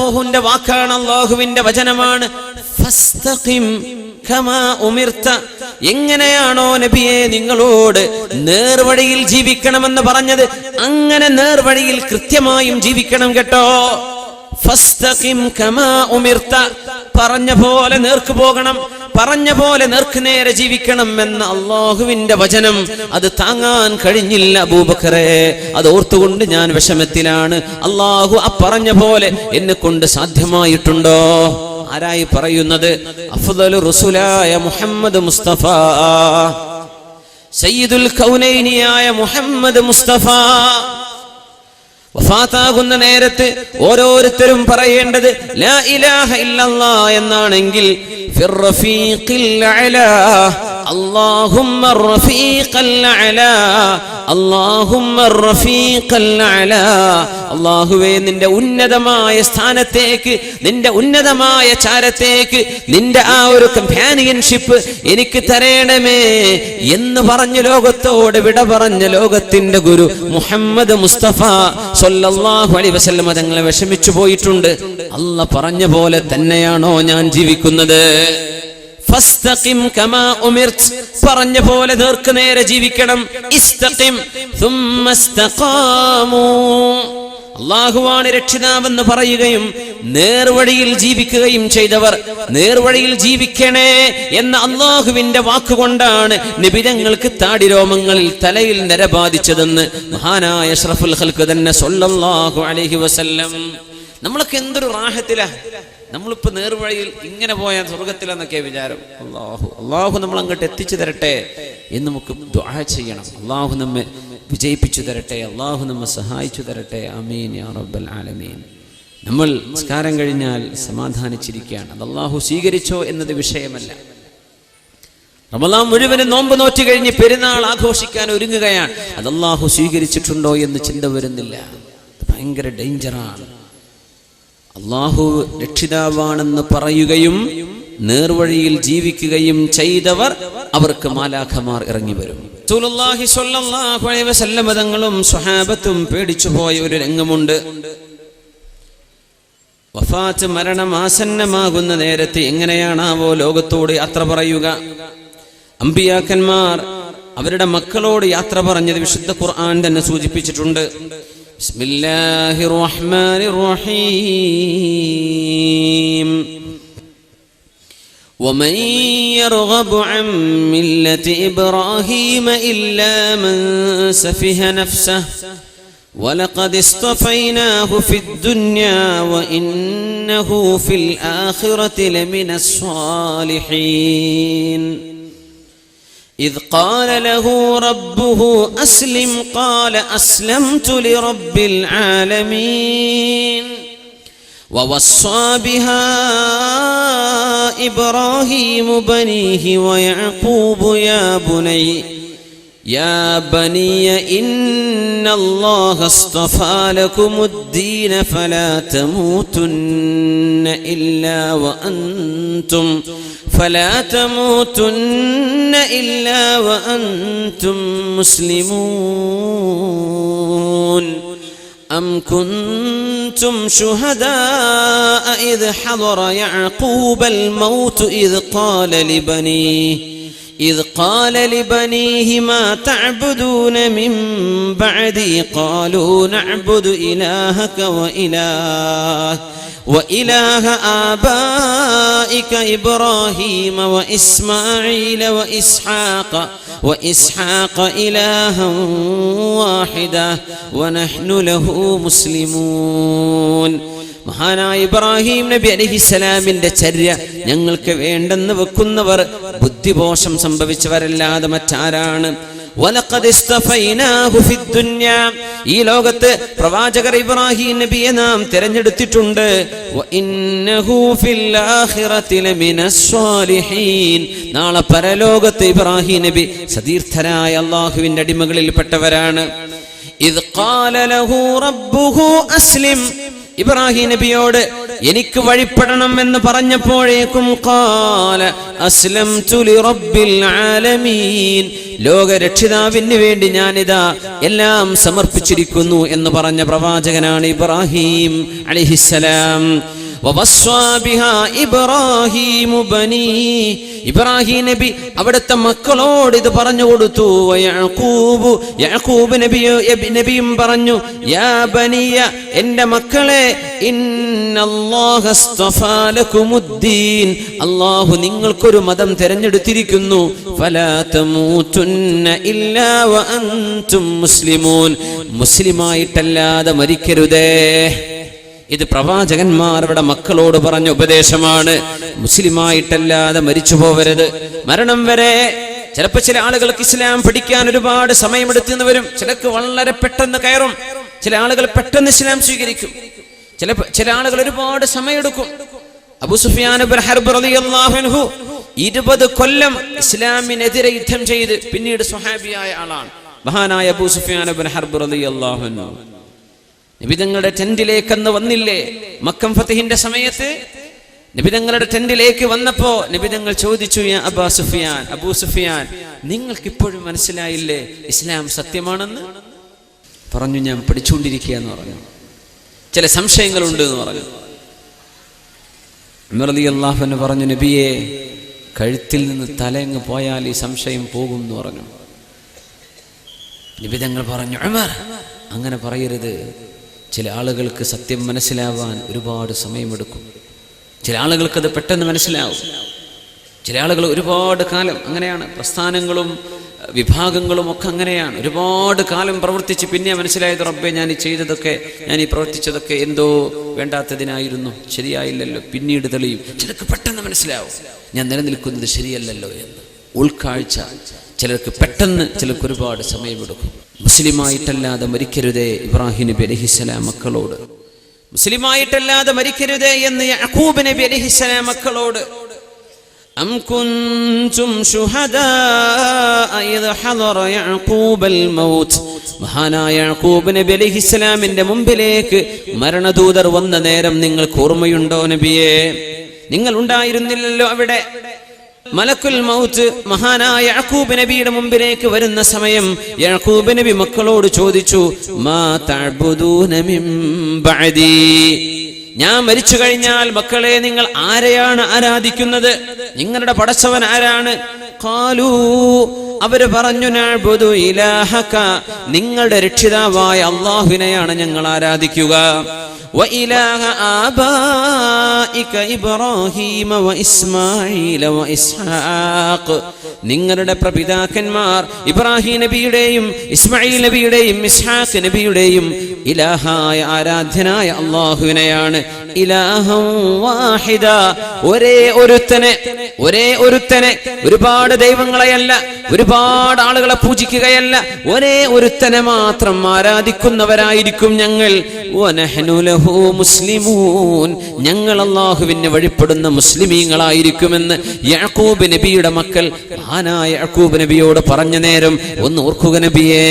അല്ലാഹുവിന്റെ വാക്കാണ്, അല്ലാഹുവിന്റെ വചനമാണ്. ഫസ്തഖിം കമാ ഉമിർത, എങ്ങനെയാണോ നബിയെ നിങ്ങളോട് നേർവഴിയിൽ ജീവിക്കണമെന്ന് പറഞ്ഞത് അങ്ങനെ നേർവഴിയിൽ കൃത്യമായും ജീവിക്കണം കേട്ടോ. ഫസ്തഖിം കമാ ഉമിർത, പറഞ്ഞ പോലെ നേർക്ക് പോകണം, പറഞ്ഞ പോലെ നേർക്ക് നേരെ ജീവിക്കണം എന്ന അല്ലാഹുവിന്റെ വചനം അത് താങ്ങാൻ കഴിഞ്ഞില്ല അബൂബക്കറെ. അത് ഓർത്തുകൊണ്ട് ഞാൻ വിഷമത്തിലാണ്. അല്ലാഹു പറഞ്ഞ പോലെ എന്നെ കൊണ്ട് സാധ്യമായിട്ടുണ്ടോ? ആരായി പറയുന്നത്? അഫ്ദലു റസൂലായ മുഹമ്മദ് മുസ്തഫ, സയ്യിദുൽ കൗനൈനിയായ മുഹമ്മദ് മുസ്തഫ. വഫാത്താകുന്ന നേരത്ത് ഓരോരുത്തരും പറയേണ്ടത് ലാ ഇലാഹ ഇല്ലല്ലാഹ് എന്നാണെങ്കിൽ ഫിർ റഫീഖിൽ അഅലാ, അല്ലാഹുമ്മ റഫീഖൽ അഅലാ, അല്ലാഹുമ്മ റഫീഖൽ അഅലാ. അല്ലാഹുവേ, നിന്റെ ഉന്നതമായ സ്ഥാനത്തേക്ക്, നിന്റെ ഉന്നതമായ ചാരത്തേക്ക്, നിന്റെ ആ ഒരു കമ്പാനിയൻഷിപ്പ് എനിക്ക് തരേണമേ എന്ന് പറഞ്ഞ ലോകത്തോട് വിട പറഞ്ഞ ലോകത്തിന്റെ ഗുരു മുഹമ്മദ് മുസ്തഫ സല്ലല്ലാഹു അലൈഹി വസല്ലം തങ്ങളെ വിഷമിച്ചു പോയിട്ടുണ്ട്. അല്ലാഹ് പറഞ്ഞ പോലെ തന്നെയാണോ ഞാൻ ജീവിക്കുന്നത്? ഫസ്തഖിം കമാ ഉമിർത്, പറഞ്ഞ പോലെ നേർക്ക് നേരെ ജീവിക്കണം. ഇസ്തഖിം സുമ്മ ഇസ്തഖാമു, അല്ലാഹുവാണ് രക്ഷിതാവെന്ന് പറയുകയും നേർവഴിയിൽ ജീവിക്കുകയും ചെയ്തവർ നേർവഴിയിൽ ജീവിക്കണേ എന്ന അല്ലാഹുവിന്റെ വാക്കുകൊണ്ടാണ് നബിതങ്ങൾക്ക് താടിരോമങ്ങളിൽ തലയിൽ നരബാധിച്ചതെന്ന് മഹാനായ അഷ്റഫുൽ ഖൽഖ് തന്നെ സല്ലല്ലാഹു അലൈഹി വസല്ലം. നമ്മളൊക്കെ എന്തൊരു റാഹത്തിലാ, നമ്മളിപ്പോ നേർവഴിയിൽ ഇങ്ങനെ പോയാൽ സ്വർഗത്തിലെന്നൊക്കെ വിചാരം. അള്ളാഹു നമ്മൾ അങ്ങോട്ട് എത്തിച്ചു തരട്ടെ എന്ന് നമുക്ക് ദുആ ചെയ്യണം. അള്ളാഹു നമ്മെ വിജയിപ്പിച്ചു തരട്ടെ, അള്ളാഹു നമ്മെ സഹായിച്ചു തരട്ടെ. ആമീൻ യാ റബ്ബൽ ആലമീൻ. നമ്മൾ നിസ്കാരം കഴിഞ്ഞാൽ സമാധാനിച്ചിരിക്കുകയാണ്. അത് അള്ളാഹു സ്വീകരിച്ചോ എന്നത് വിഷയമല്ല. റമളാൻ മുഴുവനും നോമ്പ് നോറ്റ് കഴിഞ്ഞ് പെരുന്നാൾ ആഘോഷിക്കാൻ ഒരുങ്ങുകയാണ്. അത് അള്ളാഹു സ്വീകരിച്ചിട്ടുണ്ടോ എന്ന് ചിന്ത വരുന്നില്ല. ഭയങ്കര ഡേഞ്ചറാണ്. അല്ലാഹു രക്ഷിതാവാണെന്ന് പറയുകയും നേർവഴിയിൽ ജീവിക്കുകയും ചെയ്തവർ അവർക്ക് മാലാഖമാർ ഇറങ്ങി വരും. റസൂലുള്ളാഹി സ്വല്ലല്ലാഹു അലൈഹി വസല്ലം തങ്ങളും സ്വഹാബത്തും പേടിച്ചു പോയ ഒരു രംഗമുണ്ട്. വഫാത്ത്, മരണം ആസന്നമാകുന്ന നേരത്തെ എങ്ങനെയാണാവോ ലോകത്തോട് യാത്ര പറയുക? അമ്പിയാക്കന്മാർ അവരുടെ മക്കളോട് യാത്ര പറഞ്ഞത് വിശുദ്ധ ഖുർആൻ തന്നെ സൂചിപ്പിച്ചിട്ടുണ്ട്. ബിസ്മില്ലാഹിർ റഹ്മാനിർ റഹീം. ومن يرغب عن ملة إبراهيم إلا من سفه نفسه ولقد اصطفيناه في الدنيا وإنه في الآخرة لمن الصالحين إذ قال له ربه أسلم قال أسلمت لرب العالمين ووصى بها إبراهيم بنيه ويعقوب يا بني إن الله اصطفى لكم الدين فلا تموتن إلا وأنتم مسلمون أم كنتم شهداء إذ حضر يعقوب الموت إذ قال لبنيه ما تعبدون من بعدي قالوا نعبد إلهك وإله آبائك إبراهيم وإسماعيل وإسحاق إلها واحدا ونحن له مسلمون. മഹാനായ ഇബ്രാഹിം നബി അലൈഹിസ്സലാമിന്റെ ചര്യ ഞങ്ങൾക്ക് വേണ്ടെന്ന് വെക്കുന്നവർ ബുദ്ധിദോഷം സംഭവിച്ചവരല്ലാതെ മറ്റാരാണ്? വലഖദ് ഇസ്തഫൈനാഹു ഫിദ്ദുനിയ, ഈ ലോകത്ത് പ്രവാചകർ ഇബ്രാഹിം നബിയെ നാം തിരഞ്ഞെടുത്തിട്ടുണ്ട്. വഇന്നഹു ഫിൽ ആഖിറതി ലമിനസ് സ്വാലിഹീൻ, നാളെ പരലോകത്ത് ഇബ്രാഹിം നബി സതീർത്ഥരായ അല്ലാഹുവിന്റെ അടിമകളിൽപ്പെട്ടവരാണ്. ഇദ് ഖാല ലഹു റബ്ബുഹു അസ്ലിം, ഇബ്രാഹിം നബിയോട് എനിക്ക് വഴിപ്പെടണം എന്ന് പറഞ്ഞപ്പോഴേക്കും ഖാല അസ്ലംതു ലിറബ്ബിൽ ആലമീൻ, ലോക രക്ഷിതാവിന് വേണ്ടി ഞാനിതാ എല്ലാം സമർപ്പിച്ചിരിക്കുന്നു എന്ന് പറഞ്ഞ പ്രവാചകനാണ് ഇബ്രാഹിം അലൈഹിസ്സലാം. ഇബ്രാഹിം നബി അവിടുത്തെ മക്കളോട് ഇത് പറഞ്ഞു കൊടുത്തു. യാക്കൂബ് നബിയും പറഞ്ഞു, യാ ബനിയ, എന്റെ മക്കളെ, അല്ലാഹു നിങ്ങൾക്കൊരു മതം തിരഞ്ഞെടുത്തിരിക്കുന്നു. ഫലാ തമൂതുന്ന ഇല്ലാ വഅൻതും മുസ്ലിമൂൻ, മുസ്ലിമായിട്ടല്ലാതെ മരിക്കരുതേ. ഇത് പ്രവാചകന്മാരുടെ മക്കളോട് പറഞ്ഞ ഉപദേശമാണ്. മുസ്ലിമായിട്ടല്ലാതെ മരിച്ചു പോവരുത്. മരണം വരെ ചിലപ്പോൾ ചില ആളുകൾക്ക് ഇസ്ലാം പഠിക്കാൻ ഒരുപാട് സമയമെടുത്തു വരും. ചിലർക്ക് വളരെ പെട്ടെന്ന് കയറും. ചില ആളുകൾ പെട്ടെന്ന് ഇസ്ലാം സ്വീകരിക്കും. ചില ആളുകൾ ഒരുപാട് സമയമെടുക്കും. അബൂ സുഫിയാൻ ഇബ്നു ഹർബ് റളിയല്ലാഹു അൻഹു 20 കൊല്ലം ഇസ്ലാമിനെതിരെ യുദ്ധം ചെയ്ത് പിന്നീട് സ്വഹാബിയായ ആളാണ് മഹാനായ അബൂ സുഫിയാൻ ഇബ്നു ഹർബ് റളിയല്ലാഹു അൻഹു. നബിതങ്ങളുടെ ടെന്റിലേക്ക് അന്ന് വന്നില്ലേ? മക്കം ഫതഹിന്റെ സമയത്ത് നബിതങ്ങളുടെ ടെന്റിലേക്ക് വന്നപ്പോ നബിതങ്ങൾ ചോദിച്ചു, യാ അബൂ സുഫിയാൻ, നിങ്ങൾക്ക് ഇപ്പോഴും മനസ്സിലായില്ലേ ഇസ്ലാം സത്യമാണെന്ന്? പറഞ്ഞു, ഞാൻ പഠിച്ചുകൊണ്ടിരിക്കുക എന്ന് പറഞ്ഞു. ചില സംശയങ്ങളുണ്ട് എന്ന് പറഞ്ഞു. ഉമർ റളിയല്ലാഹു അൻഹു പറഞ്ഞു, നബിയെ, കഴുത്തിൽ നിന്ന് തലങ്ങ് പോയാൽ ഈ സംശയം പോകും എന്ന് പറഞ്ഞു. നബിതങ്ങൾ പറഞ്ഞു, ഉമർ, അങ്ങനെ പറയരുത്. ചില ആളുകൾക്ക് സത്യം മനസ്സിലാവാൻ ഒരുപാട് സമയമെടുക്കും. ചില ആളുകൾക്ക് അത് പെട്ടെന്ന് മനസ്സിലാവും. ചില ആളുകൾ ഒരുപാട് കാലം, അങ്ങനെയാണ് പ്രസ്ഥാനങ്ങളും വിഭാഗങ്ങളും ഒക്കെ അങ്ങനെയാണ്. ഒരുപാട് കാലം പ്രവർത്തിച്ച് പിന്നെ മനസ്സിലായത്, റബ്ബേ, ഞാൻ ഈ പ്രവർത്തിച്ചതൊക്കെ എന്തോ വേണ്ടാത്തതിനായിരുന്നു, ശരിയായില്ലല്ലോ. പിന്നീട് തെളിയും. ചിലർക്ക് പെട്ടെന്ന് മനസ്സിലാവും, ഞാൻ നിലനിൽക്കുന്നത് ശരിയല്ലല്ലോ എന്ന്. ഉൾക്കാഴ്ച ചിലർക്ക് പെട്ടെന്ന്, ചിലർക്ക് ഒരുപാട് സമയമെടുക്കും. മുസ്ലിമായിട്ടല്ലാതെ മരിക്കരുതേ ഇബ്രാഹിം നബി അലൈഹിസ്സലാം മക്കളോട്. മുസ്ലിമായിട്ടല്ലാതെ മരിക്കരുതേ എന്ന് യാക്കൂബ് നബി അലൈഹിസ്സലാം മക്കളോട്. അം കുൻതും ശുഹദാഅ ഇദ് ഹദറ യഅഖൂബൽ മൗത്ത്, മഹാനായ യാക്കൂബ് നബി അലൈഹിസ്സലാമിന്റെ മുമ്പിലേക്ക് മരണദൂതർ വന്ന നേരം നിങ്ങൾക്ക് ഓർമ്മയുണ്ടോ നബിയേ? നിങ്ങൾ ഉണ്ടായിരുന്നില്ലല്ലോ അവിടെ. മലക്കുൽ മൗത്ത് മഹാനായ യാക്കൂബ് നബിയുടെ മുമ്പിലേക്ക് വരുന്ന സമയം യാക്കൂബ് നബി മക്കളോട് ചോദിച്ചു, മാ തഅബുദൂന മിൻ ബഅദി, ഞാൻ മരിച്ചു കഴിഞ്ഞാൽ മക്കളെ നിങ്ങൾ ആരെയാണ് ആരാധിക്കുന്നത്? നിങ്ങളുടെ പടച്ചവൻ ആരാണ്? ഖാലൂ, അവര് പറഞ്ഞു, നഅബുദു ഇലാഹക, നിങ്ങളുടെ രക്ഷിതാവായ അല്ലാഹുവിനെയാണ് ഞങ്ങൾ ആരാധിക്കുക. وإله آبائك إبراهيم وإسماعيل وإسحاق, നിങ്ങളുടെ പ്രപിതാക്കന്മാർ ഇബ്രാഹിം നബിയുടെയും ഇസ്മായിൽ നബിയുടെയും ഇസ്ഹാഖ് നബിയുടെയും ഇലാഹായ ആരാധ്യനായ അല്ലാഹുവിനെയാണ്. ഇലാഹം വാഹിദ, ഒരേ ഒരുത്തനെ, ഒരുപാട് ദൈവങ്ങളെയല്ല, ഒരുപാട് ആളുകളെ പൂജിക്കുകയല്ല, ഒരേ ഒരുത്തനെ മാത്രം ആരാധിക്കുന്നവരായിരിക്കും ഞങ്ങൾ. വനഹ്നു ലഹു മുസ്ലിമൂൻ, ഞങ്ങൾ അല്ലാഹുവിന് വഴിപ്പെടുന്ന മുസ്ലിമീങ്ങളായിരിക്കുമെന്ന് യാക്കൂബ് നബിയുടെ മക്കൾ മഹാനായ യാക്കൂബ് നബിയോട് പറഞ്ഞ നേരം ഒന്ന് ഓർക്കുക നബിയേ.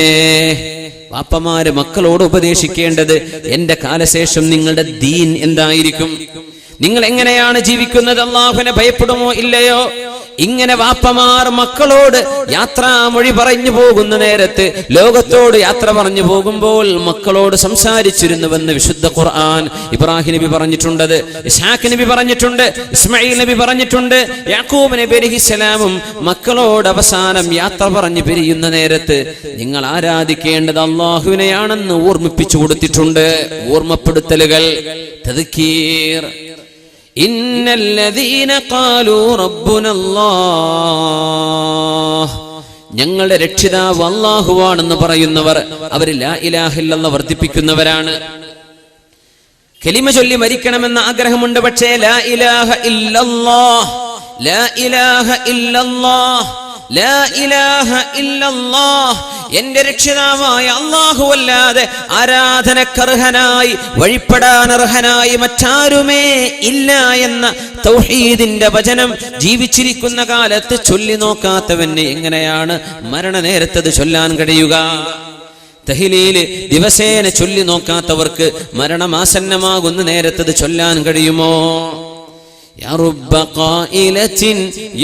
വാപ്പമാര് മക്കളോട് ഉപദേശിക്കേണ്ടത്, എന്റെ കാലശേഷം നിങ്ങളുടെ ദീൻ എന്തായിരിക്കും? നിങ്ങൾ എങ്ങനെയാണ് ജീവിക്കുന്നത്? അല്ലാഹുവിനെ ഭയപ്പെടുമോ ഇല്ലയോ? ഇങ്ങനെ വാപ്പമാർ മക്കളോട് യാത്രാമൊഴി പറഞ്ഞു പോകുന്ന നേരത്ത്, ലോകത്തോട് യാത്ര പറഞ്ഞു പോകുമ്പോൾ മക്കളോട് സംസാരിച്ചിരുന്നുവെന്ന് വിശുദ്ധ ഖുർആൻ. ഇബ്രാഹിം നബി പറഞ്ഞിട്ടുണ്ട്, ഇസ്ഹാഖ് നബി പറഞ്ഞിട്ടുണ്ട്, ഇസ്മായിൽ നബി പറഞ്ഞിട്ടുണ്ട്. യാക്കൂബ് നബി അലൈഹിസ്സലാമും മക്കളോട് അവസാനം യാത്ര പറഞ്ഞു പിരിയുന്ന നേരത്ത് നിങ്ങൾ ആരാധിക്കേണ്ടത് അല്ലാഹുവിനെയാണെന്ന് ഓർമ്മിപ്പിച്ചു കൊടുത്തിട്ടുണ്ട്. ഓർമ്മപ്പെടുത്തലുകൾ, തദ്കീർ. ഇന്നല്ലദീന ഖാലൂ റബ്ബുനല്ലാഹ്, ഞങ്ങളുടെ രക്ഷിതാവ് അല്ലാഹുവാണെന്ന് പറയുന്നവർ അവർ ലാ ഇലാഹ ഇല്ലല്ലാഹ് വർദ്ധിപ്പിക്കുന്നവരാണ്. കലിമ ചൊല്ലി മരിക്കണമെന്ന ആഗ്രഹമുണ്ട്, പക്ഷേ ലാ ഇലാഹ ഇല്ലല്ലാഹ്, ലാ ഇലാഹ ഇല്ലല്ലാഹ്, ലാ ഇലാഹ ഇല്ലല്ലാഹ്, എന്റെ രക്ഷിതാവായ അല്ലാഹുവല്ലാതെ ആരാധനക്കർഹനായി വഴിപ്പെടാനർഹനായി മറ്റാരുമേ ഇല്ല എന്ന തൗഹീദിന്റെ വചനം ജീവിച്ചിരിക്കുന്ന കാലത്ത് ചൊല്ലി നോക്കാത്തവന് എങ്ങനെയാണ് മരണനേരത്തത് ചൊല്ലാൻ കഴിയുക? തഹ്ലീൽ ദിവസേന ചൊല്ലി നോക്കാത്തവർക്ക് മരണമാസന്നമാകുന്ന നേരത്തത് ചൊല്ലാൻ കഴിയുമോ? يا رب قائلة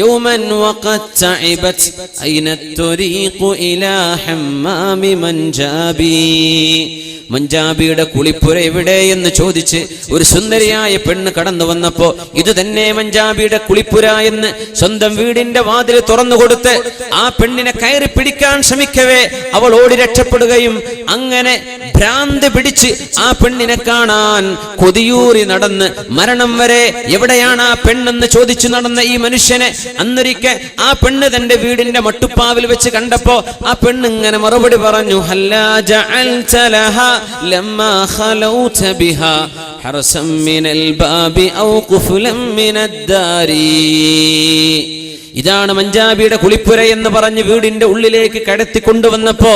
يوما وقد تعبت أين الطريق إلى حمام منجابي മഞ്ചാബിയുടെ കുളിപ്പുര എവിടെ എന്ന് ചോദിച്ച് ഒരു സുന്ദരിയായ പെണ്ണ് കടന്നു വന്നപ്പോ ഇത് തന്നെ മഞ്ചാബിയുടെ കുളിപ്പുര എന്ന് സ്വന്തം വീടിന്റെ വാതിൽ തുറന്നു കൊടുത്ത് ആ പെണ്ണിനെ കയറി പിടിക്കാൻ ശ്രമിക്കവേ അവൾ ഓടി രക്ഷപ്പെടുകയും അങ്ങനെ ഭ്രാന്ത് പിടിച്ച് ആ പെണ്ണിനെ കാണാൻ കൊതിയൂറി നടന്ന് മരണം വരെ എവിടെയാണ് ആ പെണ്ണെന്ന് ചോദിച്ചു നടന്ന ഈ മനുഷ്യനെ അന്നൊരിക്കൽ ആ പെണ്ണ് തന്റെ വീടിന്റെ മട്ടുപ്പാവിൽ വെച്ച് കണ്ടപ്പോ ആ പെണ്ണ് ഇങ്ങനെ മറുപടി പറഞ്ഞു, ഹല്ലാ ജഅൽത ലഹാ ലമ്മാ ഖലൗത ബിഹാ ഹർസം മിനൽ ബാബി ഔ ഖുഫ്ലൻ മിനദ്ദാരി. ഇതാണ് മഞ്ചാബിയുടെ കുളിപ്പുര എന്ന് പറഞ്ഞ് വീടിന്റെ ഉള്ളിലേക്ക് കടത്തി കൊണ്ടുവന്നപ്പോ,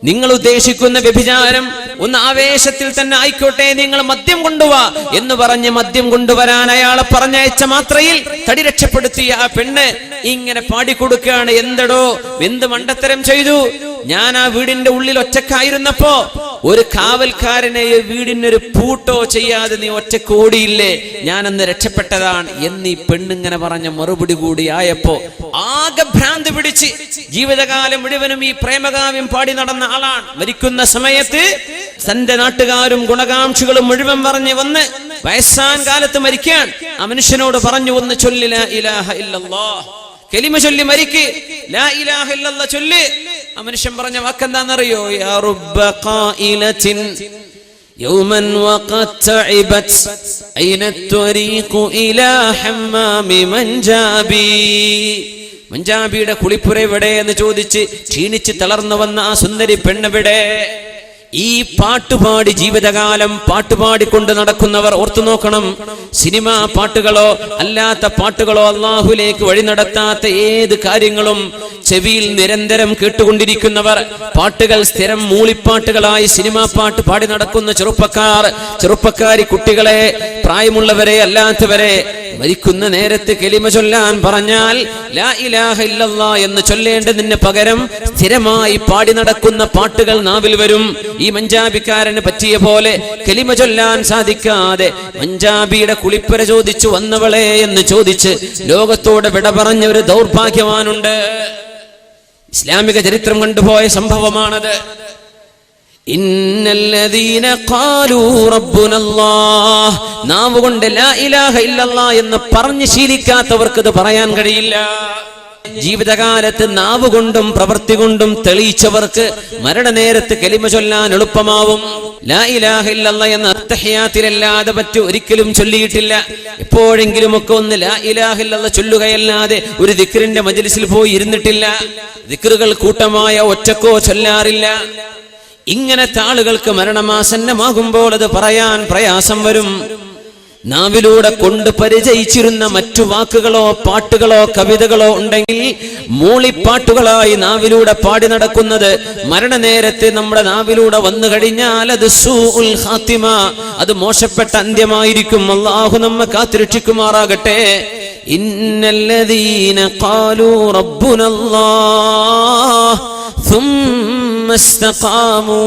നിങ്ങൾ ഉദ്ദേശിക്കുന്ന വ്യഭിചാരം ഒന്ന് ആവേശത്തിൽ തന്നെ ആയിക്കോട്ടെ, നിങ്ങൾ മദ്യം കൊണ്ടുവാ എന്ന് പറഞ്ഞ് മദ്യം കൊണ്ടുവരാൻ അയാളെ പറഞ്ഞയച്ച മാത്രയിൽ തടി രക്ഷപ്പെടുത്തിയ ആ പെണ്ണ് ഇങ്ങനെ പാടിക്കൊടുക്കുകയാണ്, എന്തടോ എന്ത് മണ്ടത്തരം ചെയ്തു, ഞാൻ ആ വീടിന്റെ ഉള്ളിൽ ഒറ്റക്കായിരുന്നപ്പോ ഒരു കാവൽക്കാരനെ വീടിനൊരു പൂട്ടോ ചെയ്യാതെ നീ ഒറ്റക്ക് ഓടിയില്ലേ, ഞാനന്ന് രക്ഷപ്പെട്ടതാണ് എന്ന് ഈ പെണ്ണിങ്ങനെ പറഞ്ഞ മറുപടി കൂടി ആയപ്പോ ആകെ ഭ്രാന്ത് പിടിച്ച് ജീവിതകാലം മുഴുവനും ഈ പ്രേമകാവ്യം പാടി നടന്ന ആളാണ്. മരിക്കുന്ന സമയത്ത് തന്റെ നാട്ടുകാരും ഗുണകാംക്ഷികളും മുഴുവൻ പറഞ്ഞ് വന്ന് വയസ്സാൻ കാലത്ത് മരിക്കാൻ ആ മനുഷ്യനോട് പറഞ്ഞു, ഒന്ന് ചൊല്ലി ലാ ഇലാഹ ഇല്ലല്ലാഹ്, കലിമ ചൊല്ലി മരിക്ക്, ലാ ഇലാഹ ഇല്ലല്ലാഹ് ചൊല്ലി. ആ മനുഷ്യൻ പറഞ്ഞ വാക്കെന്താണെന്നറിയോ? യാ റബ്ബ ഖായിലത്തിൻ യൗമൻ വഖത് തഇബത് ഐന ത്വരീഖു ഇലാ ഹമ്മാമി മൻജാബി. മഞ്ചാബിയുടെ കുളിപ്പുര എവിടെ എന്ന് ചോദിച്ച് ക്ഷീണിച്ച് തളർന്നു വന്ന ആ സുന്ദരി പെണ്ണെവിടെ? ഈ പാട്ടുപാടി ജീവിതകാലം പാട്ടുപാടിക്കൊണ്ട് നടക്കുന്നവർ ഓർത്തു നോക്കണം. സിനിമാ പാട്ടുകളോ അല്ലാത്ത പാട്ടുകളോ അല്ലാഹുവിലേക്ക് വഴി നടത്താത്ത ഏത് കാര്യങ്ങളും ചെവിയിൽ നിരന്തരം കേട്ടുകൊണ്ടിരിക്കുന്നവർ, പാട്ടുകൾ സ്ഥിരം മൂളിപ്പാട്ടുകളായി സിനിമാ പാട്ട് പാടി നടക്കുന്ന ചെറുപ്പക്കാരി കുട്ടികളെ, പ്രായമുള്ളവരെ അല്ലാത്തവരെ, മരിക്കുന്ന നേരത്ത് കലിമ ചൊല്ലാൻ പറഞ്ഞാൽ ലാ ഇലാഹ ഇല്ലല്ലാഹ് എന്ന് ചൊല്ലേണ്ടതിന് പകരം സ്ഥിരമായി പാടി നടക്കുന്ന പാട്ടുകൾ നാവിൽ വരും. ഈ മഞ്ചാബിക്കാരന് പറ്റിയ പോലെ കലിമ ചൊല്ലാൻ സാധിക്കാതെ മഞ്ചാബിയുടെ കുളിപ്പുര ചോദിച്ചു വന്നവളെ എന്ന് ചോദിച്ച് ലോകത്തോട് വിട പറഞ്ഞ ഒരു ദൗർഭാഗ്യവാനുണ്ട്. ഇസ്ലാമിക ചരിത്രം കണ്ടുപോയ സംഭവമാണത്. ഇന്നല്ലദീന ഖാലൂ റബ്ബുനല്ലാഹ്, നാവ് കൊണ്ട് ലാ ഇലാഹ ഇല്ലല്ലാഹ് എന്ന് പറഞ്ഞ് ശീലിക്കാത്തവർക്ക് ഇത് പറയാൻ കഴിയില്ല. ജീവിതകാലത്ത് നാവ് കൊണ്ടും പ്രവൃത്തി കൊണ്ടും തെളിയിച്ചവർക്ക് മരണനേരത്ത് കലിമ ചൊല്ലാൻ എളുപ്പമാവും. ലാ ഇലാഹ ഇല്ലല്ലാഹ് എന്ന അത്തഹിയാത്തിലല്ലാതെ മറ്റു ഒരിക്കലും ചൊല്ലിയിട്ടില്ല. എപ്പോഴെങ്കിലും ഒക്കെ ഒന്ന് ലാ ഇലാഹ ഇല്ലല്ലാഹ് ചൊല്ലുകയല്ലാതെ ഒരു ദിക്റിന്റെ മജ്ലിസിൽ പോയി ഇരുന്നിട്ടില്ല. ദിക്റുകൾ കൂട്ടമായ ഒറ്റക്കോ ചൊല്ലാറില്ല. ഇങ്ങനത്തെ ആളുകൾക്ക് മരണമാസന്നമാകുമ്പോൾ അത് പറയാൻ പ്രയാസം വരും. നാവിലൂടെ കൊണ്ട് പരിചയിച്ചിരുന്ന മറ്റു വാക്കുകളോ പാട്ടുകളോ കവിതകളോ ഉണ്ടെങ്കിൽ മൂളിപ്പാട്ടുകളായി നാവിലൂടെ പാടി നടക്കുന്നത് മരണനേരത്തെ നമ്മുടെ നാവിലൂടെ വന്നു കഴിഞ്ഞാൽ അത് സൂഉൽ ഖാത്തിമ, അത് മോശപ്പെട്ട അന്ത്യമായിരിക്കും. അല്ലാഹു നമ്മെ കാത്തുരക്ഷിക്കുമാറാകട്ടെ. ഇന്നല്ലദീന ഖാലൂ റബ്ബുനല്ലാഹ് സുമ്മ ഇസ്തഖാമൂ,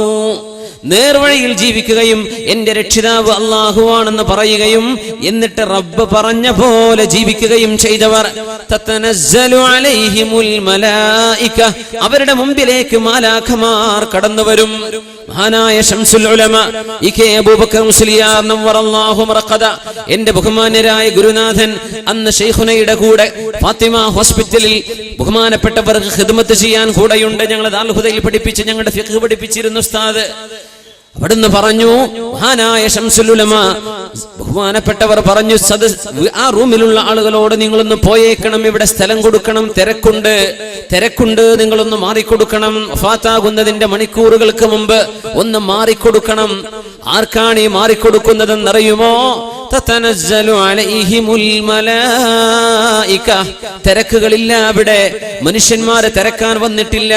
നേർവഴിയിൽ ജീവിക്കുകയും എന്റെ രക്ഷിതാവ് അല്ലാഹുവാണെന്ന് പറയുകയും എന്നിട്ട് റബ്ബ് പറഞ്ഞ പോലെ ജീവിക്കുകയും ചെയ്തവർ, തതനസ്സലു അലൈഹിമുൽ മലായിക, അവരുടെ മുമ്പിലേക്ക് മാലാഖമാർ കടന്നുവരും. മഹാനായ ശംസുൽ ഉലമ ഇകെ അബൂബക്കർ മുസ്ലിയാർ നവറല്ലാഹു മർഖദ, എന്റെ ബഹുമാന്യരായ ഗുരുനാഥൻ, അന്ന് ശൈഖുനയുടെ കൂടെ ഫാത്തിമ ഹോസ്പിറ്റലിൽ ബഹുമാനപ്പെട്ടവർക്ക് ഖിദ്മത്ത് ചെയ്യാൻ കൂടെയുണ്ട്. ഞങ്ങൾ ദാറുൽ ഹുദയിൽ പഠിപ്പിച്ച് ഞങ്ങളുടെ ഫിഖ് പഠിപ്പിച്ചിരുന്നു ഉസ്താദ്. അവിടുന്ന് പറഞ്ഞു, മഹാനായ ശംസുൽ ഉലമ ബഹുമാനപ്പെട്ടവർ പറഞ്ഞു, ആ റൂമിലുള്ള ആളുകളോട് നിങ്ങളൊന്ന് പോയേക്കണം, ഇവിടെ സ്ഥലം കൊടുക്കണം, തിരക്കുണ്ട്, നിങ്ങളൊന്ന് മാറിക്കൊടുക്കണം. വഫാത്താകുന്നതിന്റെ മണിക്കൂറുകൾക്ക് മുമ്പ് ഒന്ന് മാറിക്കൊടുക്കണം. ആർക്കാണ് ഈ മാറിക്കൊടുക്കുന്നതെന്നറിയുമോ? തതനസ്സലു അലൈഹിമുൽ മലായിക, തിരക്കുകളില്ല അവിടെ, മനുഷ്യന്മാരെ തിരക്കാൻ വന്നിട്ടില്ല.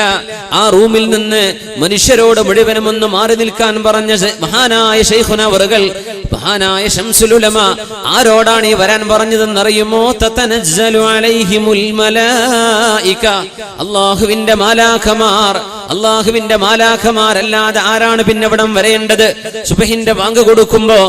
ആ റൂമിൽ നിന്ന് മനുഷ്യരോട് മുഴുവനും ഒന്ന് മാറി നിൽക്കാൻ പറഞ്ഞ മഹാനായ ശൈഖുന അവറുകൾ, മഹാനായ ശംസുൽ ഉലമ ആരോടാണ് ഈ വരാൻ പറഞ്ഞതെന്നറിയുമോ? തതനസ്സലു അലൈഹിമുൽ മലായിക, അല്ലാഹുവിന്റെ മാലാഖമാർ. അല്ലാഹുവിന്റെ മാലാഖമാരല്ലാതെ ആരാണ് പിന്നെ ഇവിടം വരേണ്ടത്? സുബ്ഹിന്റെ ബാങ്ക് കൊടുക്കുമ്പോ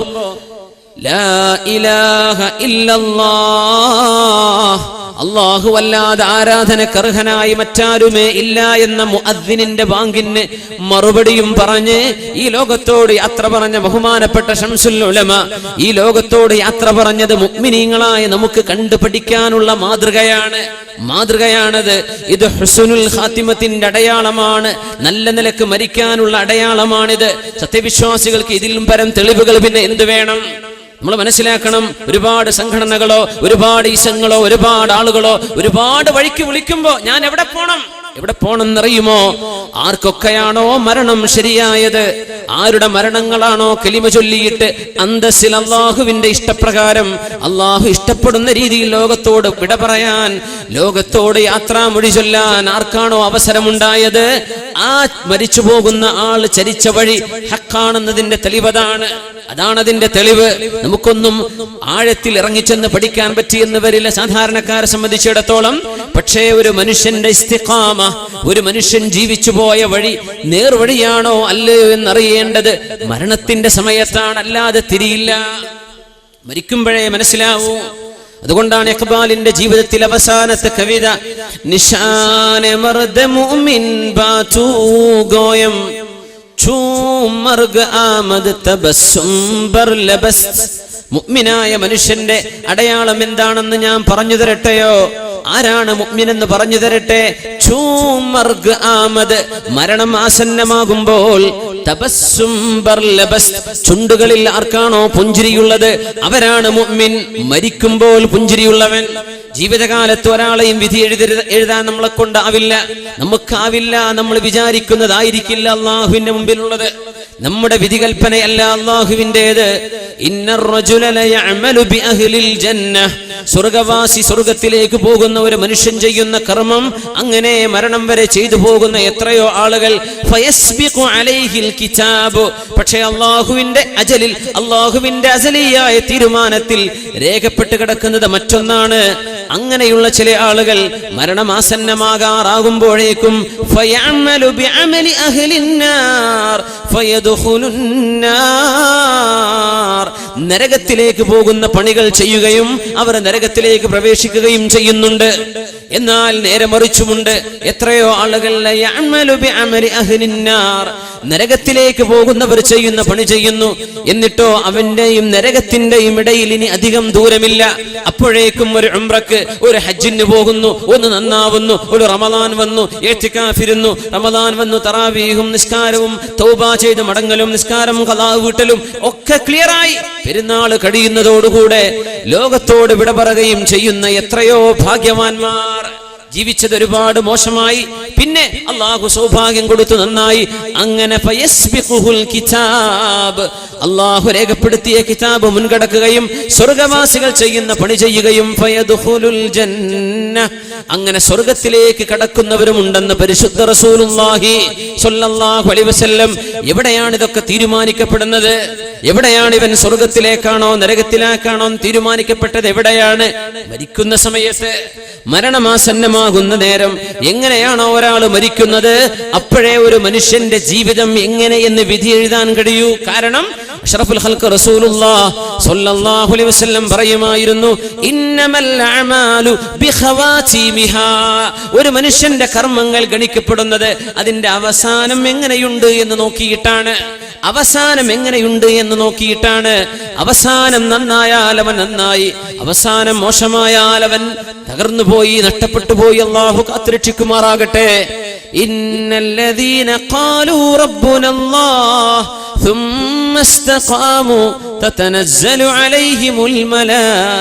ലാ ഇലാഹ ഇല്ലല്ലാഹ്, അല്ലാഹു അല്ലാതെ ആരാധനക്കർഹനായി മറ്റാരുമേ ഇല്ല എന്ന മുഅദ്ദിനിന്റെ ബാങ്കിന് മറുപടിയും പറഞ്ഞ് ഈ ലോകത്തോട് യാത്ര പറഞ്ഞ ബഹുമാനപ്പെട്ട ശംസുൽ ഉലമ, ഈ ലോകത്തോട് യാത്ര പറഞ്ഞത് മുഅ്മിനീങ്ങളായ നമുക്ക് കണ്ടുപഠിക്കാനുള്ള മാതൃകയാണത്. ഇത് ഹുസ്നുൽ ഖാത്തിമത്തിന്റെ അടയാളമാണ്, നല്ല നിലക്ക് മരിക്കാനുള്ള അടയാളമാണിത്. സത്യവിശ്വാസികൾക്ക് ഇതിലും പരം തെളിവുകൾ പിന്നെ എന്ത് വേണം? നമ്മൾ മനസ്സിലാക്കണം. ഒരുപാട് സംഘടനകളോ ഒരുപാട് ഈശങ്ങളോ ഒരുപാട് ആളുകളോ ഒരുപാട് വഴിക്ക് വിളിക്കുമ്പോ ഞാൻ എവിടെ പോണെന്നറിയുമോ? ആർക്കൊക്കെയാണോ മരണം ശരിയായത്, ആരുടെ മരണങ്ങളാണോ കലിമ ചൊല്ലിയിട്ട് അന്തസ്സിൽ അള്ളാഹുവിന്റെ ഇഷ്ടപ്രകാരം അള്ളാഹു ഇഷ്ടപ്പെടുന്ന രീതിയിൽ ലോകത്തോട് വിട പറയാൻ, ലോകത്തോട് യാത്രാമൊഴി ചൊല്ലാൻ ആർക്കാണോ അവസരമുണ്ടായത്, ആ മരിച്ചു പോകുന്ന ആൾ ചരിച്ച വഴി ഹക്കാണെന്നതിന്റെ തെളിവതാണ്. അതാണതിന്റെ തെളിവ്. നമുക്കൊന്നും ആഴത്തിൽ ഇറങ്ങിച്ചെന്ന് പഠിക്കാൻ പറ്റിയെന്ന് വരില്ല സാധാരണക്കാരെ സംബന്ധിച്ചിടത്തോളം. പക്ഷേ ഒരു മനുഷ്യന്റെ ഇസ്തിഖാമ, ഒരു മനുഷ്യൻ ജീവിച്ചു പോയ വഴി നേർവഴിയാണോ അല്ലയോ എന്നറിയേണ്ടത് മരണത്തിന്റെ സമയത്താണ്, അല്ലാതെ തിരിയില്ല. മരിക്കുമ്പോഴേ മനസ്സിലാവൂ. അതുകൊണ്ടാണ് ഇഖ്ബാലിന്റെ ജീവിതത്തിൽ അവസാനത്തെ കവിത, നിശാനെ മർദ മുഅ്മിൻ ബാതു ഗോയം മർഗ് ആമദ് തബസ്സും ബർ ലബസ്. മുഅ്മിനായ മനുഷ്യന്റെ അടയാളം എന്താണെന്ന് ഞാൻ പറഞ്ഞു തരട്ടെയോ? ആരാണ് മുഅ്മിൻ എന്ന് പറഞ്ഞു തരട്ടെ? മർഗ് ആമദ്, മരണം ആസന്നമാകുമ്പോൾ തബസ്സും ബർ ലബസ്, ചുണ്ടുകളിൽ ആർക്കാണോ പുഞ്ചിരിയുള്ളത് അവരാണ് മുഅ്മിൻ. മരിക്കുമ്പോൾ പുഞ്ചിരിയുള്ളവൻ. ജീവിതകാലത്ത് ഒരാളെയും വിധി എഴുതാൻ നമ്മളെ കൊണ്ടാവില്ല, നമുക്കാവില്ല. നമ്മൾ വിചാരിക്കുന്നതായിരിക്കില്ല അള്ളാഹുവിന്റെ മുമ്പിലുള്ളത്. നമ്മുടെ വിധികൽപ്പനയല്ല അള്ളാഹുവിൻ്റെത്. ഇന്നർ റജുല ലയഅമലു ബിഅഹ്ലിൽ ജന്നഹ്, സ്വർഗവാസി സ്വർഗത്തിലേക്ക് പോകുന്ന ഒരു മനുഷ്യൻ ചെയ്യുന്ന കർമ്മം അങ്ങനെ മരണം വരെ ചെയ്തു പോകുന്ന എത്രയോ ആളുകൾ. ഫയസ്ബിഖു അലൈഹിൽ കിതാബ്, പക്ഷേ അള്ളാഹുവിന്റെ അജലിൽ, അള്ളാഹുവിന്റെ അസലിയായ തീരുമാനത്തിൽ രേഖപ്പെട്ട് കിടക്കുന്നത് മറ്റൊന്നാണ്. അങ്ങനെയുള്ള ചില ആളുകൾ മരണമാസന്നമാകാറാകുമ്പോഴേക്കും ഫയഅമലു ബിഅമലി അഹ്ലിന്നാർ ഫയദ്ഖുലുന്നാർ, നരകത്തിലേക്ക് പോകുന്ന പണികൾ ചെയ്യുകയും അവർ നരകത്തിലേക്ക് പ്രവേശിക്കുകയും ചെയ്യുന്നുണ്ട്. എന്നാൽ നേരെ മറിച്ചുമുണ്ട്. എത്രയോ ആളുകൾ യഅമലു ബിഅമലി അഹ്ലിന്നാർ, നരകത്തിലേക്ക് പോകുന്നവർ ചെയ്യുന്ന പണി ചെയ്യുന്നു. എന്നിട്ടോ അവന്റെയും നരകത്തിന്റെയും ഇടയിൽ ഇനി അധികം ദൂരമില്ല. അപ്പോഴേക്കും ഒരു ഉംറക്ക്, ഒരു ഹജ്ജിന് പോകുന്നു, ഒന്ന് നന്നാവുന്നു. ഒരു റമദാൻ വന്നു, ഇഅ്തികാഫിരുന്നു. റമദാൻ വന്നു, തറാവീഹും നിസ്കാരവും തൗബ ചെയ്ത് മടങ്ങലും നിസ്കാരം ഖളാ വീട്ടലും ഒക്കെ ക്ലിയറായി. പെരുന്നാൾ കഴിയുന്നതോടുകൂടെ ലോകത്തോട് വിട പറയുകയും ചെയ്യുന്ന എത്രയോ ഭാഗ്യവാന്മാർ. ജീവിച്ചത് ഒരുപാട് മോശമായി, പിന്നെ അള്ളാഹു സൗഭാഗ്യം കൊടുത്തു നന്നായി. അങ്ങനെ ഫയസ്ബിഖുൽ കിതാബ്, അള്ളാഹു രേഖപ്പെടുത്തിയ കിതാബ് മുൻകടക്കുകയും സ്വർഗവാസികൾ ചെയ്യുന്ന പണി ചെയ്യുകയും ഫയദ്ഖുലുൽ ജന്ന, അങ്ങനെ സ്വർഗത്തിലേക്ക് കടക്കുന്നവരുമുണ്ടെന്ന് പരിശുദ്ധ റസൂലുള്ളാഹി സ്വല്ലല്ലാഹു അലൈഹി വസല്ലം. എവിടെയാണ് ഇതൊക്കെ തീരുമാനിക്കപ്പെടുന്നത്? എവിടെയാണ് ഇവൻ സ്വർഗത്തിലേക്കാണോ നരകത്തിലേക്കാണോ തീരുമാനിക്കപ്പെട്ടത്? എവിടെയാണ്? മരിക്കുന്ന സമയത്ത്. മരണമാസന്നമാകുന്ന നേരം എങ്ങനെയാണോ ഒരാൾ മരിക്കുന്നത്, അപ്പോഴേ ഒരു മനുഷ്യന്റെ ജീവിതം എങ്ങനെയെന്ന് വിധി എഴുതാൻ കഴിയൂ. കാരണം അഷ്റഫുൽ ഖൽഖ് റസൂലുള്ളാഹി സ്വല്ലല്ലാഹു അലൈഹി വസല്ലം പറയുമായിരുന്നു, ഇന്നമൽ അഅമാലു ബിഖവാതിമിഹാ, ഒരു മനുഷ്യന്റെ കർമ്മങ്ങൾ ഗണിക്കപ്പെടുന്നത് അതിന്റെ അവസാനം എങ്ങനെയുണ്ട് എന്ന് നോക്കിയിട്ടാണ്. അവസാനം നന്നായാൽ അവൻ നന്നായി, അവസാനം മോശമായാൽ അവൻ തകർന്നു പോയി, നഷ്ടപ്പെട്ടു പോയി. അല്ലാഹു കാത്തുരക്ഷിക്കുമാറാകട്ടെ. ഇന്നല്ലദീന ഖാലൂ റബ്ബുനല്ലാഹ് ثم استقاموا تتنزل عليهم الملائكة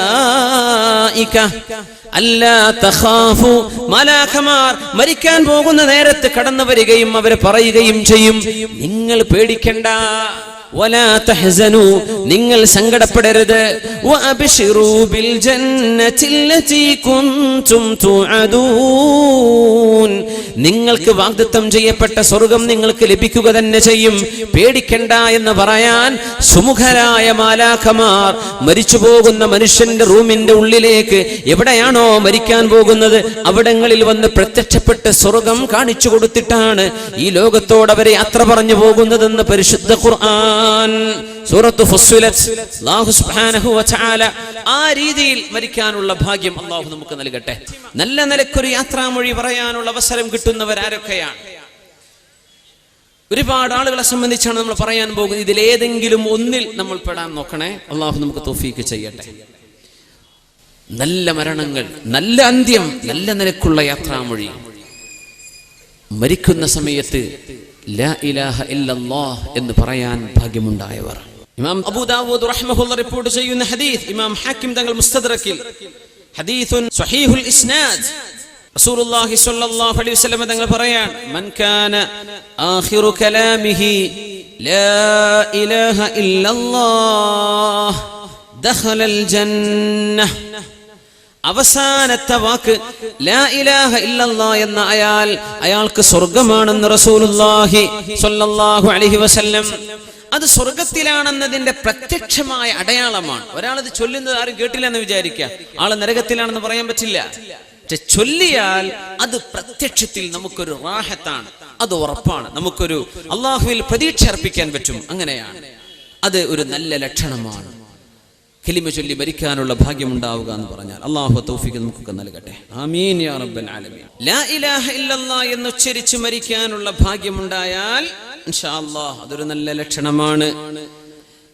ألا تخافوا. മലാഖമാർ മരിക്കാൻ പോകുന്ന നേരത്ത് കടന്നു വരികയും അവർ പറയുകയും ചെയ്യും, നിങ്ങൾ പേടിക്കണ്ട, ولا تحزنوا, നിങ്ങൾ സങ്കടപ്പെടരുത്, وأبشروا بالجنة التي كنتم توعدون, നിങ്ങൾക്ക് വാഗ്ദത്തം ചെയ്യപ്പെട്ട സ്വർഗം നിങ്ങൾക്ക് ലഭിക്കുക തന്നെ ചെയ്യും, പേടിക്കണ്ട എന്ന് പറയാൻ സുമുഖരായ മാലാഖമാർ മരിച്ചു പോകുന്ന മനുഷ്യന്റെ റൂമിന്റെ ഉള്ളിലേക്ക് എവിടെയാണോ മരിക്കാൻ പോകുന്നത് അവിടങ്ങളിൽ വന്ന് പ്രത്യക്ഷപ്പെട്ട് സ്വർഗം കാണിച്ചു കൊടുത്തിട്ടാണ് ഈ ലോകത്തോട് അവരെ യാത്ര പറഞ്ഞു പോകുന്നതെന്ന് പരിശുദ്ധ ഖുർആൻ. ഖുർആൻ, സൂറത്തു ഫുസ്സിലത്ത്. അല്ലാഹു സുബ്ഹാനഹു വ തആല ആ രീതിയിൽ മരിക്കാനുള്ള ഭാഗ്യം അല്ലാഹു നമുക്ക് നൽകട്ടെ. നല്ല നിലക്കൊരു യാത്രാമൊഴി പറയാനുള്ള അവസരം കിട്ടുന്നവർ ആരൊക്കെയാണ്? ഒരുപാട് ആളുകളെ സംബന്ധിച്ചാണ് നമ്മൾ പറയാൻ പോകുന്നത്. ഇതിലേതെങ്കിലും ഒന്നിൽ നമ്മൾ പെടാൻ നോക്കണേ. അല്ലാഹു നമുക്ക് തൗഫീഖ് ചെയ്യട്ടെ. നല്ല മരണങ്ങൾ, നല്ല അന്ത്യം, നല്ല നിലക്കുള്ള യാത്രാമൊഴി, മരിക്കുന്ന സമയത്ത് ലാ ഇലാഹ ഇല്ലല്ലാഹ് എന്ന് പറയാൻ ഭാഗ്യമുണ്ടായവർ. ഇമാം അബൂ ദാവൂദ് റഹ്മഹുല്ലാഹ് റിപ്പോർട്ട് ചെയ്യുന്ന ഹദീസ്, ഇമാം ഹാക്കിം തങ്ങൾ മുസ്തദ്റക്കിൽ, ഹദീസുൻ സ്വഹീഹുൽ ഇസ്നാദ്, റസൂലുള്ളാഹി സ്വല്ലല്ലാഹു അലൈഹി വസല്ലം തങ്ങൾ പറയാൻ, മൻ കാന ആഖിറു കലാമിഹി ലാ ഇലാഹ ഇല്ലല്ലാഹ് ദഖലൽ ജന്നഹ്. അവസാനത്തെ വാക്ക് ലാ ഇലാഹ ഇല്ലല്ലാഹ് എന്ന അയാൾക്ക് സ്വർഗമാണെന്ന് റസൂലുള്ളാഹി സ്വല്ലല്ലാഹു അലൈഹി വസല്ലം. അത് സ്വർഗത്തിലാണെന്നതിന്റെ പ്രത്യക്ഷമായ അടയാളമാണ്. ഒരാളത് ചൊല്ലുന്നത് ആരും കേട്ടില്ല എന്ന് വിചാരിക്കുക, ആള് നരകത്തിലാണെന്ന് പറയാൻ പറ്റില്ല. പക്ഷെ ചൊല്ലിയാൽ അത് പ്രത്യക്ഷത്തിൽ നമുക്കൊരു റാഹത്താണ്, അത് ഉറപ്പാണ്, നമുക്കൊരു അള്ളാഹുവിൽ പ്രതീക്ഷ അർപ്പിക്കാൻ പറ്റും. അങ്ങനെയാണ്, അത് ഒരു നല്ല ലക്ഷണമാണ്. കലിമ ചൊല്ലി മരിക്കാനുള്ള ഭാഗ്യമുണ്ടാവുക എന്ന് പറഞ്ഞാൽ അല്ലാഹു തൗഫീഖ് നമുക്കൊക്കെ നൽകട്ടെ. ആമീൻ യാ റബ്ബൽ ആലമീൻ. ലാ ഇലാഹ ഇല്ലല്ലാഹ് എന്ന് ഉച്ചരിച്ച് മരിക്കാനുള്ള ഭാഗ്യമുണ്ടായാൽ ഇൻഷാ അല്ലാഹ് അതൊരു നല്ല ലക്ഷണമാണ്.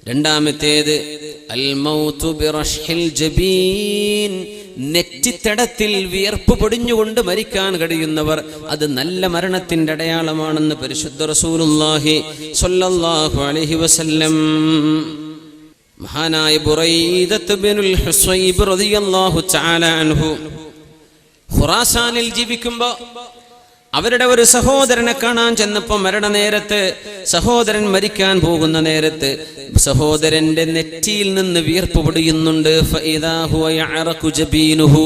രണ്ടാമത്തേത് അൽ മൗതു ബിറഷ്ഹിൽ ജബീൻ, നെറ്റിത്തടത്തിൽ വിയർപ്പ് പൊടിഞ്ഞുകൊണ്ട് മരിക്കാൻ കഴിയുന്നവർ, അത് നല്ല മരണത്തിന്റെ അടയാളമാണെന്ന് പരിശുദ്ധ റസൂലുള്ളാഹി സ്വല്ലല്ലാഹു അലൈഹി വസല്ലം. മഹാനായ ബുറൈദത്ത് ബിനുൽ ഹുസൈബ് റളിയല്ലാഹു തആല അൻഹു ഖുറാസാനിൽ ജീവിക്കുമ്പോൾ അവരുടെ ഒരു സഹോദരനെ കാണാൻ ചെന്നപ്പോൾ മരണനേരത്ത്, സഹോദരൻ മരിക്കാൻ പോകുന്ന നേരത്ത് സഹോദരന്റെ നെറ്റിയിൽ നിന്ന് വിയർപ്പ് പൊടിയുന്നുണ്ട്. ഫഇദാ ഹുവ യഅറഖു ജബീനുഹു.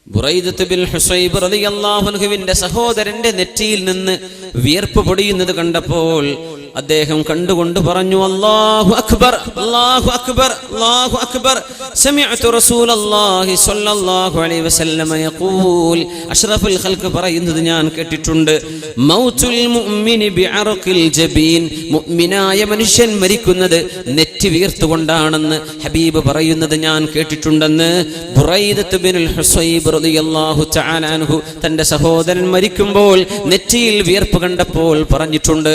ബുറൈദത്ത് ബിൻ ഹുസൈബ് റളിയല്ലാഹു അൻഹുവിന്റെ സഹോദരന്റെ നെറ്റിയിൽ നിന്ന് വിയർപ്പ് പൊടിയുന്നത് കണ്ടപ്പോൾ അദ്ദേഹം കണ്ടുകൊണ്ട് പറഞ്ഞു, അല്ലാഹു അക്ബർ, അല്ലാഹു അക്ബർ, അല്ലാഹു അക്ബർ. സമിഅതു റസൂലല്ലാഹി സ്വല്ലല്ലാഹു അലൈഹി വസല്ലം യഖൂൽ, അഷ്റഫുൽ ഖൽഖ് പറയുന്നത് ഞാൻ കേട്ടിട്ടുണ്ട്, മൗതുൽ മുഅ്മിനി ബിഅർഖിൽ ജബീൻ, മുഅ്മിനായ മനുഷ്യൻ മരിക്കുന്നത് നെറ്റി വീർത്തുകൊണ്ടാണെന്ന് ഹബീബ് പറയുന്നത് ഞാൻ കേട്ടിട്ടുണ്ടെന്ന് ബുറൈദത്ത് ബിനുൽ ഹുസൈബ് റളിയല്ലാഹു തആല അൻഹു തന്റെ സഹോദരൻ മരിക്കുമ്പോൾ നെറ്റിയിൽ വിയർപ്പ് കണ്ടപ്പോൾ പറഞ്ഞിട്ടുണ്ട്.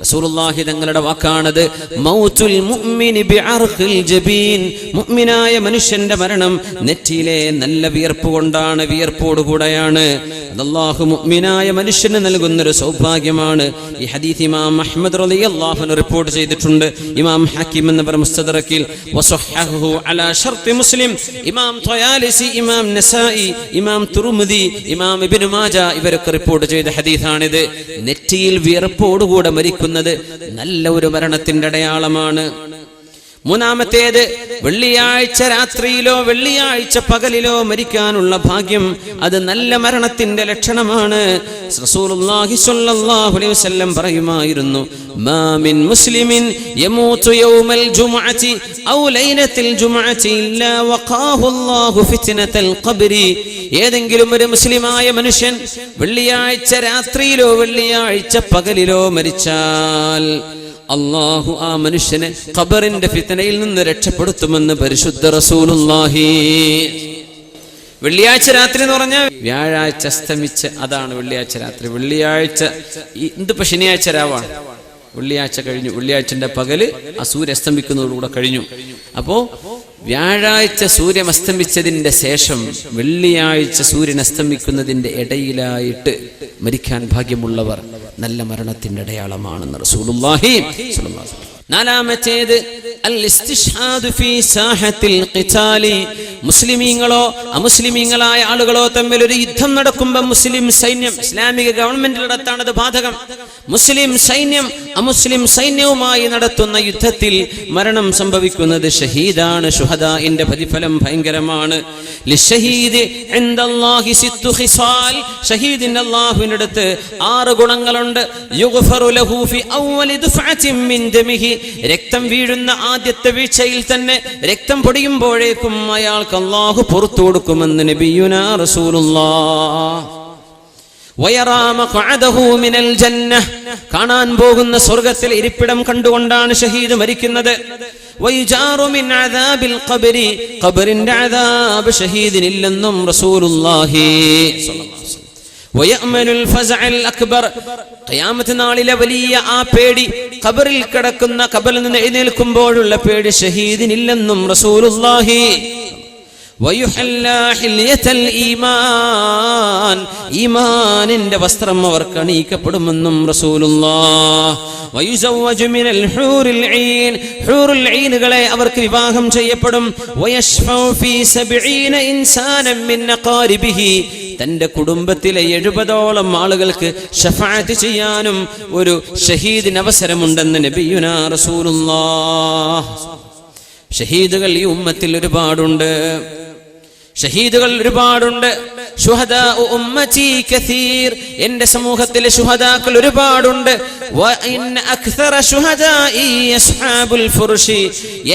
റസൂലുള്ളാഹി തങ്ങളുടെ വാക്കാണത്, മൗതുൽ മുഅ്മിനി ബിഅർഖിൽ ജബീൻ, മുഅ്മിനായ മനുഷ്യന്റെ മരണം നെറ്റിയിലെ നല്ല വിയർപ്പ് കൊണ്ടാണ്, വിയർപ്പോടുകൂടെയാണ്. അല്ലാഹു മുഅ്മിനായ മനുഷ്യന് നൽകുന്നൊരു സൗഭാഗ്യമാണ്. ഈ ഹദീസ് ഇമാം അഹ്മദ് റളിയല്ലാഹു അൻഹു റിപ്പോർട്ട് ചെയ്തിട്ടുണ്ട്. ഇമാം ഹക്കീം എന്നവർ മുസ്തദ്റക്കിൽ വസഹഹു അലാ ശർത്തി മുസ്ലിം, ഇമാം ത്വയാലിസി, ഇമാം നസായി, ഇമാം തുർമുദി, ഇമാം ഇബ്നു മാജ ഇവരൊക്കെ റിപ്പോർട്ട് ചെയ്ത ഹദീസാണിത്. നെറ്റിയിൽ വിയർപ്പോടുകൂടെ മരിക്കുന്നത് നല്ല ഒരു മരണത്തിന്റെ അടയാളമാണ്. മൂന്നാമത്തേത്, വെള്ളിയാഴ്ച രാത്രിയിലോ വെള്ളിയാഴ്ച പകലിലോ മരിക്കാനുള്ള ഭാഗ്യം, അത് നല്ല മരണത്തിന്റെ ലക്ഷണമാണ്. റസൂലുള്ളാഹി സ്വല്ലല്ലാഹു അലൈഹി വസല്ലം പറയുമായിരുന്നു, മാ മിൻ മുസ്ലിമിൻ യമൂതു യൗമൽ ജുമുഅതി ഔ ലൈലത്തിൽ ജുമുഅതി ഇല്ലാ വഖാഹു അല്ലാഹു ഫിത്നതൽ ഖബ്രി. ഏതെങ്കിലും ഒരു മുസ്ലിമായ മനുഷ്യൻ വെള്ളിയാഴ്ച രാത്രിയിലോ വെള്ളിയാഴ്ച പകലിലോ മരിച്ചാൽ അല്ലാഹു ആ മനുഷ്യനെ ഖബറിന്റെ ഫിത്നയിൽ നിന്ന് രക്ഷപ്പെടുത്തുമെന്ന് പരിശുദ്ധ റസൂലുള്ളാഹി. വെള്ളിയാഴ്ച രാത്രി എന്ന് പറഞ്ഞാൽ വ്യാഴാഴ്ച അസ്തമിച്ച്, അതാണ് വെള്ളിയാഴ്ച രാത്രി. വെള്ളിയാഴ്ച ഇതിപ്പോ ശനിയാഴ്ച രാവാണ്, വെള്ളിയാഴ്ച കഴിഞ്ഞു, വെള്ളിയാഴ്ചന്റെ പകല് ആ സൂര്യ അസ്തമിക്കുന്നതോടുകൂടെ കഴിഞ്ഞു. അപ്പോ വ്യാഴാഴ്ച സൂര്യൻ അസ്തമിച്ചതിന്റെ ശേഷം വെള്ളിയാഴ്ച സൂര്യൻ അസ്തമിക്കുന്നതിന്റെ ഇടയിലായിട്ട് മരിക്കാൻ ഭാഗ്യമുള്ളവർ നല്ല മരണത്തിന്റെ അടയാളമാണെന്ന് റസൂലുള്ളാഹി സ്വല്ലല്ലാഹു അലൈഹി വസല്ലം. നാലാമത്തേത് അൽ ഇസ്തിഷ്ഹാദു ഫീ സാഹത്തിൽ ഖിതാലി, മുസ്ലിമീങ്ങളോ അമുസ്ലിമീങ്ങളായ ആളുകളോ തമ്മിൽ ഒരു യുദ്ധം നടക്കുമ്പോൾ മുസ്ലിം സൈന്യം, ഇസ്ലാമിക ഗവൺമെന്റിനടുത്താണ് അത് ബാധകം, മുസ്ലിം സൈന്യം അമുസ്ലിം സൈന്യവുമായി നടത്തുന്ന യുദ്ധത്തിൽ മരണം സംഭവിക്കുന്നത് ഷഹീദാണ്. ശുഹദാഇന്റെ പ്രതിഫലം ഭയങ്കരമാണ്. ലിശ്ശഹീദി ഇൻദല്ലാഹി സിത്തു ഖിസാൽ, ഷഹീദിന്റെ അല്ലാഹുവിന്റെ അടുത്ത് 6 ഗുണങ്ങളുണ്ട്. യുഗ്ഫറു ലഹു ഫി അവ്വലി ദുഫഅത്തിൻ മിൻ ദമിഹി, രക്തം വീഴുന്ന ആദ്യത്തെ വീഴ്ചയിൽ തന്നെ, രക്തം പൊടിയുമ്പോഴേക്കും അയാൾക്ക് അല്ലാഹു പുറത്തു കൊടുക്കുമെന്ന് നബിയുനാ റസൂലുള്ളാഹ്. വയറാ മഖഅദഹു മിനൽ ജന്നഹ്, കാണാൻ പോകുന്ന സ്വർഗ്ഗത്തിൽ ഇരിപ്പിടം കണ്ടുകൊണ്ടാണ് ഷഹീദ് മരിക്കുന്നത്. വയുജാറു മിൻ അദാബിൽ ഖബ്രി, ഖബറിന്റെ അദാബ് ഷഹീദിനില്ലെന്നും റസൂലുള്ളാഹി സ്വല്ലല്ലാഹു അലൈഹി വസല്ലം. വയഅമനുൽ ഫസഅൽ അക്ബർ, ഖിയാമത്ത് നാളിലെ വലിയ ആ പേടി, ഖബറിൽ കിടക്കുന്ന, ഖബറിൽ നിന്ന് എഴുന്നേൽക്കുമ്പോഴുള്ള പേടി ഷഹീദിനില്ലെന്നും റസൂലുള്ളാഹി. വയുഹല്ലാ ഹില്യതൽ ഈമാൻ, ഈമാനിന്റെ വസ്ത്രം അവർക്ക് അണിയിക്കപ്പെടുമെന്നും റസൂലുള്ളാഹ്. വയുസവ്വജു മിനൽ ഹൂറിൽ ഐൻ, ഹൂറുൽ ഐനുകളെ അവർക്ക് വിവാഹം ചെയ്യപ്പെടും. വയശ്ഫഉ ഫീ 70 ഇൻസാനൻ മിൻ അഖാരിബിഹി, തന്റെ കുടുംബത്തിലെ 70ഓളം ആളുകൾക്ക് ശഫാഅത്ത് ചെയ്യാനും ഒരു ഷഹീദിന് അവസരമുണ്ടെന്ന് നബിയുനാ റസൂലുള്ളാഹ്. ഷഹീദുകൾ ഈ ഉമ്മത്തിൽ ഒരുപാടുണ്ട്, ഷഹീദുകൾ ഒരുപാടുണ്ട്. ശുഹദാ ഉമ്മത്തി കസീർ, എന്റെ സമൂഹത്തിലെ ശുഹദാക്കൾ ഒരുപാടുണ്ട്. വഇൻ അക്സറ ശുഹദാഇ അസ്ഹാബുൽ ഫുർഷി,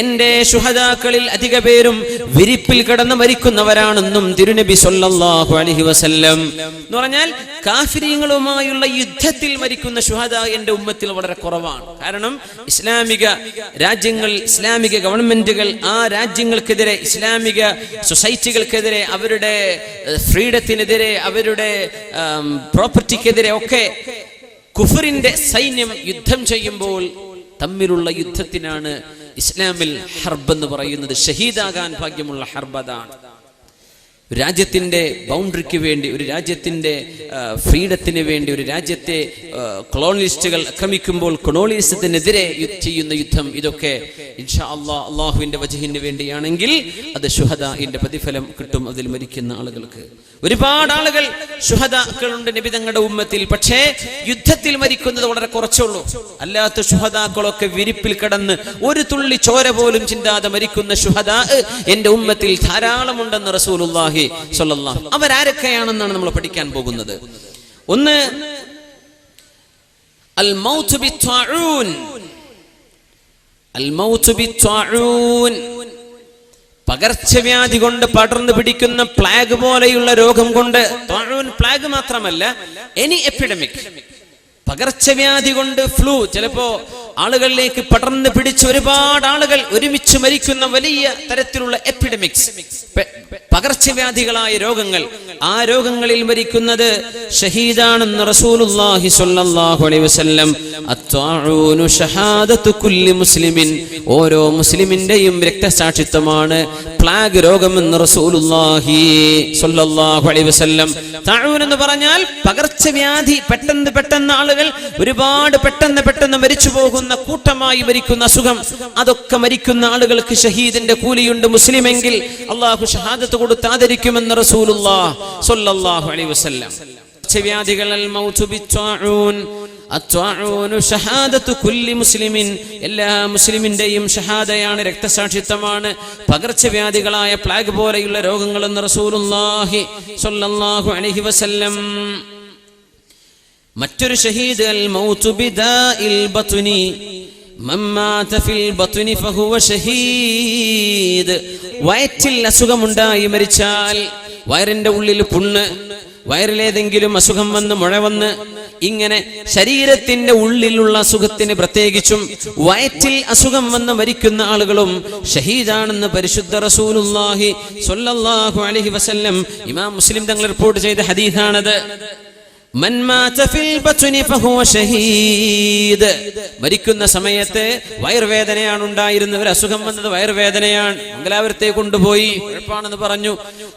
എന്റെ ശുഹദാക്കളിൽ അധിക പേരും വിരിപ്പിൽ കിടന്ന് മരിക്കുന്നവരാണെന്നും തിരുനബി സ്വല്ലല്ലാഹു അലൈഹി വസല്ലം. എന്ന് പറഞ്ഞാൽ കാഫിരീങ്ങളുമായുള്ള യുദ്ധത്തിൽ മരിക്കുന്ന ശുഹദാ എന്റെ ഉമ്മത്തിൽ വളരെ കുറവാണ്. കാരണം ഇസ്ലാമിക രാജ്യങ്ങൾ, ഇസ്ലാമിക ഗവൺമെന്റുകൾ ആ രാജ്യങ്ങൾക്കെതിരെ, ഇസ്ലാമിക സൊസൈറ്റികൾക്കെതിരെ, അവരുടെ ഫ്രീഡത്തിനെതിരെ, അവരുടെ പ്രോപ്പർട്ടിക്കെതിരെ ഒക്കെ കുഫറിന്റെ സൈന്യം യുദ്ധം ചെയ്യുമ്പോൾ തമ്മിലുള്ള യുദ്ധത്തിനാണ് ഇസ്ലാമിൽ ഹർബ് എന്ന് പറയുന്നത്. ഷഹീദാകാൻ ഭാഗ്യമുള്ള ഹർബ് അതാണ്. രാജ്യത്തിന്റെ ബൗണ്ടറിക്ക് വേണ്ടി, ഒരു രാജ്യത്തിന്റെ ഫ്രീഡത്തിന് വേണ്ടി, ഒരു രാജ്യത്തെ കൊളോണിയലിസ്റ്റുകൾ ആക്രമിക്കുമ്പോൾ കൊളോണിയലിസത്തിനെതിരെ ചെയ്യുന്ന യുദ്ധം, ഇതൊക്കെ ഇൻഷാ അല്ലാഹ് അള്ളാഹുവിന്റെ വജ്ഹിന് വേണ്ടിയാണെങ്കിൽ അത് ശുഹദാഇന്റെ പ്രതിഫലം കിട്ടും അതിൽ മരിക്കുന്ന ആളുകൾക്ക്. ഒരുപാട് ആളുകൾ ശുഹദാക്കളുണ്ട് നബി തങ്ങളുടെ ഉമ്മത്തിൽ, പക്ഷേ യുദ്ധത്തിൽ മരിക്കുന്നത് വളരെ കുറച്ചുള്ളൂ. അല്ലാത്ത ശുഹദാക്കളൊക്കെ വിരിപ്പിൽ കിടന്ന് ഒരു തുള്ളി ചോര പോലും ചിന്താതെ മരിക്കുന്ന ശുഹദാ എന്റെ ഉമ്മത്തിൽ ധാരാളമുണ്ടെന്ന് റസൂലുള്ളാഹി സ്വല്ലല്ലാഹു. അവരാരൊക്കെയാണെന്നാണ് നമ്മൾ പഠിക്കാൻ പോകുന്നത്. ഒന്ന്, അൽ മൗത്ത് ബിത്വാഊൻ, അൽ മൗത്ത് ബിത്വാഊൻ, പകർച്ചവ്യാധി കൊണ്ട് പടർന്നു പിടിക്കുന്ന പ്ലാഗ് പോലെയുള്ള രോഗം കൊണ്ട്. ത്വാഊൻ പ്ലാഗ് മാത്രമല്ല, എനി എപ്പിഡമിക്, പകർച്ചവ്യാധി കൊണ്ട്, ഫ്ലൂ, ചിലപ്പോ ആളുകളിലേക്ക് പടർന്നു പിടിച്ച് ഒരുപാട് ആളുകൾ ഒരുമിച്ച് മരിക്കുന്ന വലിയ തരത്തിലുള്ള എപ്പിഡമിക്സ്, പകർച്ചവ്യാധികളായ രോഗങ്ങൾ, ആ രോഗങ്ങളിൽ മരിക്കുന്നത് ഷഹീദാണെന്ന് റസൂലുള്ളാഹി സ്വല്ലല്ലാഹു അലൈഹി വസല്ലം. അത്വാഊനു ഷഹാദത്തു കുല്ലി മുസ്ലിമിൻ, ഓരോ മുസ്ലിമിന്റെയും രക്തസാക്ഷിത്വമാണ് പ്ലാഗ് രോഗമെന്ന് റസൂലുള്ളാഹി സ്വല്ലല്ലാഹു അലൈഹി വസല്ലം. തഊൻ എന്ന് പറഞ്ഞാൽ പകർച്ചവ്യാധി, പെട്ടെന്ന് ആളുകൾ ഒരുപാട് പെട്ടെന്ന് മരിച്ചു പോകുന്ന, കൂട്ടമായി മരിക്കുന്ന അസുഖം, അതൊക്കെ മരിക്കുന്ന ആളുകൾക്ക് ഷഹീദിന്റെ കൂലിയുണ്ട്. മുസ്ലിമെങ്കിൽ അള്ളാഹു ഷഹാദത്ത് കൊടുത്ത് ആദരിക്കുമെന്ന് റസൂലുള്ളാഹി സ്വല്ലല്ലാഹു അലൈഹി വസല്ലം. പകർച്ചവ്യാധികൾ, അൽ മൗതു ബിത്വാഊൻ, അത്വാഊനു ഷഹാദത്തു കുല്ലി മുസ്ലിമിൻ, എല്ലാ മുസ്ലിമിന്റെയും ഷഹാദയാണ്, രക്തസാക്ഷിത്വമാണ് പകർച്ചവ്യാധികളായ പ്ലാഗ് പോലെയുള്ള രോഗങ്ങളെന്ന് റസൂലുള്ളാഹി സ്വല്ലല്ലാഹു അലൈഹി വസല്ലം. മറ്റൊരു ഷഹീദ്, അൽ മൗതു ബിദാഇൽ ബത്നി, മൻ മാത ഫിൽ ബത്നി ഫഹുവ ഷഹീദ്. വയറ്റിൽ അസുഖമുണ്ടായി മരിച്ചാൽ, വയറിന്റെ ഉള്ളിൽ പുണ്ണ്, വയറിലേതെങ്കിലും അസുഖം വന്ന്, മുഴ വന്ന്, ഇങ്ങനെ ശരീരത്തിന്റെ ഉള്ളിലുള്ള അസുഖത്തിന്, പ്രത്യേകിച്ചും വയറ്റിൽ അസുഖം വന്ന് മരിക്കുന്ന ആളുകളും ഷഹീദാണെന്ന് പരിശുദ്ധ റസൂലുള്ളാഹി സ്വല്ലല്ലാഹു അലൈഹി വസല്ലം. ഇമാം മുസ്ലിം തങ്ങൾ റിപ്പോർട്ട് ചെയ്ത ഹദീസാണത്. മൻ മാത ഫിൽ ബത്നി ഫഹുവ ഷഹീദ്. മരിക്കുന്ന സമയത്ത് വയറുവേദനയാണ് ഉണ്ടായിരുന്നത്, ഒരു അസുഖം വന്നത് വയറുവേദനയാണ്, മംഗലാപുരത്തെ കൊണ്ടുപോയി, കുഴപ്പമാണെന്ന് പറഞ്ഞു,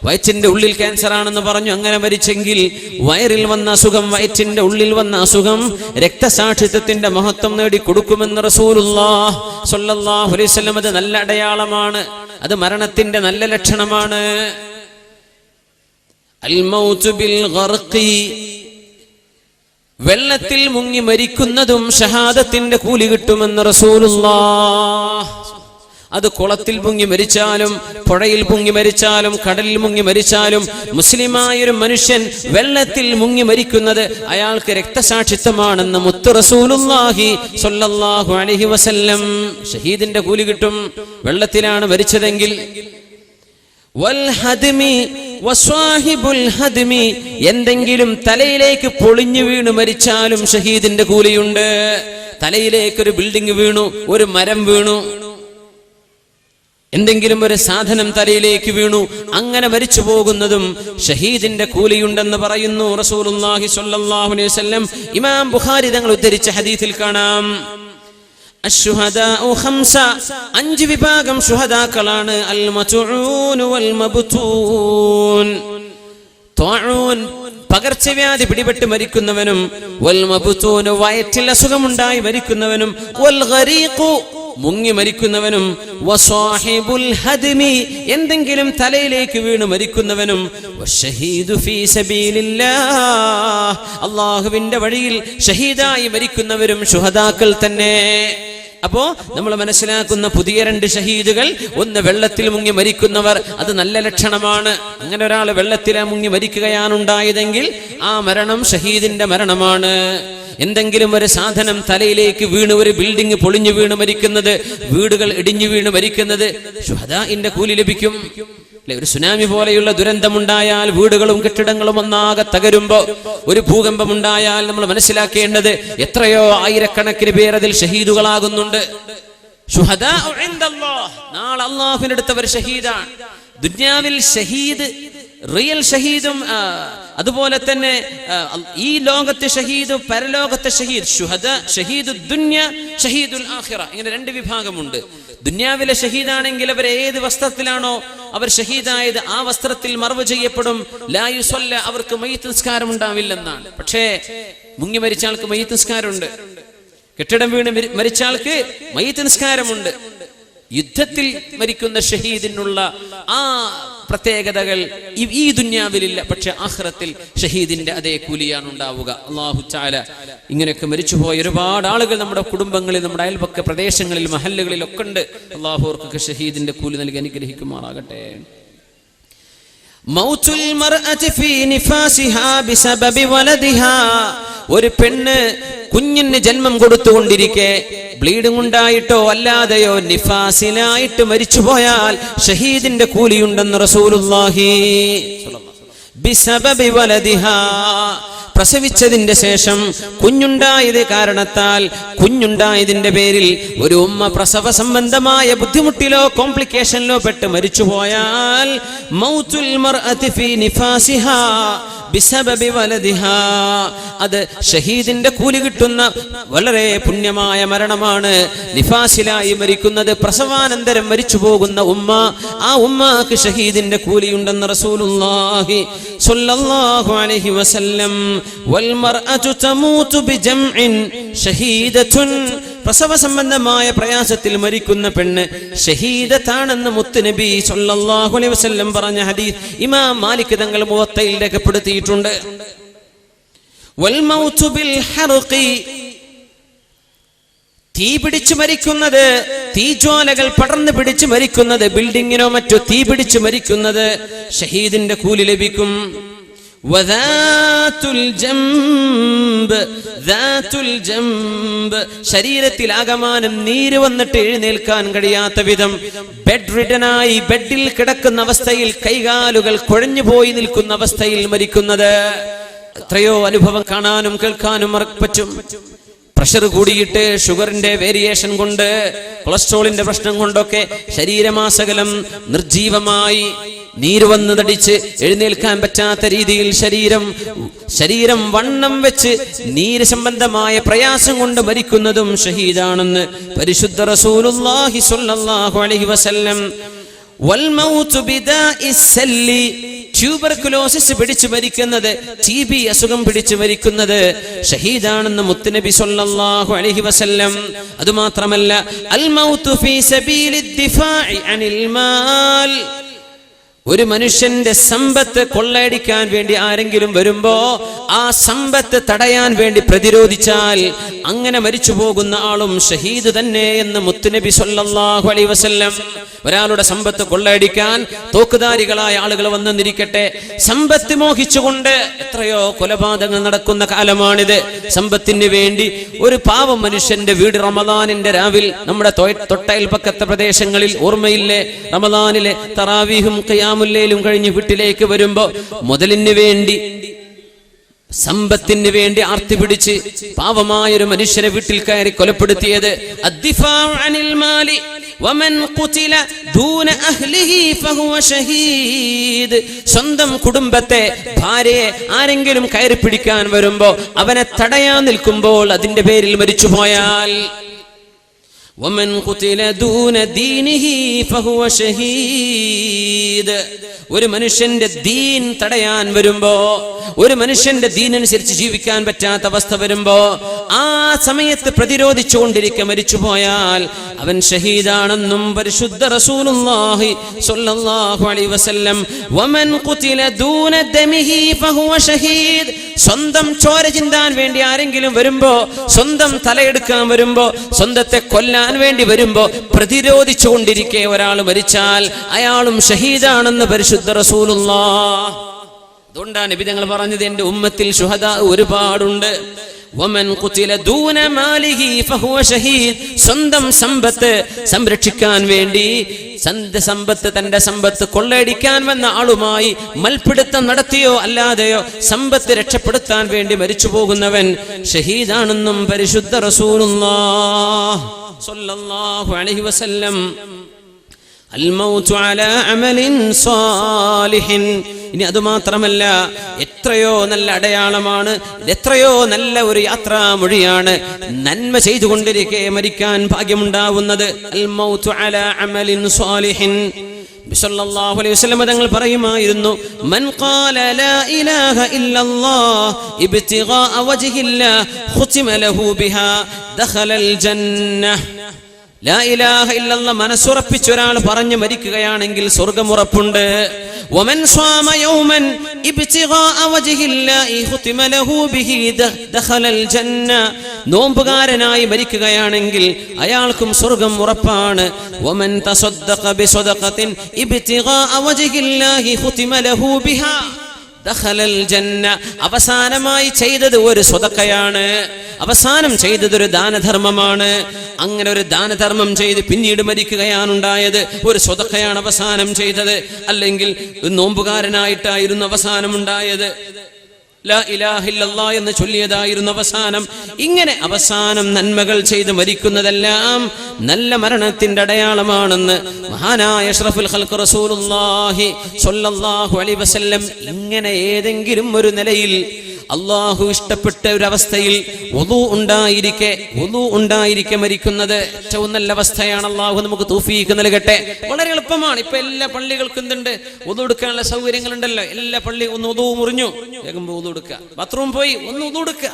വയറ്റിന്റെ ഉള്ളിൽ ക്യാൻസർ ആണെന്ന് പറഞ്ഞു. അങ്ങനെ മരിച്ചെങ്കിൽ വയറിൽ വന്ന അസുഖം, വയറ്റിന്റെ ഉള്ളിൽ വന്ന അസുഖം രക്തസാക്ഷിത്വത്തിന്റെ മഹത്വം നേടി കൊടുക്കുമെന്ന് റസൂലുള്ളാഹി സ്വല്ലല്ലാഹു അലൈഹി വസല്ലം. അത് നല്ല അടയാളമാണ്, അത് മരണത്തിന്റെ നല്ല ലക്ഷണമാണ്. അൽ മൗതു ബിൽ ഗർഖി, വെള്ളത്തിൽ മുങ്ങി മരിക്കുന്നതും ഷഹാദത്തിന്റെ കൂലി കിട്ടുമെന്ന് റസൂലുള്ളാഹി. അത് കുളത്തിൽ മുങ്ങി മരിച്ചാലും, പുഴയിൽ മുങ്ങി മരിച്ചാലും, കടലിൽ മുങ്ങി മരിച്ചാലും, മുസ്ലിമായൊരു മനുഷ്യൻ വെള്ളത്തിൽ മുങ്ങി മരിക്കുന്നത് അയാൾക്ക് രക്തസാക്ഷിത്വമാണെന്ന് മുത്ത് റസൂലുള്ളാഹി സ്വല്ലല്ലാഹു അലൈഹി വസല്ലം. ഷഹീദിന്റെ കൂലി കിട്ടും വെള്ളത്തിലാണ് മരിച്ചതെങ്കിൽ. വൽ ഹദ്മി, വസ്വാഹിബുൽ ഹദ്മി, എന്തെങ്കിലും തലയിലേക്ക് പൊളിഞ്ഞു വീണു മരിച്ചാലും ഷഹീദിന്റെ കൂലിയുണ്ട്. തലയിലേക്ക് ഒരു ബിൽഡിംഗ് വീണു, ഒരു മരം വീണു, എന്തെങ്കിലും ഒരു സാധനം തലയിലേക്ക് വീണു, അങ്ങനെ മരിച്ചു പോകുന്നതും ഷഹീദിന്റെ കൂലിയുണ്ടെന്ന് പറയുന്നു റസൂലുള്ളാഹി സ്വല്ലല്ലാഹു അലൈഹി വസല്ലം. ഇമാം ബുഖാരി തങ്ങൾ ഉദ്ധരിച്ച ഹദീസിൽ കാണാം, അശ്ശുഹദാഉ ഖംസ, 5 വിഭാഗം ശുഹദാക്കളാണ്. അൽ മത്ഊൻ വൽ മബ്തൂൻ, ത്വഊൻ പകർച്ചവ്യാധി പിടിപെട്ട് മരിക്കുന്നവനും, വൽ മബ്തൂൻ വയറ്റിൽ അസുഖമുണ്ടായി മരിക്കുന്നവനും, വൽ ഗരീഖു മുങ്ങി മരിക്കുന്നവനും, വസ്വാഹിബുൽ ഹദ്മി എന്തെങ്കിലും തലയിലേക്ക് വീണ് മരിക്കുന്നവനും, വശഹീദു ഫീ സബീലില്ലാഹ് അല്ലാഹുവിന്റെ വഴിയിൽ ഷഹീദായി മരിക്കുന്നവരും ശുഹദാക്കൾ തന്നെ. അപ്പോ നമ്മൾ മനസ്സിലാക്കുന്ന പുതിയ 2 ഷഹീദുകൾ, ഒന്ന് വെള്ളത്തിൽ മുങ്ങി മരിക്കുന്നവർ, അത് നല്ല ലക്ഷണമാണ്. അങ്ങനെ ഒരാൾ വെള്ളത്തിൽ മുങ്ങി മരിക്കുകയാണ് ഉണ്ടായതെങ്കിൽ ആ മരണം ഷഹീദിന്റെ മരണമാണ്. എന്തെങ്കിലും ഒരു സാധനം തലയിലേക്ക് വീണ്, ഒരു ബിൽഡിംഗ് പൊളിഞ്ഞു വീണ് മരിക്കുന്നത്, വീടുകൾ ഇടിഞ്ഞു വീണ് മരിക്കുന്നത്, ശുഹദാഇന്റെ കൂലി ലഭിക്കും. ഒരു സുനാമി പോലെയുള്ള ദുരന്തമുണ്ടായാൽ, വീടുകളും കെട്ടിടങ്ങളും ഒന്നാകെ തകരുമ്പോ, ഒരു ഭൂകമ്പമുണ്ടായാൽ നമ്മൾ മനസ്സിലാക്കേണ്ടത് എത്രയോ ആയിരക്കണക്കിന് പേർ അതിൽ ഷഹീദുകളാകുന്നുണ്ട്. ശുഹദാഉ ഇൻദല്ലാഹ്, നാളെ അല്ലാഹുവിന്റെ അടുത്ത് അവർ ഷഹീദാണ്. ദുനിയാവിൽ ഷഹീദ്, റിയൽ ഷഹീദും അതുപോലെ തന്നെ ഈ ലോകത്തെ ഷഹീദ്, പരലോകത്തെ ഷഹീദ്. ഷഹീദു ദുനിയ, ഷഹീദുൽ ആഖിറ, ഇങ്ങനെ 2 വിഭാഗമുണ്ട്. ദുനിയാവിലെ ഷഹീദാണെങ്കിൽ അവർ ഏത് വസ്ത്രത്തിലാണോ അവർ ഷഹീദായത് ആ വസ്ത്രത്തിൽ മറവ് ചെയ്യപ്പെടും. ലാ യുസല്ല, അവർക്ക് മയ്യിത്ത് നിസ്കാരം ഉണ്ടാവില്ലെന്നാണ്. പക്ഷേ മുങ്ങി മരിച്ച ആൾക്ക് മയ്യിത്ത് നിസ്കാരമുണ്ട്, കെട്ടിടം വീണ് മരിച്ച ആൾക്ക് മയ്യിത്ത് നിസ്കാരമുണ്ട്. യുദ്ധത്തിൽ മരിക്കുന്ന ഷഹീദിനുള്ള ആ പ്രത്യേകതകൾ ഈ ദുനിയാവിലില്ല, പക്ഷെ ആഖിറത്തിൽ ഷഹീദിന്റെ അതേ കൂലിയാണ് ഉണ്ടാവുക. അല്ലാഹു തആല ഇങ്ങനെയൊക്കെ മരിച്ചുപോയ ഒരുപാട് ആളുകൾ നമ്മുടെ കുടുംബങ്ങളിൽ, നമ്മുടെ അയൽപക്ക പ്രദേശങ്ങളിൽ, മഹല്ലുകളിൽ ഒക്കെ ഉണ്ട്. അല്ലാഹു അവർക്കൊക്കെ ഷഹീദിന്റെ കൂലി നൽകി അനുഗ്രഹിക്കുമാറാകട്ടെ. മൗതുൽ മർഅതി ഫീ നിഫാസിഹാ ബിസബബി വലദിഹാ, ഒരു പെണ്ണ് കുഞ്ഞിന് ജന്മം കൊടുത്തുകൊണ്ടിരിക്കെ ബ്ലീഡിംഗ് ഉണ്ടായിട്ടോ അല്ലാതെയോ നിഫാസിലായിട്ട് മരിച്ചുപോയാൽ ഷഹീദിന്റെ കൂലിയുണ്ടെന്ന് റസൂലുള്ളാഹി. ബിസബബി വലദിഹാ, പ്രസവിച്ചതിന്റെ ശേഷം കുഞ്ഞുണ്ടായത് കാരണത്താൽ, കുഞ്ഞുണ്ടായതിന്റെ പേരിൽ ഒരു ഉമ്മ പ്രസവ സംബന്ധമായ ബുദ്ധിമുട്ടിലോ കോംപ്ലിക്കേഷനിലോ പെട്ട് മരിച്ചുപോയാൽ, മൗതുൽ മർഅതി ഫീ നിഫാസിഹാ ബിസബബി വലദിഹാ, അത് ഷഹീദിന്റെ കൂലി കിട്ടുന്ന വളരെ പുണ്യമായ മരണമാണ്. നിഫാസിലായി മരിക്കുന്നത്, പ്രസവാനന്തരം മരിച്ചു പോകുന്ന ഉമ്മ, ആ ഉമ്മക്ക് ഷഹീദിന്റെ കൂലിയുണ്ടെന്ന് റസൂലുള്ളാഹി സ്വല്ലല്ലാഹു അലൈഹി വസല്ലം. വൽ മർഅതു തമൂതു ബിജംഇൻ ഷഹീദത്തുൻ, പ്രസവ സംബന്ധമായ പ്രയാസത്തിൽ മരിക്കുന്ന പെണ്ണ് ഷഹീദത്താണെന്ന് മുത്തുനബി സ്വല്ലല്ലാഹു അലൈഹി വസല്ലം പറഞ്ഞ ഹദീസ് ഇമാം മാലിക് തങ്ങൾ മുവത്തയിൽ രേഖപ്പെടുത്തിയിട്ടുണ്ട്. വൽ മൗതു ബിൽ ഹർഖി, തീ പിടിച്ചു മരിക്കുന്നത്, തീജ്വാലകൾ പടർന്നു പിടിച്ചു മരിക്കുന്നത്, ബിൽഡിങ്ങിനോ മറ്റോ തീ പിടിച്ചു മരിക്കുന്നത് ഷഹീദിന്റെ കൂലി ലഭിക്കും. വദാതുൽ ജംബ്, ദാതുൽ ജംബ്, ശരീരത്തിൽ ആകമാനം നീര് വന്നിട്ട് എഴുന്നേൽക്കാൻ കഴിയാത്ത വിധം ബെഡ് റിഡനായി ബെഡിൽ കിടക്കുന്ന അവസ്ഥയിൽ, കൈകാലുകൾ കുഴഞ്ഞു പോയി നിൽക്കുന്ന അവസ്ഥയിൽ മരിക്കുന്നത് എത്രയോ അനുഭവം കാണാനും കേൾക്കാനും പറ്റും. പ്രഷർ കൂടിയിട്ട്, ഷുഗറിന്റെ വേരിയേഷൻ കൊണ്ട്, കൊളസ്ട്രോളിന്റെ പ്രശ്നം കൊണ്ടൊക്കെ ശരീരമാസകലം നിർജീവമായി നീര് വന്ന് തടിച്ച് എഴുന്നേൽക്കാൻ പറ്റാത്ത രീതിയിൽ ശരീരം വണ്ണം വെച്ച് നീര് സംബന്ധമായ പ്രയാസം കൊണ്ട് മരിക്കുന്നതും ഷഹീദാണെന്ന് പരിശുദ്ധ റസൂലുള്ളാഹി സ്വല്ലല്ലാഹു അലൈഹി വസല്ലം. വൽ മൗതു ബിദാഇസ് സല്ലി, ട്യൂബർകുലോസിസ് പിടിച്ചു മരിക്കുന്നത്, TB അസുഖം പിടിച്ചു മരിക്കുന്നത് ഷഹീദാണെന്ന് മുത്തുനബി സ്വല്ലല്ലാഹു അലൈഹി വസല്ലം. അതുമാത്രമല്ല, അൽ മൗതു ഫീ സബീലിദ് ദിഫാഇ അനിൽ മാൽ, ഒരു മനുഷ്യന്റെ സമ്പത്ത് കൊള്ളയടിക്കാൻ വേണ്ടി ആരെങ്കിലും വരുമ്പോ ആ സമ്പത്ത് തടയാൻ വേണ്ടി പ്രതിരോധിച്ചാൽ അങ്ങനെ മരിച്ചു പോകുന്ന ആളും ഷഹീദ് തന്നെ എന്ന് മുത്തുനബി സ്വല്ലല്ലാഹു അലൈഹി വസല്ലം. ഒരാളുടെ സമ്പത്ത് കൊള്ളയടിക്കാൻ തോക്കുധാരികളായ ആളുകൾ വന്നെന്നിരിക്കട്ടെ, സമ്പത്ത് മോഹിച്ചുകൊണ്ട് എത്രയോ കൊലപാതകങ്ങൾ നടക്കുന്ന കാലമാണിത്. സമ്പത്തിന് വേണ്ടി ഒരു പാവം മനുഷ്യന്റെ വീട് റമദാനിന്റെ രാവിൽ, നമ്മുടെ തൊട്ടയൽപക്കത്തെ പ്രദേശങ്ങളിൽ ഓർമ്മയില്ലേ, റമദാനിലെ തറാവീഹും ഖിയാം ഖിയാമുല്ലയിലും കഴിഞ്ഞ് വീട്ടിലേക്ക് വരുമ്പോ മുതലിന് വേണ്ടി സമ്പത്തിന് വേണ്ടി ആർത്തി പിടിച്ച് പാവമായൊരു മനുഷ്യനെ വീട്ടിൽ കയറി കൊലപ്പെടുത്തിയത് അദ്ദിഫാഉ അനിൽ മാലി വമൻ ഖുതില ദൂന അഹ്ലിഹി ഫഹുവ ഷഹീദ്. സ്വന്തം കുടുംബത്തെ, ഭാര്യയെ ആരെങ്കിലും കയറി പിടിക്കാൻ വരുമ്പോ അവനെ തടയാൻ നിൽക്കുമ്പോൾ അതിന്റെ പേരിൽ മരിച്ചുപോയാൽ വമൻ ഖുതില ദൂന ദീനിഹി ഫഹുവ ഷഹീദ്. ഒരു മനുഷ്യന്റെ ദീൻ തടയാൻ വരുമ്പോ, ഒരു മനുഷ്യന്റെ ദീനനുസരിച്ച് ജീവിക്കാൻ പറ്റാത്ത അവസ്ഥ വരുമ്പോ ആ സമയത്ത് പ്രതിരോധിച്ചുകൊണ്ടിരിക്കെ മരിച്ചുപോയാൽ അവൻ ഷഹീദാണെന്നും പരിശുദ്ധ റസൂലുള്ളാഹി സ്വല്ലല്ലാഹു അലൈഹി വസല്ലം വമൻ ഖുതില ദൂന ദമിഹി ഫഹുവ ഷഹീദ്. സ്വന്തം ചോര ചിന്താൻ വേണ്ടി ആരെങ്കിലും വരുമ്പോ, സ്വന്തം തലയെടുക്കാൻ വരുമ്പോ, സ്വന്തത്തെ കൊല്ലാൻ വേണ്ടി വരുമ്പോ പ്രതിരോധിച്ചുകൊണ്ടിരിക്കെ ഒരാൾ മരിച്ചാൽ അയാളും ഷഹീദാണെന്ന് പരിശുദ്ധ റസൂലുള്ളാഹ്. അതുകൊണ്ടാണ് നബി തങ്ങൾ പറഞ്ഞത്, എന്റെ ഉമ്മത്തിൽ ശുഹദാ ഒരുപാടുണ്ട്. വമൻ ഖുതില ദൂന മാലിഹി ഫഹുവ ഷഹീദ്. സ്വന്തം സമ്പത്ത് സംരക്ഷിക്കാൻ വേണ്ടി, തന്റെ സമ്പത്ത് കൊള്ളയടിക്കാൻ വന്ന ആളുമായി മൽപിടുത്തം നടത്തിയോ അല്ലാതെയോ സമ്പത്ത് രക്ഷപ്പെടുത്താൻ വേണ്ടി മരിച്ചു പോകുന്നവൻ ഷഹീദാണെന്നും പരിശുദ്ധ റസൂലുള്ളാഹി സ്വല്ലല്ലാഹു അലൈഹി വസല്ലം. അൽമൗതു അലാ അമലിൻ സാലിഹിൻ. ഇനി അതുമാത്രമല്ല, എത്രയോ നല്ല അടയാളമാണ്, എത്രയോ നല്ല ഒരു യാത്രാമൊഴിയാണ് നന്മ ചെയ്തുകൊണ്ടിരിക്കെ മരിക്കാൻ ഭാഗ്യമുണ്ടാവുന്നത്. അൽമൗതു അലാ അമലിൻ സാലിഹിൻ. സല്ലല്ലാഹു അലൈഹി വസല്ലം തങ്ങൾ പറയുമായിരുന്നു, മൻ ഖാല ലാ ഇലാഹ ഇല്ലല്ലാഹ് ഇബ്തിഗാഅ വജ്ഹില്ലാഹ് ഖുതിമ ലഹു ബിഹാ ദഖലൽ ജന്നഹ്. ലാ ഇലാഹ ഇല്ലല്ലാഹ് മനസ്സുറപ്പിച്ച ഒരാൾ പറഞ്ഞു മരിക്കുകയാണെങ്കിൽ സ്വർഗ്ഗമുറപ്പുണ്ട്. വമൻ സ്വാമ യൗമൻ ഇബ്തിഗാഅ വജ്ഹില്ലാഹി ഖുതിമ ലഹു ബിഹി ദഖലൽ ജന്ന. നോമ്പുകാരനായി മരിക്കുകയാണെങ്കിൽ അയാൾക്കും സ്വർഗ്ഗം ഉറപ്പാണ്. വമൻ തസദ്ദഖ ബിസദഖത്തിൻ ഇബ്തിഗാഅ വജ്ഹില്ലാഹി ഖുതിമ ലഹു ബിഹാ ദഖലൽ ജന്ന. അവസാനമായി ചെയ്തത് ഒരു സ്വതക്കയാണ്, അവസാനം ചെയ്തത് ഒരു ദാനധർമ്മമാണ്. അങ്ങനെ ഒരു ദാനധർമ്മം ചെയ്ത് പിന്നീട് മരിക്കുകയാണുണ്ടായത്. ഒരു സ്വതക്കയാണ് അവസാനം ചെയ്തത്, അല്ലെങ്കിൽ നോമ്പുകാരനായിട്ടായിരുന്നു അവസാനം ഉണ്ടായത്. ലാ ഇലാഹ ഇല്ലല്ലാഹ് എന്ന് ചൊല്ലിയതായിരുന്നു അവസാനം. ഇങ്ങനെ അവസാനം നന്മകൾ ചെയ്ത് മരിക്കുന്നതെല്ലാം നല്ല മരണത്തിന്റെ അടയാളമാണെന്ന് മഹാനായ അഷ്റഫുൽ ഖൽഖ് റസൂലുള്ളാഹി സ്വല്ലല്ലാഹു അലൈഹി വസല്ലം ഇങ്ങനെ ഏതെങ്കിലും ഒരു നിലയിൽ അള്ളാഹു ഇഷ്ടപ്പെട്ട ഒരു അവസ്ഥയിൽ വുളു ഉണ്ടായിരിക്കെ മരിക്കുന്നത് ഏറ്റവും നല്ല അവസ്ഥയാണ്. അള്ളാഹു നമുക്ക് തൗഫീഖ് നൽകട്ടെ. വളരെ എളുപ്പമാണ്. ഇപ്പൊ എല്ലാ പള്ളികൾക്കും എന്തുണ്ട്, വുളു എടുക്കാനുള്ള സൗകര്യങ്ങളുണ്ടല്ലോ. എല്ലാ പള്ളി ഒന്ന് വുളു മുറിഞ്ഞു, വേഗം വുളു എടുക്കുക. ബാത്റൂം പോയി ഒന്ന് വുളു എടുക്കുക.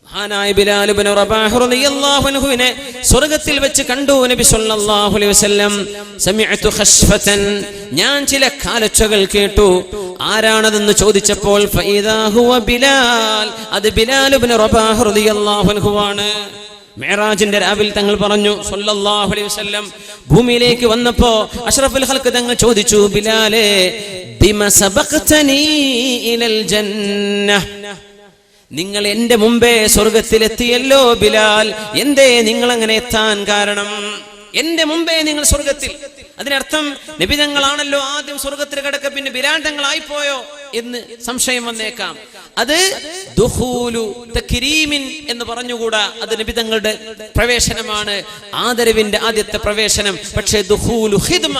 മഹാനായ ബിലാൽ ഇബ്നു റബാഹ് റളിയല്ലാഹു അൻഹുവിനെ സ്വർഗ്ഗത്തിൽ വെച്ച് കണ്ടു നബി സല്ലല്ലാഹു അലൈഹി വസല്ലം. സമിഅതു ഖശ്ഫതൻ, ഞാൻ ചില കാലൊച്ചകൾ കേട്ടു. ആരാണതെന്ന് ചോദിച്ചപ്പോൾ ഫഇദാ ഹുവ ബിലാൽ, അത് ബിലാൽ ഇബ്നു റബാഹ് റളിയല്ലാഹു അൻഹുവാണ്. മിഅ്റാജിന്റെ രാവിൽ തങ്ങൾ പറഞ്ഞു സല്ലല്ലാഹു അലൈഹി വസല്ലം ഭൂമിയിലേക്ക് വന്നപ്പോ അഷ്റഫുൽ ഖൽഖ് തങ്ങൾ ചോദിച്ചു, ബിലാലേ ബിമ സബഖതനി ഇലൽ ജന്നഹ്, നിങ്ങൾ എന്റെ മുമ്പേ സ്വർഗത്തിലെത്തിയല്ലോ ബിലാൽ, എന്തേ നിങ്ങൾ അങ്ങനെ എത്താൻ കാരണം? എന്റെ മുമ്പേ നിങ്ങൾ സ്വർഗത്തിൽ, അതിനർത്ഥം നബി തങ്ങളാണല്ലോ ആദ്യം സ്വർഗത്തിൽ കിടക്ക, പിന്നെ ബിലാൽ തങ്ങളായിപ്പോയോ എന്ന് സംശയം വന്നേക്കാം. അത് ദുഖൂലു തക്രീമിൻ എന്ന് പറഞ്ഞുകൂടാ, അത് നബി തങ്ങളുടെ പ്രവേശനമാണ്, ആദരവിന്റെ ആദ്യത്തെ പ്രവേശനം. പക്ഷേ ദുഖൂലു ഖിദ്മ,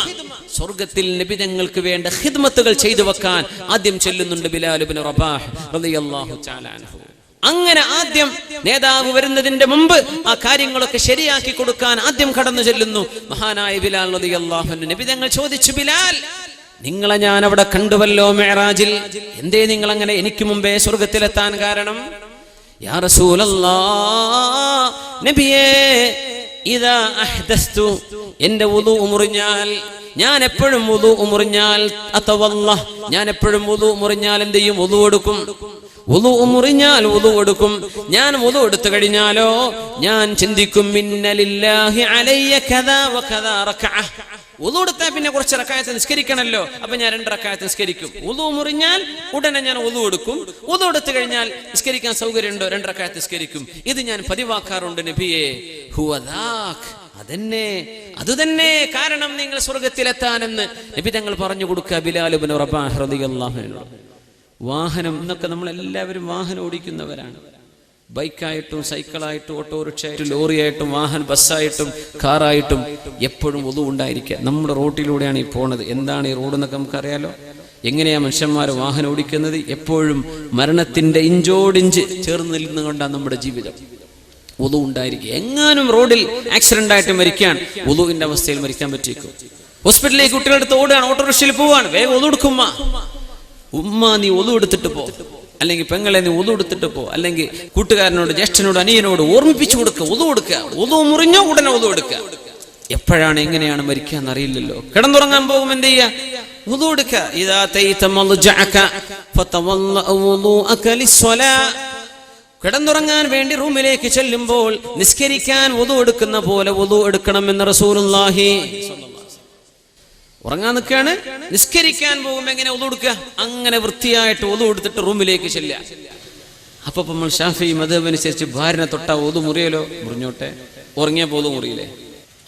സ്വർഗത്തിൽ നബി തങ്ങൾക്ക് വേണ്ട ഖിദ്മത്തുകൾ ചെയ്തു വെക്കാൻ ആദ്യം ചെല്ലുന്നുണ്ട് ബിലാൽ ഇബ്നു റബാഹ് റളിയല്ലാഹു തആല അൻഹു. അങ്ങനെ ആദ്യം നേതാവ് വരുന്നതിന്റെ മുമ്പ് ആ കാര്യങ്ങളൊക്കെ ശരിയാക്കി കൊടുക്കാൻ ആദ്യം കടന്നു ചെല്ലുന്നു മഹാനായ ബിലാൽ റളിയല്ലാഹു അൻഹു. നബി തങ്ങൾ ചോദിച്ചു, ബിലാൽ നിങ്ങളെ ഞാൻ അവിടെ കണ്ടുവല്ലോ മിഅ്റാജിൽ, എന്തേ നിങ്ങൾ അങ്ങനെ എനിക്ക് മുമ്പേ സ്വർഗത്തിലെത്താൻ കാരണം? യാ റസൂലല്ലാഹ്, നബിയേ ഇദാ അഹ്ദസ്തു, എന്റെ വുളു മുറിഞ്ഞാൽ, ഞാൻ എപ്പോഴും വുളു മുറിഞ്ഞാൽ അതവല്ലാഹ്, ഞാൻ എപ്പോഴും വുളു മുറിഞ്ഞാൽ എന്ത് ചെയ്യും? വുളു എടുക്കും. വുളു മുറിഞ്ഞാൽ വുളു എടുക്കും. ഞാൻ വുളു എടുത്തു കഴിഞ്ഞാലോ ഞാൻ ചിന്തിക്കും, മിന്നലില്ലാഹി അലയ്യ കദാ വകദാ റക്അ. വുളു എടുത്താൽ പിന്നെ കുറച്ച് റക്അത്ത് നിസ്കരിക്കണമല്ലോ, അപ്പൊ ഞാൻ 2 റക്അത്ത് നിസ്കരിക്കും. വുളു മുറിഞ്ഞാൽ ഉടനെ ഞാൻ വുളു എടുക്കും. വുളു എടുത്തു കഴിഞ്ഞാൽ നിസ്കരിക്കാൻ സൗകര്യമുണ്ടോ 2 റക്അത്ത് നിസ്കരിക്കും. ഇത് ഞാൻ പതിവാക്കാറുണ്ട് നബിയേ. ഹുവദാക്, അതുതന്നെ കാരണം നിങ്ങൾ സ്വർഗത്തിലെത്താനെന്ന് നബി തങ്ങൾ പറഞ്ഞു കൊടുക്കുക ബിലാൽ ഇബ്നു റബാഹ് റളിയല്ലാഹു അൻഹു. വാഹനം എന്നൊക്കെ നമ്മൾ എല്ലാവരും വാഹനം ഓടിക്കുന്നവരാണ്. ബൈക്കായിട്ടും സൈക്കിളായിട്ടും ഓട്ടോറിക്ഷയായിട്ടും ലോറിയായിട്ടും ബസ്സായിട്ടും കാറായിട്ടും എപ്പോഴും വുളു ഉണ്ടായിരിക്കുക. നമ്മുടെ റോട്ടിലൂടെയാണ് ഈ പോണത്. എന്താണ് ഈ റോഡ് എന്നൊക്കെ നമുക്കറിയാലോ. എങ്ങനെയാ മനുഷ്യന്മാർ വാഹനം ഓടിക്കുന്നത്? എപ്പോഴും മരണത്തിന്റെ ഇഞ്ചോടിഞ്ച് ചേർന്ന് നിന്നുകൊണ്ടാണ് നമ്മുടെ ജീവിതം. വുളു ഉണ്ടായിരിക്കുക. എങ്ങാനും റോഡിൽ ആക്സിഡന്റ് ആയിട്ട് മരിക്കാൻ വുളുവിന്റെ അവസ്ഥയിൽ മരിക്കാൻ പറ്റിയേക്കും. ഹോസ്പിറ്റലിലേക്ക് കുട്ടികളെടുത്ത് ഓടുകയാണ്, ഓട്ടോറിക്ഷയിൽ പോവാണ്, വേഗം വുളു എടുക്കും. ഉമ്മ നീ വുളു എടുത്തിട്ട് പോ, അല്ലെങ്കിൽ പെങ്ങളെ നീ വുളു എടുത്തിട്ട് പോ, അല്ലെങ്കിൽ കൂട്ടുകാരനോട് ജ്യേഷ്ഠനോട് അനിയനോട് ഓർമ്മിപ്പിച്ചു കൊടുക്കുക, വുളു കൊടുക്കുക. വുളു മുറിഞ്ഞോ ഉടനെ വുളു എടുക്കുക. എപ്പോഴാണ് എങ്ങനെയാണ് മരിക്കാന്ന് അറിയില്ലല്ലോ. കിടന്നുറങ്ങാൻ പോകും എന്ത് ചെയ്യാ? വുളു എടുക്കുക. ഇദാ തൈത മൽജഅക ഫതവല്ല വുളുഅക ലിസ്സലാ. കിടന്നുറങ്ങാൻ വേണ്ടി റൂമിലേക്ക് ചെല്ലുമ്പോൾ നിസ്കരിക്കാൻ വുളു എടുക്കുന്ന പോലെ വുളു എടുക്കണമെന്ന് റസൂലുള്ളാഹി. ഉറങ്ങാൻ നിൽക്കാണ്, നിസ്കരിക്കാൻ പോകുമ്പോൾ എങ്ങനെ വുളു എടുക്കുക? അങ്ങനെ വൃത്തിയായിട്ട് വുളു എടുത്തിട്ട് റൂമിലേക്ക് ചെല്ലുക. അപ്പൊ നമ്മൾ ശാഫി മദ്ഹബ് അനുസരിച്ച് ഭാര്യനെ തൊട്ടാ വുളു മുറിയലോ? മുറിഞ്ഞോട്ടെ. ഉറങ്ങിയ വുളു മുറിയില്ലേ?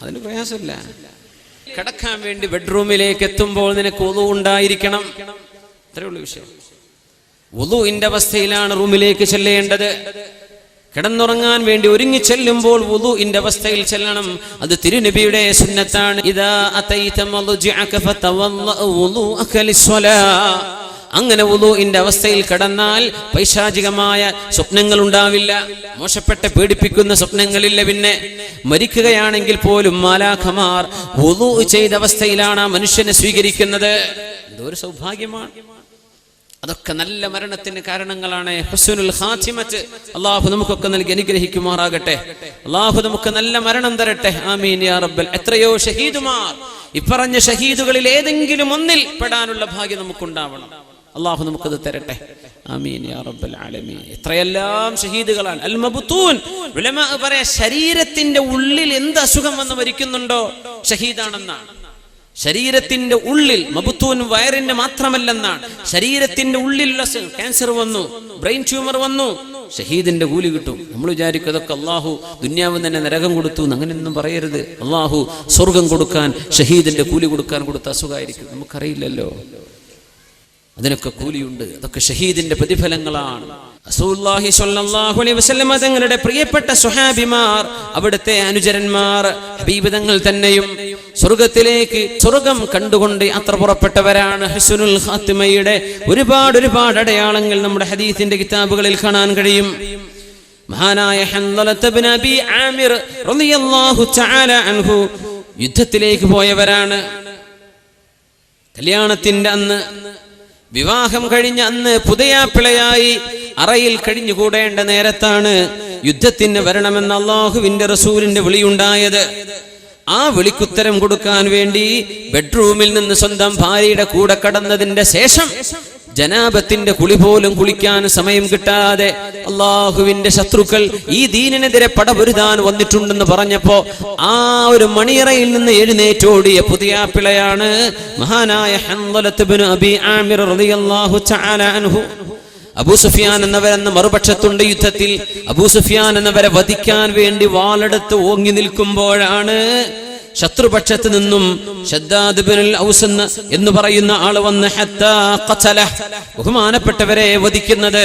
അതിന് പ്രയാസമില്ല. കിടക്കാൻ വേണ്ടി ബെഡ്റൂമിലേക്ക് എത്തുമ്പോൾ നിനക്ക് വുളു ഉണ്ടായിരിക്കണം. അത്രയുള്ള വിഷയം. വുളുവിന്റെ അവസ്ഥയിലാണ് റൂമിലേക്ക് ചെല്ലേണ്ടത്. കിടന്നുറങ്ങാൻ വേണ്ടി ഒരുങ്ങി ചെല്ലുമ്പോൾ വുളുവിന്റെ അവസ്ഥയിൽ ചെല്ലണം. അത് തിരുനബിയുടെ സുന്നത്താണ്. ഇദാ അതൈത മൽജഅക ഫതവല്ല വുളുഅക ലിസ്സലാ. അങ്ങനെ വുളുവിന്റെ അവസ്ഥയിൽ കിടന്നാൽ പൈശാചികമായ സ്വപ്നങ്ങൾ ഉണ്ടാവില്ല, മോശപ്പെട്ട പേടിപ്പിക്കുന്ന സ്വപ്നങ്ങളില്ല. പിന്നെ മരിക്കുകയാണെങ്കിൽ പോലും മാലാഖമാർ വുളു ചെയ്ത അവസ്ഥയിലാണ് ആ മനുഷ്യനെ സ്വീകരിക്കുന്നത്. എന്തോ ഒരു സൗഭാഗ്യമാണ്. അതൊക്കെ നല്ല മരണത്തിന് കാരണങ്ങളാണ്. ഹുസ്നുൽ ഖാതിമത്ത് അല്ലാഹു നമുക്കൊക്കെ നൽകി അനുഗ്രഹിക്കുമാറാകട്ടെ. അല്ലാഹു നമുക്ക് നല്ല മരണം തരട്ടെ. ആമീൻ യാ റബ്ബൽ. എത്രയോ ഷഹീദുമാർ, ഇപ്പറഞ്ഞ ഷഹീദുകളിൽ ഏതെങ്കിലും ഒന്നിൽ പെടാനുള്ള ഭാഗ്യം നമുക്കുണ്ടാവണം. അല്ലാഹു നമുക്കത് തരട്ടെ. ആമീൻ യാ റബ്ബൽ ആലമീൻ. എത്രയെല്ലാം ഷഹീദുകളാണ്. അൽ മബ്തൂൻ, ഉലമാ പറയാ ശരീരത്തിന്റെ ഉള്ളിൽ എന്ത് അസുഖം വന്ന് മരിക്കുന്നുണ്ടോ ഷഹീദാണെന്നാണ്. ശരീരത്തിന്റെ ഉള്ളിൽ, മബ്തൂൻ വയറിന്റെ മാത്രമല്ലെന്നാണ്. ശരീരത്തിന്റെ ഉള്ളിലുള്ള ക്യാൻസർ വന്നു, ബ്രെയിൻ ട്യൂമർ വന്നു, ഷഹീദിന്റെ കൂലി കിട്ടും. നമ്മൾ വിചാരിക്കും അതൊക്കെ അള്ളാഹു ദുന്യാവ് തന്നെ നരകം കൊടുത്തു. അങ്ങനെയൊന്നും പറയരുത്. അള്ളാഹു സ്വർഗം കൊടുക്കാൻ, ഷഹീദിന്റെ കൂലി കൊടുക്കാൻ കൊടുത്ത അസുഖമായിരിക്കും. നമുക്കറിയില്ലല്ലോ. അതിനൊക്കെ കൂലിയുണ്ട്. അതൊക്കെ ഷഹീദിന്റെ പ്രതിഫലങ്ങളാണ്. റസൂലുള്ളാഹി സ്വല്ലല്ലാഹു അലൈഹി വസല്ലം തങ്ങളുടെ പ്രിയപ്പെട്ട സ്വഹാബിമാർ, അവിടുത്തെ അനുചരന്മാർ, ഹബീബ് തങ്ങൾ തന്നെയും സ്വർഗം കണ്ടുകൊണ്ട് യാത്ര പുറപ്പെട്ടവരാണ്. ഹുസ്നുൽ ഖാതിമയുടെ ഒരുപാട് അടയാളങ്ങൾ നമ്മുടെ ഹദീസിന്റെ കിതാബുകളിൽ കാണാൻ കഴിയും. മഹാനായ ഹൻദലത്ത് ഇബ്നു അബീ ആമിർ റളിയല്ലാഹു തആല അൻഹു യുദ്ധത്തിലേക്ക് പോയവരാണ്. കല്യാണത്തിന്റെ അന്ന്, വിവാഹം കഴിഞ്ഞ അന്ന് പുതിയാപ്പിളയായി അറയിൽ കഴിഞ്ഞുകൂടേണ്ട നേരത്താണ് യുദ്ധത്തിന് വരണമെന്ന് അല്ലാഹുവിന്റെ റസൂലിന്റെ വിളിയുണ്ടായത്. ആ വിളിക്കുത്തരം കൊടുക്കാൻ വേണ്ടി ബെഡ്റൂമിൽ നിന്ന് സ്വന്തം ഭാര്യയുടെ കൂടെ കടന്നതിന്റെ ശേഷം ജനാബത്തിന്റെ കുളി പോലും കുളിക്കാൻ സമയം കിട്ടാതെ അള്ളാഹുവിന്റെ ശത്രുക്കൾ ഈ ദീനിനെതിരെ പടപൊരുതാൻ വന്നിട്ടുണ്ടെന്ന് പറഞ്ഞപ്പോ ആ ഒരു മണിയറയിൽ നിന്ന് എഴുന്നേറ്റോടിയ പുതിയാപ്പിളയാണ് മഹാനായ ഹൻദലത്ത് ഇബ്നു അബീ ആമിർ റളിയല്ലാഹു തആല അൻഹു. അബൂ സുഫിയാൻ എന്നവരെന്ന മറുപക്ഷത്തുണ്ട് യുദ്ധത്തിൽ. അബൂ സുഫിയാൻ എന്നവരെ വധിക്കാൻ വേണ്ടി വാളെടുത്ത് ഓങ്ങി നിൽക്കുമ്പോഴാണ് ശത്രുപക്ഷത്ത് നിന്നും ശദ്ദാദ് ഇബ്നുൽ ഔസ് എന്ന് പറയുന്ന ആള് വന്ന് ഹത്താ ഖതലഹ്, ബഹുമാനപ്പെട്ടവരെ വധിക്കുന്നത്.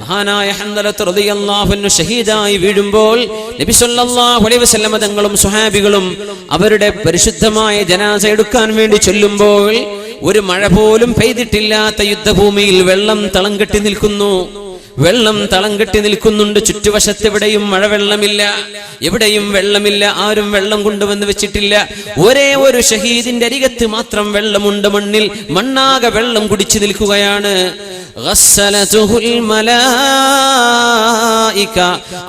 മഹാനായ ഹൻദലത്ത് റളിയല്ലാഹു അൻഹു ഷഹീദായി വീഴുമ്പോൾ നബി സല്ലല്ലാഹു അലൈഹി വസല്ലം തങ്ങളും സ്വഹാബികളും അവരുടെ പരിശുദ്ധമായ ജനാസ എടുക്കാൻ വേണ്ടി ചൊല്ലുമ്പോൾ ഒരു മഴ പോലും പെയ്തിട്ടില്ലാത്ത യുദ്ധഭൂമിയിൽ വെള്ളം തളം കെട്ടി നിൽക്കുന്നു. വെള്ളം തളം കെട്ടി നിൽക്കുന്നുണ്ട്. ചുറ്റുവശത്ത് എവിടെയും മഴവെള്ളമില്ല, എവിടെയും വെള്ളമില്ല. ആരും വെള്ളം കൊണ്ടുവന്ന് വെച്ചിട്ടില്ല. ഒരേ ഒരു ഷഹീദിന്റെ അരികത്ത് മാത്രം വെള്ളമുണ്ട്. മണ്ണിൽ മണ്ണാകെ വെള്ളം കുടിച്ചു നിൽക്കുകയാണ്.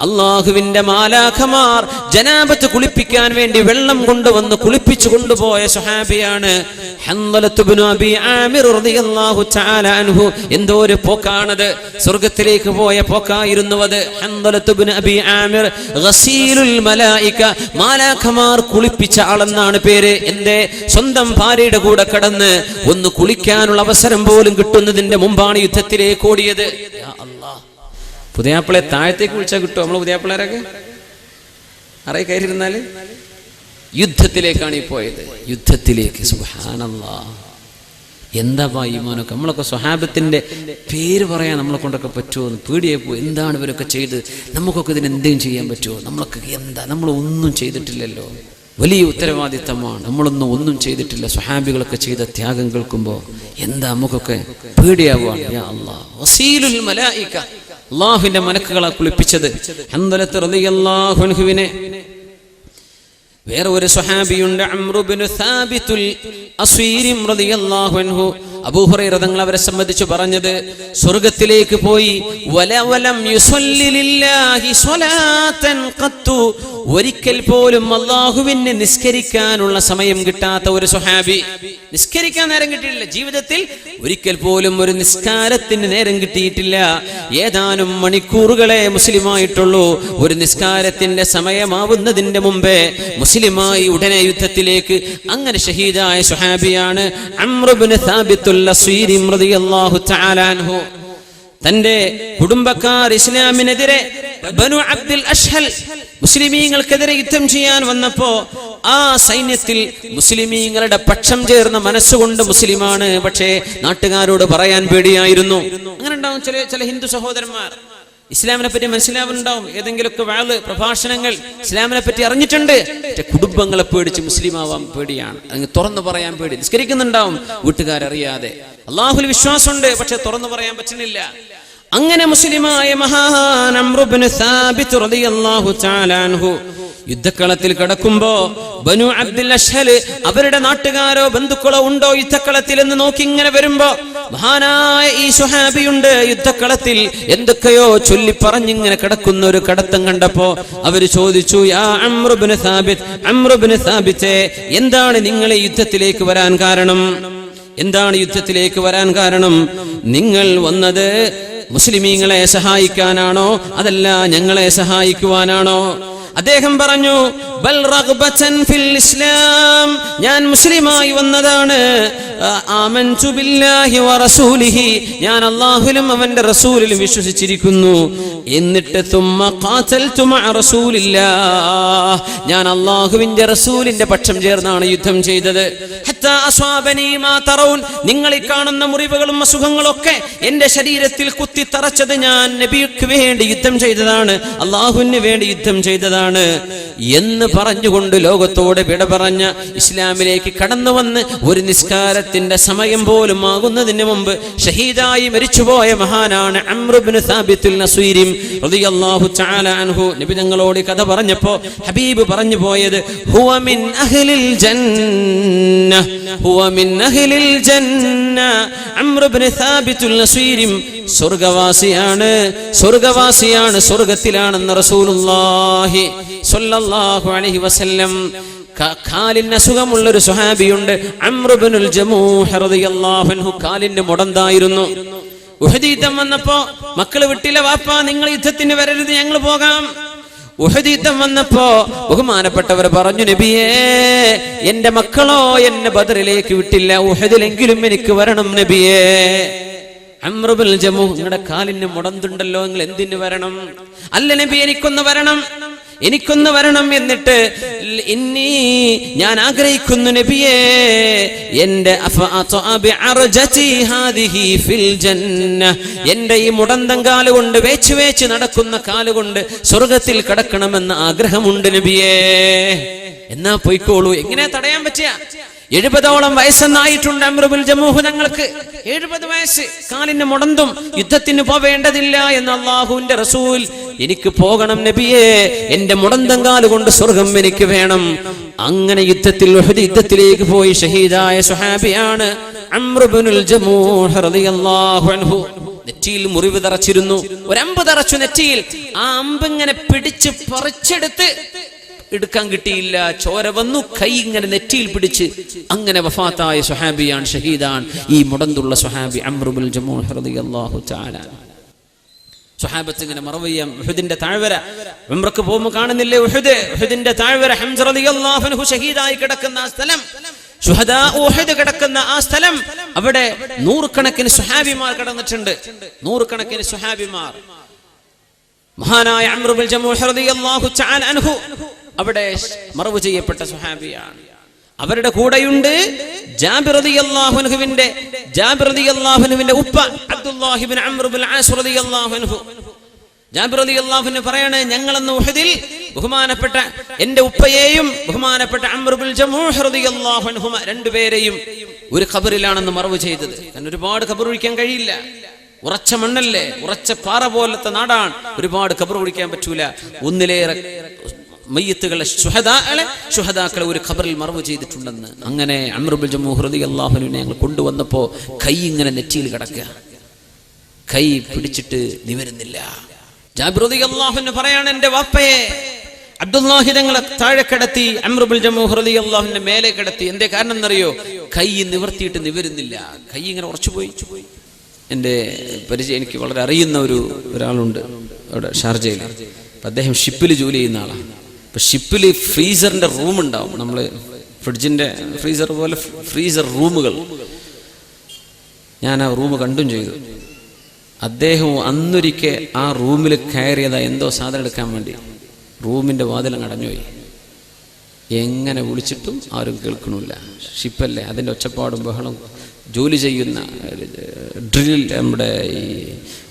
അള്ളാഹുവിന്റെ മാലാഖമാർ ജനാബത്ത് കുളിപ്പിക്കാൻ വേണ്ടി വെള്ളം കൊണ്ടുവന്ന് കുളിപ്പിച്ചു കൊണ്ടുപോയ സ്വഹാബിയാണ് ഹൻദലത്ത് ഇബ്നു അബീ ആമിർ റളിയല്ലാഹു തആല അൻഹു. എന്തോ ഒരു പോക്കാണത്, സ്വർഗ്ഗത്തിലേക്ക് പോയ പോക്കായിരുന്നു അത്. ഹൻദലത്ത് ഇബ്നു അബീ ആമിർ ഗസീലുൽ മലായിക, മാലാഖമാർ കുളിപ്പിച്ച ആളെന്നാണ് പേര്. എന്റെ സ്വന്തം ഭാര്യയുടെ കൂടെ കടന്ന് ഒന്ന് കുളിക്കാനുള്ള അവസരം പോലും കിട്ടുന്നതിന്റെ മുമ്പാണ് യുദ്ധത്തിലേക്ക് ഓടിയത്. പുതിയാപ്പിളെ താഴത്തേക്ക് വിളിച്ചാൽ കിട്ടുമോ? നമ്മള് പുതിയാപ്പിളരൊക്കെ അറയിൽ കയറിയിരുന്നാല് യുദ്ധത്തിലേക്കാണ് ഈ പോയത്, യുദ്ധത്തിലേക്ക്. സുബ്ഹാനല്ലാഹ്, എന്താ ഈമാനൊക്കെ. നമ്മളൊക്കെ സ്വഹാബത്തിന്റെ പേര് പറയാൻ നമ്മളെ കൊണ്ടൊക്കെ പറ്റുമോ എന്ന് പേടിയായി പോയി. എന്താണ് ഇവരൊക്കെ ചെയ്ത്, നമുക്കൊക്കെ ഇതിന് എന്തെങ്കിലും ചെയ്യാൻ പറ്റുമോ? നമ്മളൊക്കെ എന്താ, നമ്മളൊന്നും ചെയ്തിട്ടില്ലല്ലോ. വലിയ ഉത്തരവാദിത്തമാണ്. നമ്മളൊന്നും ചെയ്തിട്ടില്ല. സ്വഹാബികളൊക്കെ ചെയ്ത ത്യാഗം കേൾക്കുമ്പോൾ എന്താ നമുക്കൊക്കെ പേടിയാവുകയാണ്. യാ അല്ലാഹ്, വസീലുൽ മലായിക, അല്ലാഹുവിന്റെ മലക്കുകളെ കുളിപ്പിച്ചത്. ഹൻദലത്ത് റളിയല്ലാഹു അൻഹുവിനെ വേറെ ഒരു സ്വഹാബിയുണ്ട്, അംറു ഇബ്നു സാബിത്തുൽ അസ്വീരി റളിയല്ലാഹു അൻഹു. അബൂ ഹുറൈറ തങ്ങൾ അവരെ സംബന്ധിച്ച് പറഞ്ഞത്, സ്വർഗ്ഗത്തിലേക്ക് പോയി വലം യുസല്ലി ലില്ലാഹി സ്വലാത്തൻ ഖത്തു, ഒരിക്കൽ പോലും അല്ലാഹുവിനെ നിസ്കരിക്കാനുള്ള സമയം കിട്ടാത്ത ഒരു സ്വഹാബി. നിസ്കരിക്കാൻ നേരം കിട്ടിയിട്ടില്ല ജീവിതത്തിൽ, ഒരിക്കൽ പോലും ഒരു നിസ്കാരത്തിന് നേരം കിട്ടിയിട്ടില്ല. ഏതാനും മണിക്കൂറുകളെ മുസ്ലിമായിട്ടുള്ളൂ. ഒരു നിസ്കാരത്തിന്റെ സമയമാവുന്നതിന്റെ മുമ്പേ മുസ്ലിമായി ഉടനെ യുദ്ധത്തിലേക്ക്. അങ്ങനെ ഷഹീദായ സ്വഹാബിയാണ് അംറു ഇബ്നു സാബിത്തുൽ അസ്വീരി റളിയല്ലാഹു തആല അൻഹു. തന്റെ കുടുംബക്കാർ ഇസ്ലാമിനെതിരെ ബനു അബ്ദുൽ അഷ്ഹൽ മുസ്ലിമീങ്ങൾക്കെതിരെ യുദ്ധം ചെയ്യാൻ വന്നപ്പോ ആ സൈന്യത്തിൽ മുസ്ലിമീങ്ങളുടെ പക്ഷം ചേർന്ന മനസ്സുകൊണ്ട് മുസ്ലിമാണ്, പക്ഷേ നാട്ടുകാരോട് പറയാൻ പേടിയായിരുന്നു. അങ്ങനെ ഉണ്ടാവും ചില ഹിന്ദു സഹോദരന്മാർ. ഇസ്ലാമിനെ പറ്റി മനസ്സിലാവുന്നുണ്ടാവും, ഏതെങ്കിലുമൊക്കെ വാള് പ്രഭാഷണങ്ങൾ ഇസ്ലാമിനെ പറ്റി അറിഞ്ഞിട്ടുണ്ട്, പക്ഷെ കുടുംബങ്ങളെ പേടിച്ച് മുസ്ലിം ആവാൻ പേടിയാണ്. അങ്ങ് തുറന്നു പറയാൻ പേടി. നിസ്കരിക്കുന്നുണ്ടാവും വീട്ടുകാരറിയാതെ, അള്ളാഹുൽ വിശ്വാസമുണ്ട്, പക്ഷെ തുറന്നു പറയാൻ പറ്റുന്നില്ല. അങ്ങനെ മുസ്ലിമായ മഹാൻ അംറു ഇബ്നു സാബിത്ത് റളിയല്ലാഹു തആല അൻഹു യുദ്ധക്കളത്തിൽ കിടക്കുമ്പോ ബനു അബ്ദുൽ അഷ്ഹൽ അവരുടെ നാട്ടുകാരോ ബന്ധുക്കളോ ഉണ്ടോ യുദ്ധക്കളത്തിൽ എന്ന് നോക്കി ഇങ്ങനെ വരുമ്പോ മഹാനായ ഈ സ്വഹാബിയുണ്ട് യുദ്ധക്കളത്തിൽ. എന്തൊക്കെയോ ചൊല്ലി പറഞ്ഞിങ്ങനെ കിടക്കുന്ന ഒരു കടത്തം കണ്ടപ്പോ അവര് ചോദിച്ചു, യാ അംറു ഇബ്നു സാബിത്ത്, അംറു ഇബ്നു സാബിത്തേ, എന്താണ് നിങ്ങൾ ഈ യുദ്ധത്തിലേക്ക് വരാൻ കാരണം? എന്താണ് യുദ്ധത്തിലേക്ക് വരാൻ കാരണം? നിങ്ങൾ വന്നത് മുസ്ലിമീങ്ങളെ സഹായിക്കാനാണോ അതല്ല ഞങ്ങളെ സഹായിക്കുവാനാണോ? അദ്ദേഹം പറഞ്ഞു, ബൽ റഗ്ബതൻ ഫിൽ ഇസ്ലാം, ഞാൻ മുസ്ലിമായി വന്നതാണ്. ആമൻതു ബില്ലാഹി വറസൂലിഹി, ഞാൻ അല്ലാഹുവിലും അവന്റെ റസൂലിലും വിശ്വസിച്ചിരിക്കുന്നു. എന്നിട്ട് തുമ്മ ഖാതൽതു മഅ റസൂലില്ലാഹ്, ഞാൻ അല്ലാഹുവിന്റെ റസൂലിന്റെ പക്ഷം ചേർന്നാണ് യുദ്ധം ചെയ്തത്. ഹത്താ അസ്വാബനി മാ തറൗൻ, നിങ്ങൾ ഈ കാണുന്ന മുറിവുകളും അസുഖങ്ങളും ഒക്കെ എന്റെ ശരീരത്തിൽ കുത്തി തറച്ചത് ഞാൻ നബിക്ക് വേണ്ടി യുദ്ധം ചെയ്തതാണ്, അല്ലാഹുവിന് വേണ്ടി യുദ്ധം ചെയ്തതാണ് എന്ന് പറഞ്ഞുകൊണ്ട് ലോകത്തോട് വിട പറഞ്ഞ ഇസ്ലാമിലേക്ക് കടന്നു വന്ന് ഒരു നിസ്കാരത്തിന്റെ സമയം പോലും ആകുന്നതിന് മുമ്പ് ഷഹീദായി മരിച്ചുപോയ മഹാനാണ് അംറു ഇബ്നു സാബിത്തുൽ അസ്വീരി റളിയല്ലാഹു തആല അൻഹു. നബി തങ്ങളോട് കഥ പറഞ്ഞപ്പോ ഹബീബ് പറഞ്ഞു പോയത്, ഹുവ മിൻ അഹ്ലിൽ ജന്ന, ഹുവ മിൻ അഹ്ലിൽ ജന്ന. അംറു ഇബ്നു സാബിത്തുൽ അസ്വീരി സ്വർഗ്ഗവാസിയാണ്, സ്വർഗ്ഗവാസിയാണ്, സ്വർഗ്ഗത്തിലാണെന്ന് റസൂലുള്ളാഹി സ്വല്ലല്ലാഹു അലൈഹി വസല്ലം. കാലിന് അസുഖമുള്ള ഒരു സ്വഹാബിയുണ്ട്, അംറു ഇബ്നുൽ ജമൂഹ് റളിയല്ലാഹു അൻഹു. കാലിന് മുടന്തായിരുന്നു. ഉഹദ് യുദ്ധം വന്നപ്പോ മക്കള് വിട്ടില്ല, വാപ്പാ നിങ്ങൾ യുദ്ധത്തിന് വരരുത്, ഞങ്ങൾ പോകാം. ഉഹദ് യുദ്ധം വന്നപ്പോ ബഹുമാനപ്പെട്ടവർ പറഞ്ഞു, നബിയേ, എന്റെ മക്കളോ എന്നെ ബദറിലേക്ക് വിട്ടില്ല, ഉഹദിലെങ്കിലും എനിക്ക് വരണം നബിയേ. അംറു ഇബ്നുൽ ജമൂഹ്, നിങ്ങളുടെ കാലിന് മുടന്തുണ്ടല്ലോ, നിങ്ങൾ എന്തിനു വരണം? അല്ല നബി, എനിക്കൊന്ന് വരണം, എനിക്കൊന്ന് വരണം. എന്നിട്ട് ഇന്നി, ഞാൻ ആഗ്രഹിക്കുന്നു നബിയേ, എന്റെ ഈ മുടന്തം കാലുകൊണ്ട് വേച്ച് നടക്കുന്ന കാലുകൊണ്ട് സ്വർഗത്തിൽ കടക്കണമെന്ന് ആഗ്രഹമുണ്ട് നബിയേ. എന്നാ പോയിക്കോളൂ. എങ്ങനെ തടയാൻ പറ്റിയ? 70ഓളം വയസ്സെന്നായിട്ടുണ്ട് അംറു ഇബ്നുൽ ജമൂഹ് ഞങ്ങൾക്ക്. 70 വയസ്സ്, കാലിന് മുടന്തും, യുദ്ധത്തിന് പോവേണ്ടതില്ല എന്ന് അല്ലാഹുവിന്റെ റസൂൽ. എനിക്ക് പോകണം നബിയേ, എന്റെ മുടന്തം കാലുകൊണ്ട് സ്വർഗം എനിക്ക് വേണം. അങ്ങനെ ഉഹദ് യുദ്ധത്തിലേക്ക് പോയി ഷഹീദായ സ്വഹാബിയാണ് അംറു ഇബ്നുൽ ജമൂഹ് റളിയല്ലാഹു അൻഹു. നെറ്റിയിൽ മുറിവ് തറച്ചിരുന്നു, ഒരമ്പ് തറച്ചു നെറ്റിയിൽ. ആ അമ്പ് ഇങ്ങനെ പിടിച്ച് പറിച്ചെടുത്ത് എടുക്കാൻ കിട്ടിയില്ല, ചോര വന്നു, കൈ ഇങ്ങനെ നെറ്റിയിൽ പിടിച്ച് അങ്ങനെ വഫാത്തായ സ്വഹാബിയാണ്, ഷഹീദാണ് ഈ മുടന്തുള്ള സ്വഹാബി അംറു ഇബ്നുൽ ജമൂഹ് റളിയല്ലാഹു തആല. സ്വഹാബത്ത് ഇങ്ങനെ മറവയ്യാം, ഉഹദിന്റെ താഴ്വര ഉംറക്ക് പോകുമ്പോൾ കാണുന്നില്ലേ ഉഹദിന്റെ താഴ്വര, ഹംസ റളിയല്ലാഹു അൻഹു ഷഹീദായി കിടക്കുന്ന ആ സ്ഥലം, ശുഹദാ ഉഹദ് കിടക്കുന്ന ആ സ്ഥലം, അവിടെ നൂറുകണക്കിന് സ്വഹാബിമാർ കിടന്നിട്ടുണ്ട്, നൂറുകണക്കിന് സ്വഹാബിമാർ. മഹാനായ അംറു ഇബ്നുൽ ജമൂഹ് റളിയല്ലാഹു തആല അൻഹു അവിടെ മറവ് ചെയ്യപ്പെട്ട സ്വഹാബിയാണ്. അവരുടെ കൂടെയുണ്ട് ജാബിർ റളിയല്ലാഹു അൻഹുവിന്റെ ഉപ്പ അബ്ദുല്ലാഹി ഇബ്നു അംർ ഇബ്നുൽ ആസ് റളിയല്ലാഹു അൻഹു. ജാബിർ റളിയല്ലാഹു അൻഹു പറയാണ്, ഞങ്ങളന്ന് ഉഹദിൽ ബഹുമാനപ്പെട്ട എന്റെ ഉപ്പയെയും ബഹുമാനപ്പെട്ട അംർ ഇബ്നുൽ ജമൂഹ് റളിയല്ലാഹു അൻഹുമ രണ്ടുപേരെയും ഒരു ഖബറിലാണെന്ന് മറവ് ചെയ്തത്. കാരണം ഒരുപാട് ഖബർ ഒഴിക്കാൻ കഴിയില്ല, ഉറച്ച മണ്ണല്ലേ, ഉറച്ച പാറ പോലത്തെ നാടാണ്, ഒരുപാട് ഖബർ ഒഴിക്കാൻ പറ്റൂല. ഒന്നിലേറെ മയ്യിത്തുകളെ ശുഹദാക്കളെ ഒരു ഖബറിൽ മറവ് ചെയ്തിട്ടുണ്ടെന്ന്. അങ്ങനെ അംർ ഇബ്നുൽ ജമൂഹ് റളിയല്ലാഹു അൻഹുവിനെ ഞങ്ങൾ കൊണ്ടുവന്നപ്പോ കൈ ഇങ്ങനെ നെറ്റിയിൽ കിടക്കുക, കൈ പിടിച്ചിട്ട് നിവരുന്നില്ല. ജാബിർ റളിയല്ലാഹു അൻഹു പറയാണ്, എന്റെ വാപ്പയെ അബ്ദുല്ലാഹി തങ്ങളെ താഴെ കിടത്തി, അംർ ഇബ്നുൽ ജമൂഹ് റളിയല്ലാഹു അൻഹു മേലെ കിടത്തി. എന്തേ കാരണം എന്നറിയോ? കൈ നിവർത്തിയിട്ട് നിവരുന്നില്ല, കൈ ഇങ്ങനെ ഉറച്ചുപോയി. എൻ്റെ പരിചയം എനിക്ക് വളരെ അറിയുന്ന ഒരാളുണ്ട് അവിടെ ഷാർജയിൽ. അദ്ദേഹം ഷിപ്പിൽ ജോലി ചെയ്യുന്ന ആളാണ്. അപ്പം ഷിപ്പിൽ ഫ്രീസറിൻ്റെ റൂം ഉണ്ടാവും, നമ്മൾ ഫ്രിഡ്ജിൻ്റെ ഫ്രീസർ പോലെ ഫ്രീസർ റൂമുകൾ. ഞാൻ ആ റൂം കണ്ടും ചെയ്തു. അദ്ദേഹം അന്നൊരിക്കൽ ആ റൂമിൽ കയറിയതാ എന്തോ സാധനം എടുക്കാൻ വേണ്ടി. റൂമിൻ്റെ വാതിലങ്ങ് അടഞ്ഞുപോയി. എങ്ങനെ വിളിച്ചിട്ടും ആരും കേൾക്കണില്ല. ഷിപ്പല്ലേ, അതിൻ്റെ ഒച്ചപ്പാടും ബഹളം. ജോലി ചെയ്യുന്ന ഡ്രിൽ, നമ്മുടെ ഈ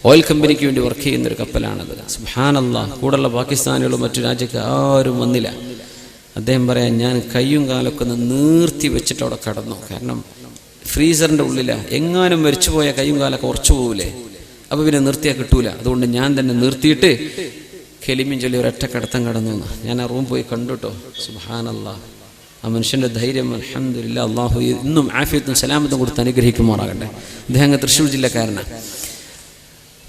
ഓയിൽ കമ്പനിക്ക് വേണ്ടി വർക്ക് ചെയ്യുന്നൊരു കപ്പലാണത്. സുബ്ഹാനല്ലാഹ്, കൂടെയുള്ള പാകിസ്ഥാനികളും മറ്റു രാജ്യക്ക് ആരും വന്നില്ല. അദ്ദേഹം പറയാൻ, ഞാൻ കയ്യും കാലൊക്കെ ഒന്ന് നീർത്തി വെച്ചിട്ട് അവിടെ കടന്നു. കാരണം ഫ്രീസറിൻ്റെ ഉള്ളിലാണ്, എങ്ങാനും മരിച്ചുപോയ കയ്യും കാലൊക്കെ ഉറച്ചു പോകില്ലേ, അപ്പോൾ പിന്നെ നിർത്തിയാൽ കിട്ടൂല. അതുകൊണ്ട് ഞാൻ തന്നെ നിർത്തിയിട്ട് കെലിമിൻ ചൊല്ലി ഒരൊറ്റ കടത്തം കടന്നു. ഞാൻ ആ റൂം പോയി കണ്ടുട്ടോ. സുബ്ഹാനല്ലാഹ്, ആ മനുഷ്യൻ്റെ ധൈര്യം, അൽഹംദുലില്ലാഹ്, അള്ളാഹു ഇന്നും ആഫിയത്തും സലാമത്തും കൊടുത്ത് അനുഗ്രഹിക്കുമാറാകട്ടെ. അദ്ദേഹം അങ്ങ് തൃശ്ശൂർ ജില്ലക്കാരനാണ്.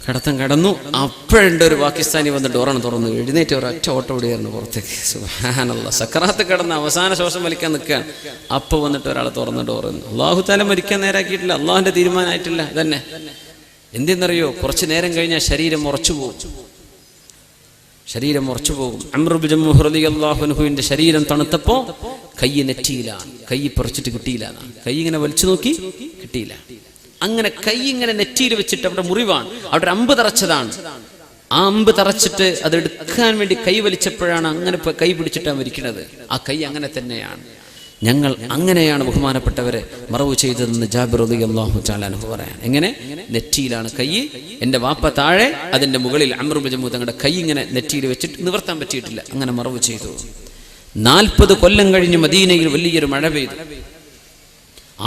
കടത്തം കടന്നു. അപ്പോഴുണ്ട് ഒരു പാകിസ്ഥാനി വന്ന് ഡോറാണ് തുറന്നു. എഴുന്നേറ്റ് ഒരൊറ്റ ഓട്ടം ഓടിയായിരുന്നു പുറത്തേക്ക്. സുബ്ഹാനല്ലാഹ്, സക്കറാത്ത് കിടന്ന് അവസാന ശ്വാസം വലിക്കാൻ നിൽക്കുകയാണ്. അപ്പോൾ വന്നിട്ട് ഒരാൾ തുറന്ന് ഡോറുന്നു. അള്ളാഹു തആല മരിക്കാൻ നേരാക്കിയിട്ടില്ല, അള്ളാഹിൻ്റെ തീരുമാനമായിട്ടില്ല. ഇതന്നെ എന്തെന്നറിയോ? കുറച്ച് നേരം കഴിഞ്ഞാൽ ശരീരം ഉറച്ചു പോകും. അംർ ഇബ്നു ജമൂഹ് റളിയല്ലാഹു അൻഹുവിന്റെ ശരീരം തണുത്തപ്പോൾ കൈ നെറ്റിയിലാണ്. കൈ പറിച്ചിട്ട് കിട്ടിയില്ല. കൈ ഇങ്ങനെ വലിച്ചു നോക്കി, കിട്ടിയില്ല. അങ്ങനെ കൈ ഇങ്ങനെ നെറ്റിയിൽ വെച്ചിട്ട് അവിടെ മുറിവാണ്, അവിടെ അമ്പ് തറച്ചതാണ്. ആ അമ്പ് തറച്ചിട്ട് അത് എടുക്കാൻ വേണ്ടി കൈ വലിച്ചപ്പോഴാണ് അങ്ങനെ കൈ പിടിച്ചിട്ടാണ് മരിക്കുന്നത്. ആ കൈ അങ്ങനെ തന്നെയാണ്. ഞങ്ങൾ അങ്ങനെയാണ് ബഹുമാനപ്പെട്ടവരെ മറവ് ചെയ്തതെന്ന് ജാബിർ റളിയല്ലാഹു തആല അൻഹു പറയാൻ. എങ്ങനെ? നെറ്റിയിലാണ് കൈ. എൻ്റെ വാപ്പ താഴെ, അതിൻ്റെ മുകളിൽ അംർ ഇബ്നു ജമൂഹ് തങ്ങളുടെ കൈ ഇങ്ങനെ നെറ്റിയിൽ വെച്ചിട്ട് നിവർത്താൻ പറ്റിയിട്ടില്ല. അങ്ങനെ മറവ് ചെയ്തു. 40 കൊല്ലം കഴിഞ്ഞ് മദീനയിൽ വലിയൊരു മഴ പെയ്തു.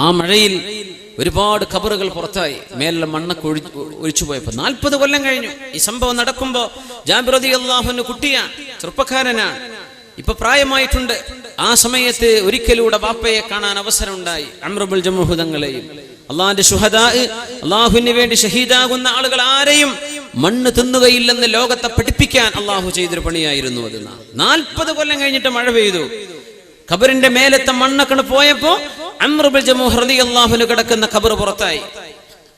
ആ മഴയിൽ ഒരുപാട് ഖബറുകൾ പുറത്തായി, മേലുള്ള മണ്ണൊക്കെ ഒഴിച്ചു പോയപ്പോൾ. 40 കൊല്ലം കഴിഞ്ഞു ഈ സംഭവം നടക്കുമ്പോൾ. ജാബിർ റളിയല്ലാഹു അൻഹു കുട്ടിയാണ്, ചെറുപ്പക്കാരനാണ്, ഇപ്പൊ പ്രായമായിട്ടുണ്ട്. ആ സമയത്ത് ഒരിക്കലൂടെ ബാപ്പയെ കാണാൻ അവസരം ഉണ്ടായി, അംർ ഇബ്നുൽ ജമൂഹ് തങ്ങളെയും. അള്ളാഹിന്റെ ശുഹദാ, അള്ളാഹുവിന് വേണ്ടി ഷഹീദാകുന്ന ആളുകൾ ആരെയും മണ്ണ് തിന്നുകയില്ലെന്ന് ലോകത്തെ പഠിപ്പിക്കാൻ അള്ളാഹു ചെയ്തൊരു പണിയായിരുന്നു അത്. 40 കൊല്ലം കഴിഞ്ഞിട്ട് മഴ പെയ്തു. ഖബറിന്റെ മേലത്തെ മണ്ണൊക്കെ പോയപ്പോ അംർ ഇബ്നുൽ ജമൂഹ് റളിയല്ലാഹു അൻഹു കിടക്കുന്ന ഖബർ പുറത്തായി.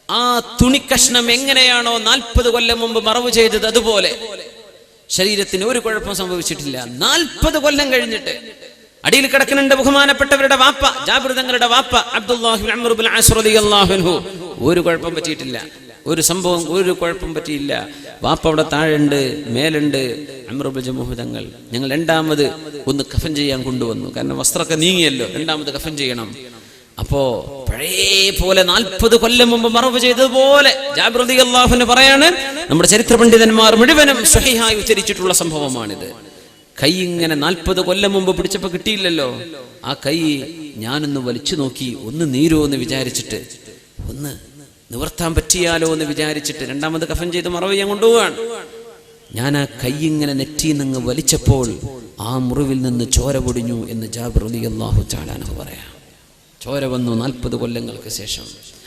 ആ തുണിക്കഷ്ണം എങ്ങനെയാണോ 40 കൊല്ലം മുമ്പ് മറവ് ചെയ്തത്, അതുപോലെ ശരീരത്തിന് ഒരു കുഴപ്പം സംഭവിച്ചിട്ടില്ല. 40 കൊല്ലം കഴിഞ്ഞിട്ട് അടിയിൽ കിടക്കുന്നുണ്ട് ബഹുമാനപ്പെട്ടവരുടെ വാപ്പ, ജാബിർ തങ്ങളുടെ വാപ്പ അബ്ദുല്ലാഹി ഇബ്നു അംർ ഇബ്നുൽ ആസ് റളിയല്ലാഹു അൻഹു. ഒരു കുഴപ്പം പറ്റിയിട്ടില്ല, ഒരു സംഭവം, ഒരു കുഴപ്പം പറ്റിയില്ല. വാപ്പ അവിടെ താഴെയുണ്ട്, മേലുണ്ട്. അംർ ഇബ്നു ജമൂഹ് തങ്ങൾ ഞങ്ങൾ രണ്ടാമത് ഒന്ന് കഫൻ ചെയ്യാൻ കൊണ്ടുവന്നു. കാരണം വസ്ത്രമൊക്കെ നീങ്ങിയല്ലോ, രണ്ടാമത് കഫൻ ചെയ്യണം. അപ്പോ പഴയ പോലെ 40 കൊല്ലം മുമ്പ് മറവ് ചെയ്തതുപോലെ ജാബിർ റളിയല്ലാഹു അൻഹു പറയാണ്, നമ്മുടെ ചരിത്ര പണ്ഡിതന്മാർ മുഴുവനും സ്വഹീഹായി ഉദ്ധരിച്ചിട്ടുള്ള സംഭവമാണിത്. കൈ ഇങ്ങനെ 40 കൊല്ലം മുമ്പ് പിടിച്ചപ്പോൾ കിട്ടിയില്ലല്ലോ. ആ കൈ ഞാനൊന്ന് വലിച്ചു നോക്കി, ഒന്ന് നീരോ എന്ന് വിചാരിച്ചിട്ട്, ഒന്ന് നിവർത്താൻ പറ്റിയാലോ എന്ന് വിചാരിച്ചിട്ട് രണ്ടാമത് കഫൻ ചെയ്ത് മറവ് ചെയ്യാൻ കൊണ്ടുപോവാണ്. ഞാൻ ആ കൈ ഇങ്ങനെ നെറ്റിയിൽ നിന്ന് വലിച്ചപ്പോൾ ആ മുറിവിൽ നിന്ന് ചോര പൊടിഞ്ഞു എന്ന് ജാബിർ റളിയല്ലാഹു തആല അൻഹു പറയാം. ചോര വന്നു 40 കൊല്ലങ്ങൾക്ക് ശേഷം.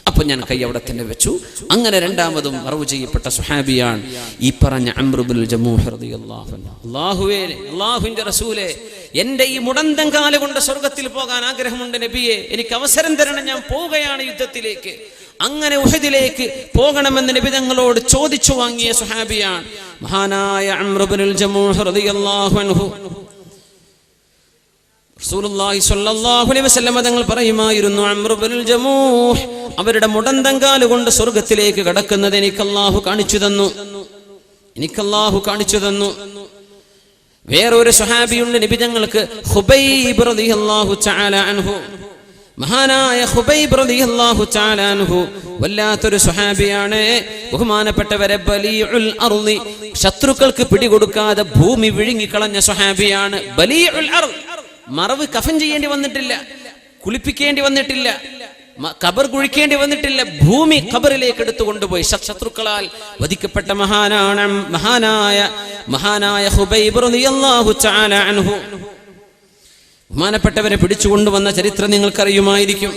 അപ്പൊ ഞാൻ കൈ അവിടെ തന്നെ വെച്ചു. അങ്ങനെ രണ്ടാമതും മറവ് ചെയ്യപ്പെട്ട സുഹാബിയാണ് ഈ പറഞ്ഞ അംർ ഇബ്നുൽ ജമൂഹ് റളിയല്ലാഹു അൻഹു. അല്ലാഹുവേ, അല്ലാഹുവിന്റെ റസൂലേ, എൻ്റെ ഈ മുടന്തം കാല് കൊണ്ട് സ്വർഗ്ഗത്തിൽ പോകാൻ ആഗ്രഹമുണ്ട് നബിയെ, എനിക്ക് അവസരം തരണം, ഞാൻ പോവുകയാണ് യുദ്ധത്തിലേക്ക്. അങ്ങനെ ഉഹദിലേക്ക് പോകണമെന്ന് നബി തങ്ങളോട് ചോദിച്ചു വാങ്ങിയ സുഹാബിയാണ് മഹാനായ അംർ ഇബ്നുൽ ജമൂഹ് റളിയല്ലാഹു അൻഹു. റസൂലുള്ളാഹി സ്വല്ലല്ലാഹു അലൈഹി വസല്ലം തങ്ങൾ പറയുമായിരുന്നു, അംർ ഇബ്നുൽ ജമൂഹ് അവരുടെ മുടന്തം കാല് കൊണ്ട് സ്വർഗ്ഗത്തിലേക്ക് കടക്കുന്നത് എനിക്ക് അല്ലാഹു കാണിച്ചു തന്നു. വേറൊരു സ്വഹാബിയുണ്ട് നബി തങ്ങൾക്ക്, ഖുബൈബ് റളിയല്ലാഹു തആല അൻഹു. മഹാനായ ഖുബൈബ് റളിയല്ലാഹു തആല അൻഹു വല്ലാത്തൊരു സ്വഹാബിയാണ്. ബഹുമാനപ്പെട്ടവരെ, ബലീഉൽ അർളി, ശത്രുക്കൾക്ക് പിടികൊടുക്കാതെ ഭൂമി വിഴുങ്ങിക്കളഞ്ഞ സ്വഹാബിയാണ്. ബലീഉൽ അർള്, മറവ് കഫൻ ചെയ്യേണ്ടി വന്നിട്ടില്ല, കുളിപ്പിക്കേണ്ടി വന്നിട്ടില്ല, ഖബർ കുഴിക്കേണ്ടി വന്നിട്ടില്ല. ഭൂമി ഖബറിലേക്ക് എടുത്തു കൊണ്ടുപോയി ശത്രുക്കളാൽ വധിക്കപ്പെട്ട മഹാനായ ഖുബൈബ് റളിയല്ലാഹു തആല അൻഹു. ബഹുമാനപ്പെട്ടവരെ പിടിച്ചുകൊണ്ടുവന്ന ചരിത്രം നിങ്ങൾക്കറിയുമായിരിക്കും.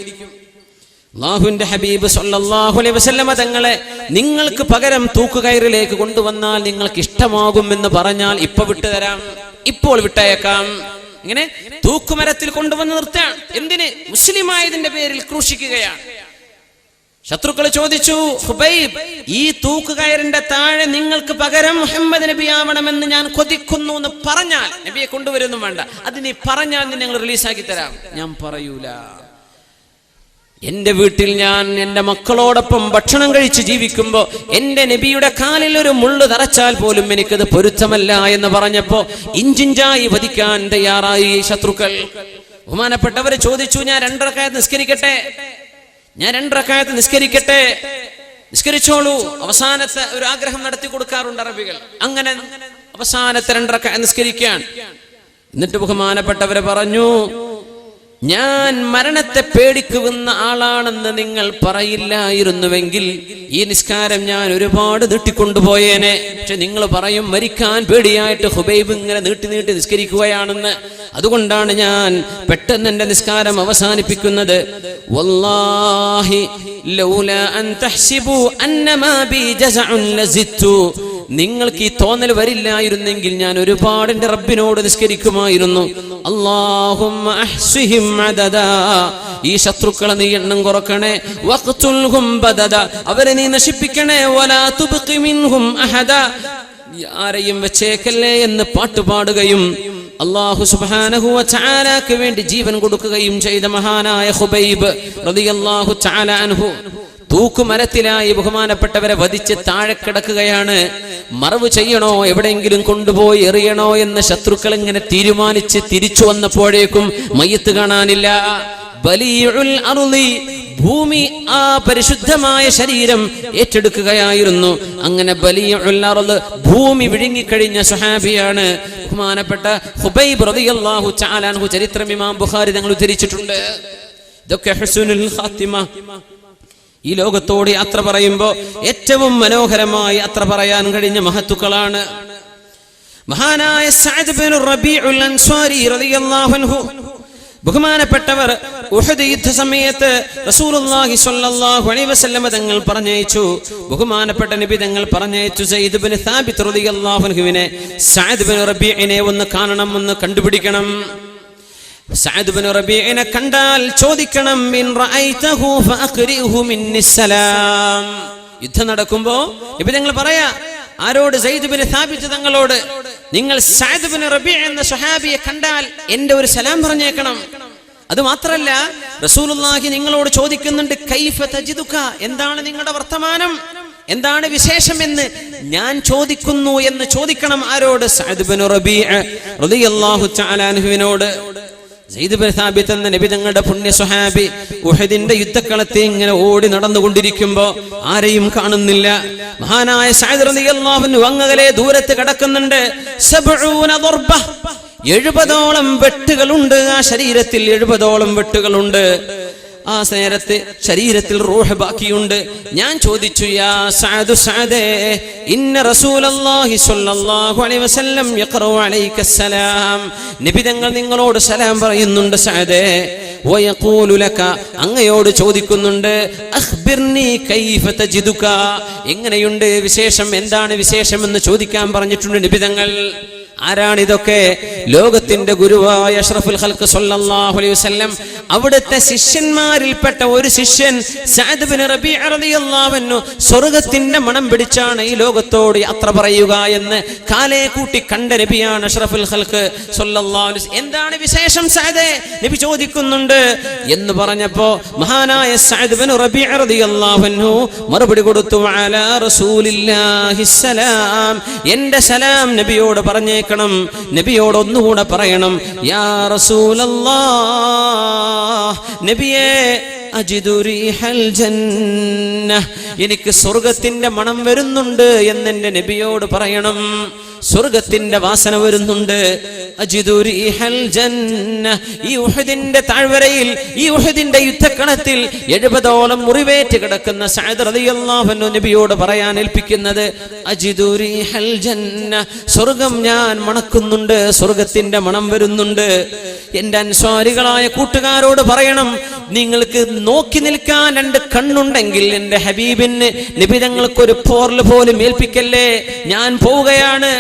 അല്ലാഹുവിന്റെ ഹബീബ് സല്ലല്ലാഹു അലൈഹി വസല്ലമ തങ്ങളെ നിങ്ങൾക്ക് പകരം തൂക്കുകയറിലേക്ക് കൊണ്ടുവന്നാൽ നിങ്ങൾക്ക് ഇഷ്ടമാകുമെന്ന് പറഞ്ഞാൽ ഇപ്പൊ വിട്ടുതരാം, ഇപ്പോൾ വിട്ടയക്കാം. ഇങ്ങനെ തൂക്കുമരത്തിൽ കൊണ്ടുവന്ന് നിർത്താൻ എന്തിന്? മുസ്ലിമായതിന്റെ പേരിൽ ക്രൂശിക്കുകയാണ്. ശത്രുക്കൾ ചോദിച്ചു, ഖുബൈബ്, ഈ തൂക്കുകയറിന്റെ താഴെ നിങ്ങൾക്ക് പകരം മുഹമ്മദ് നബി ആവണമെന്ന് ഞാൻ കൊതിക്കുന്നു എന്ന് പറഞ്ഞാൽ, നബിയെ കൊണ്ടുവരുന്നു വേണ്ട, അത് നീ പറഞ്ഞാൽ ഞങ്ങൾ റിലീസാക്കി തരാം. ഞാൻ പറയൂല. എന്റെ വീട്ടിൽ ഞാൻ എന്റെ മക്കളോടൊപ്പം ഭക്ഷണം കഴിച്ച് ജീവിക്കുമ്പോ എന്റെ നബിയുടെ കാലിൽ ഒരു മുള്ളു തറച്ചാൽ പോലും എനിക്കത് പൊരുത്തമല്ല എന്ന് പറഞ്ഞപ്പോ ഇഞ്ചിഞ്ചായി വധിക്കാൻ തയ്യാറായി ശത്രുക്കൾ. ബഹുമാനപ്പെട്ടവര് ചോദിച്ചു, ഞാൻ 2 റക്അത്ത് നിസ്കരിക്കട്ടെ? നിസ്കരിച്ചോളൂ. അവസാനത്തെ ഒരു ആഗ്രഹം നടത്തി കൊടുക്കാറുണ്ട് അറബികൾ. അങ്ങനെ അവസാനത്തെ 2 റക്അത്ത് നിസ്കരിക്കാൻ. എന്നിട്ട് ബഹുമാനപ്പെട്ടവരെ പറഞ്ഞു, ഞാൻ മരണത്തെ പേടിക്കുന്ന ആളാണെന്ന് നിങ്ങൾ പറയില്ലായിരുന്നുവെങ്കിൽ ഈ നിസ്കാരം ഞാൻ ഒരുപാട് നീട്ടിക്കൊണ്ടുപോയേനെ. പക്ഷെ നിങ്ങൾ പറയും മരിക്കാൻ പേടിയായിട്ട് ഖുബൈബ് ഇങ്ങനെ നീട്ടി നിസ്കരിക്കുകയാണെന്ന്. അതുകൊണ്ടാണ് ഞാൻ പെട്ടെന്ന് എന്റെ നിസ്കാരം അവസാനിപ്പിക്കുന്നത്. വല്ലാഹി ലൗലാ അൻ തഹ്സിബു അന്നമാ ബി ജസഉൻ ലസിത്തു. നിങ്ങൾക്ക് ഈ തോന്നൽ വരില്ലായിരുന്നെങ്കിൽ ഞാൻ ഒരുപാട് എന്റെ റബ്ബിനോട് നിസ്കരിക്കുമായിരുന്നു. അല്ലാഹുമ്മ അഹ്സിഹിം അദദാ, ഈ ശത്രുക്കളെ നീ എണ്ണം കുറക്കണേ. വഖ്തുൽഹും ബദദാ, അവരെ നീ നശിപ്പിക്കണേ. വലാ തുബ്ഖി മിൻഹും അഹദാ, ആരെയും വെച്ചേക്കല്ലേ എന്ന് പാട്ടുപാടുകയും അല്ലാഹു സുബ്ഹാനഹു വ തആലക്ക് വേണ്ടി ജീവൻ കൊടുക്കുകയും ചെയ്ത മഹാനായ ഖുബൈബ് റളിയല്ലാഹു തആല അൻഹു തൂക്കുമരത്തിലായി ബഹുമാനപ്പെട്ടവരെ വധിച്ച് താഴെ കിടക്കുകയാണ്. മറവ് ചെയ്യണോ, എവിടെയെങ്കിലും കൊണ്ടുപോയി എറിയണോ എന്ന് ശത്രുക്കൾ ഇങ്ങനെ തീരുമാനിച്ച് തിരിച്ചു വന്നപ്പോഴേക്കും മയ്യത്ത് കാണാനില്ല. ബലീഉൽ അർളി, ഭൂമി ആ പരിശുദ്ധമായ ശരീരം ഏറ്റെടുക്കുകയായിരുന്നു. അങ്ങനെ ബലീഉൽ അർള്, ഭൂമി വിഴുങ്ങിക്കഴിഞ്ഞ സ്വഹാബിയാണ് ബഹുമാനപ്പെട്ട ഖുബൈബ് റളിയല്ലാഹു തആല അൻഹു. ചരിത്രം ഇമാം ബുഖാരി തങ്ങൾ ഉദ്ധരിച്ചിട്ടുണ്ട്. ഇതൊക്കെ ഹുസ്നുൽ ഖാത്തിമ, ഈ ലോകത്തോട് യാത്ര പറയുമ്പോൾ ഏറ്റവും മനോഹരമായി യാത്ര പറയാൻ കഴിഞ്ഞ മഹത്തുക്കളാണ്. മഹാനായ സഅദ് ബിൻ റബീഉൽ അൻസ്വാരി റളിയല്ലാഹു അൻഹു, ബഹുമാനപ്പെട്ടവർ ഉഹദ് യുദ്ധ സമയത്ത് റസൂലുള്ളാഹി സ്വല്ലല്ലാഹു അലൈഹി വസല്ലം തങ്ങൾ പറഞ്ഞയച്ചു. ബഹുമാനപ്പെട്ട നബി തങ്ങൾ പറഞ്ഞയച്ചു സയ്യിദ് ബിൻ സാബിത്ത് റളിയല്ലാഹു അൻഹുവിനെ, സഅദ് ബിൻ റബീഇനെ ഒന്ന് കാണണം, ഒന്ന് കണ്ടുപിടിക്കണം. സഅദ് ബിൻ റബീഇനെ കണ്ടാൽ ചോദിക്കണം, മിൻ റഅയ്തഹു ഫഅഖ്രിഹു മിന്നിസ്സലാം. യുദ്ധം നടക്കുമ്പോ നബി തങ്ങൾ പറയാ ആരോട്? സയ്യിദ് ബിൻ സാബിത്ത് തങ്ങളോട്, നിങ്ങൾ സഅദ് ബിൻ റബീഅ എന്ന സ്വഹാബിയെ കണ്ടാൽ എന്റെ ഒരു സലാം പറഞ്ഞേക്കണം. അത് മാത്രല്ല, റസൂലുള്ളാഹി നിങ്ങളോട് ചോദിക്കുന്നുണ്ട്, കൈഫ തജിദുക, എന്താണ് നിങ്ങളുടെ വർത്തമാനം, എന്താണ് വിശേഷം എന്ന് ഞാൻ ചോദിക്കുന്നു എന്ന് ചോദിക്കണം. ആരോട്? സഅദ് ബിൻ റബീഅ റളിയല്ലാഹു തആല അൻഹുവിനോട്. സയ്യിദ് ബിൻ സാബിത്ത് എന്ന നബി തങ്ങളുടെ പുണ്യ സ്വഹാബി ഉഹദിന്റെ യുദ്ധക്കളത്തിൽ ഇങ്ങനെ ഓടി നടന്നുകൊണ്ടിരിക്കുമ്പോ ആരെയും കാണുന്നില്ല. മഹാനായ സഅദ് റളിയല്ലാഹു അൻഹു അങ്ങകലെ ദൂരത്ത് കിടക്കുന്നുണ്ട്. 70 ദർബ, 70ഓളം വെട്ടുകളുണ്ട് ആ ശരീരത്തിൽ, 70ഓളം വെട്ടുകളുണ്ട്. ആ നേരത്തെ ശരീരത്തിൽ റൂഹ് ബാക്കിയുണ്ട്. ഞാൻ ചോദിച്ചു, യാ സഅദ്, സഅദേ, ഇന്ന റസൂലല്ലാഹി സ്വല്ലല്ലാഹു അലൈഹി വസല്ലം യഖറഉ അലൈക സലാം, നബി തങ്ങൾ നിങ്ങളോട് സലാം പറയുന്നുണ്ട് സഅദേ. വയഖൂലു ലക, അങ്ങയോട് ചോദിക്കുന്നുണ്ട്, അഖ്ബിർനി കൈഫ തജിദുക, എങ്ങനെയുണ്ട് വിശേഷം, എന്താണ് വിശേഷം എന്ന് ചോദിക്കാൻ പറഞ്ഞിട്ടുണ്ട് നബി തങ്ങൾ. ആരാണിതൊക്കെ? ലോകത്തിന്റെ ഗുരുവായ അഷ്റഫുൽ ഖൽഖ് സ്വല്ലല്ലാഹു അലൈഹി വസല്ലം അവിടുത്തെ ശിഷ്യന്മാരിൽപ്പെട്ട ഒരു ശിഷ്യൻ സഅദ് ബിൻ റബീഅ റളിയല്ലാഹു അൻഹു സ്വർഗ്ഗത്തിന്റെ മണം പിടിച്ചാണ് ഈ ലോകത്തോട് യാത്ര പറയുക എന്ന് കാലേ കൂട്ടി കണ്ട നബിയാണ് അഷ്റഫുൽ ഖൽഖ് സ്വല്ലല്ലാഹു അലൈഹി വസല്ലം. എന്താണ് വിശേഷം സഅദേ, നബി ചോദിക്കുന്നുണ്ട് എന്ന് പറഞ്ഞപ്പോ മഹാനായ സഅദ് ബിൻ റബീഅ റളിയല്ലാഹു അൻഹു മറുപടി കൊടുത്തു, അലാ റസൂലില്ലാഹി സലാം, എന്റെ സലാം നബിയോട് പറഞ്ഞേ കേൾക്കണം. നബിയോട് ഒന്നുകൂടെ പറയണം, യാ റസൂലല്ലാഹ്, നബിയേ അജിദു റീഹൽ ജന്ന, എനിക്ക് സ്വർഗത്തിന്റെ മണം വരുന്നുണ്ട് എന്നെന്റെ നബിയോട് പറയണം. സ്വർഗത്തിന്റെ വാസന വരുന്നുണ്ട്. അജിദു റീഹൽ ജന്ന. ഈ ഉഹദിന്റെ താഴ്വരയിൽ, ഈ ഉഹദിന്റെ യുദ്ധക്കണത്തിൽ 70ഓളം മുറിവേറ്റ് കിടക്കുന്ന സഅദ് റളിയല്ലാഹു അൻഹു നബിയോട് പറയാൻ ഏൽപ്പിക്കുന്നത്, അജിദു റീഹൽ ജന്ന, സ്വർഗം ഞാൻ മണക്കുന്നുണ്ട്, സ്വർഗത്തിന്റെ മണം വരുന്നുണ്ട്. എന്റെ അൻസ്വാരികളായ കൂട്ടുകാരോട് പറയണം, നിങ്ങൾക്ക് നോക്കി നിൽക്കാൻ 2 കണ്ണുണ്ടെങ്കിൽ എന്റെ ഹബീബിന് നബി തങ്ങൾക്കൊരു പോർല് പോലും ഏൽപ്പിക്കല്ലേ. ഞാൻ പോവുകയാണ്.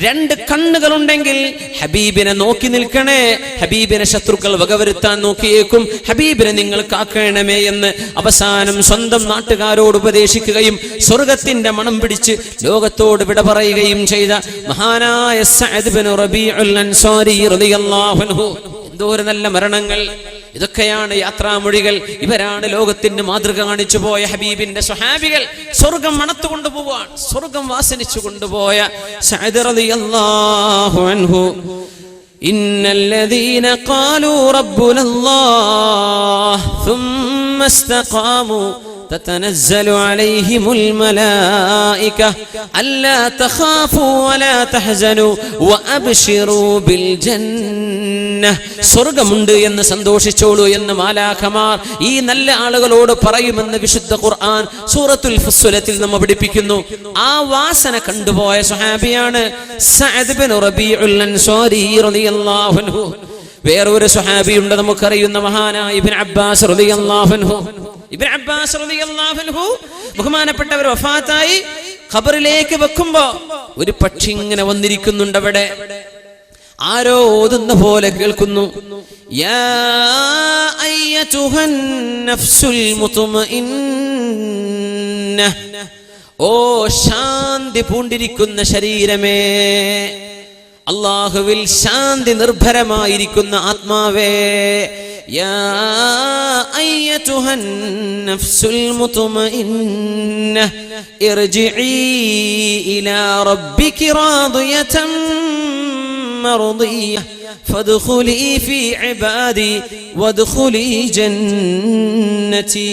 2 കണ്ണുകളുണ്ടെങ്കിൽ ഹബീബിനെ നോക്കി നിൽക്കണേ. ഹബീബിനെ ശത്രുക്കൾ വകവരുത്താൻ നോക്കിയേക്കും. ഹബീബിനെ നിങ്ങൾ കാക്കണമേ എന്ന് അവസാനം സ്വന്തം നാട്ടുകാരോട് ഉപദേശിക്കുകയും സ്വർഗത്തിന്റെ മണം പിടിച്ച് ലോകത്തോട് വിട പറയുകയും ചെയ്ത മഹാനായ സഅദ് ബിൻ റബീഉൽ അൻസാരി റളിയല്ലാഹു അൻഹു. എന്തോരം നല്ല മരണങ്ങൾ! ഇതൊക്കെയാണ് യാത്രാമൊഴികൾ. ഇവരാണ് ലോകത്തിന് മാതൃക കാണിച്ചു പോയ ഹബീബിന്റെ സ്വഹാബികൾ. സ്വർഗം മണത്തു കൊണ്ടുപോവാൻ, സ്വർഗം വാസനിച്ചു കൊണ്ടുപോയ സഅദ് റളിയല്ലാഹു അൻഹു. ഇന്നല്ലദീന ഖാലൂ റബ്ബുനല്ലാഹ് ثم استقاموا تتنزل عليهم الملائكة ألا تخافوا ولا تحزنوا وأبشروا بالجنة. സ്വർഗമുണ്ട് എന്ന് സന്തോഷിച്ചോളൂ എന്ന് മാലാഖമാർ ഈ നല്ല ആളുകളോട് പറയുമെന്ന് വിശുദ്ധ ഖുർആൻ സൂറത്തുൽ ഫുസ്സിലത്തിൽ നമ്മെ പഠിപ്പിക്കുന്നു. ആ വാസന കണ്ടുപോയ സ്വഹാബിയാണ് സഅദ് ബിൻ റബീഉൽ അൻസാരി റളിയല്ലാഹു അൻഹു. വേറൊരു സ്വഹാബിയുണ്ട് നമുക്കറിയുന്ന മഹാനായ ഇബ്നു അബ്ബാസ് റളിയല്ലാഹു അൻഹു. ഇബ്നു അബ്ബാസ് റളിയല്ലാഹു അൻഹു ബഹുമാനപ്പെട്ടവർ വഫാത്തായി ഖബറിലേക്ക് വെക്കുമ്പോ ഒരു പക്ഷി ഇങ്ങനെ വന്നിരിക്കുന്നുണ്ട്. അവിടെ ആരോ ഓതുന്ന പോലെ കേൾക്കുന്നു, യാ അയ്യതുഹൻ നഫ്സുൽ മുത്മഇന്ന, ഓ ശാന്തി പൂണ്ടിരിക്കുന്ന ശരീരമേ, അല്ലാഹുവിൽ ശാന്തി നിർഭരമായിരിക്കുന്ന ആത്മാവേ, യാ അയ്യതുഹൻ നഫ്സുൽ മുത്മഇന്ന ഇർജിഇ ഇലാ റബ്ബികി റാദിയതൻ മർദിയ ഫദ്ഖുലി ഫീ ഇബാദി വദ്ഖുലി ജന്നതി.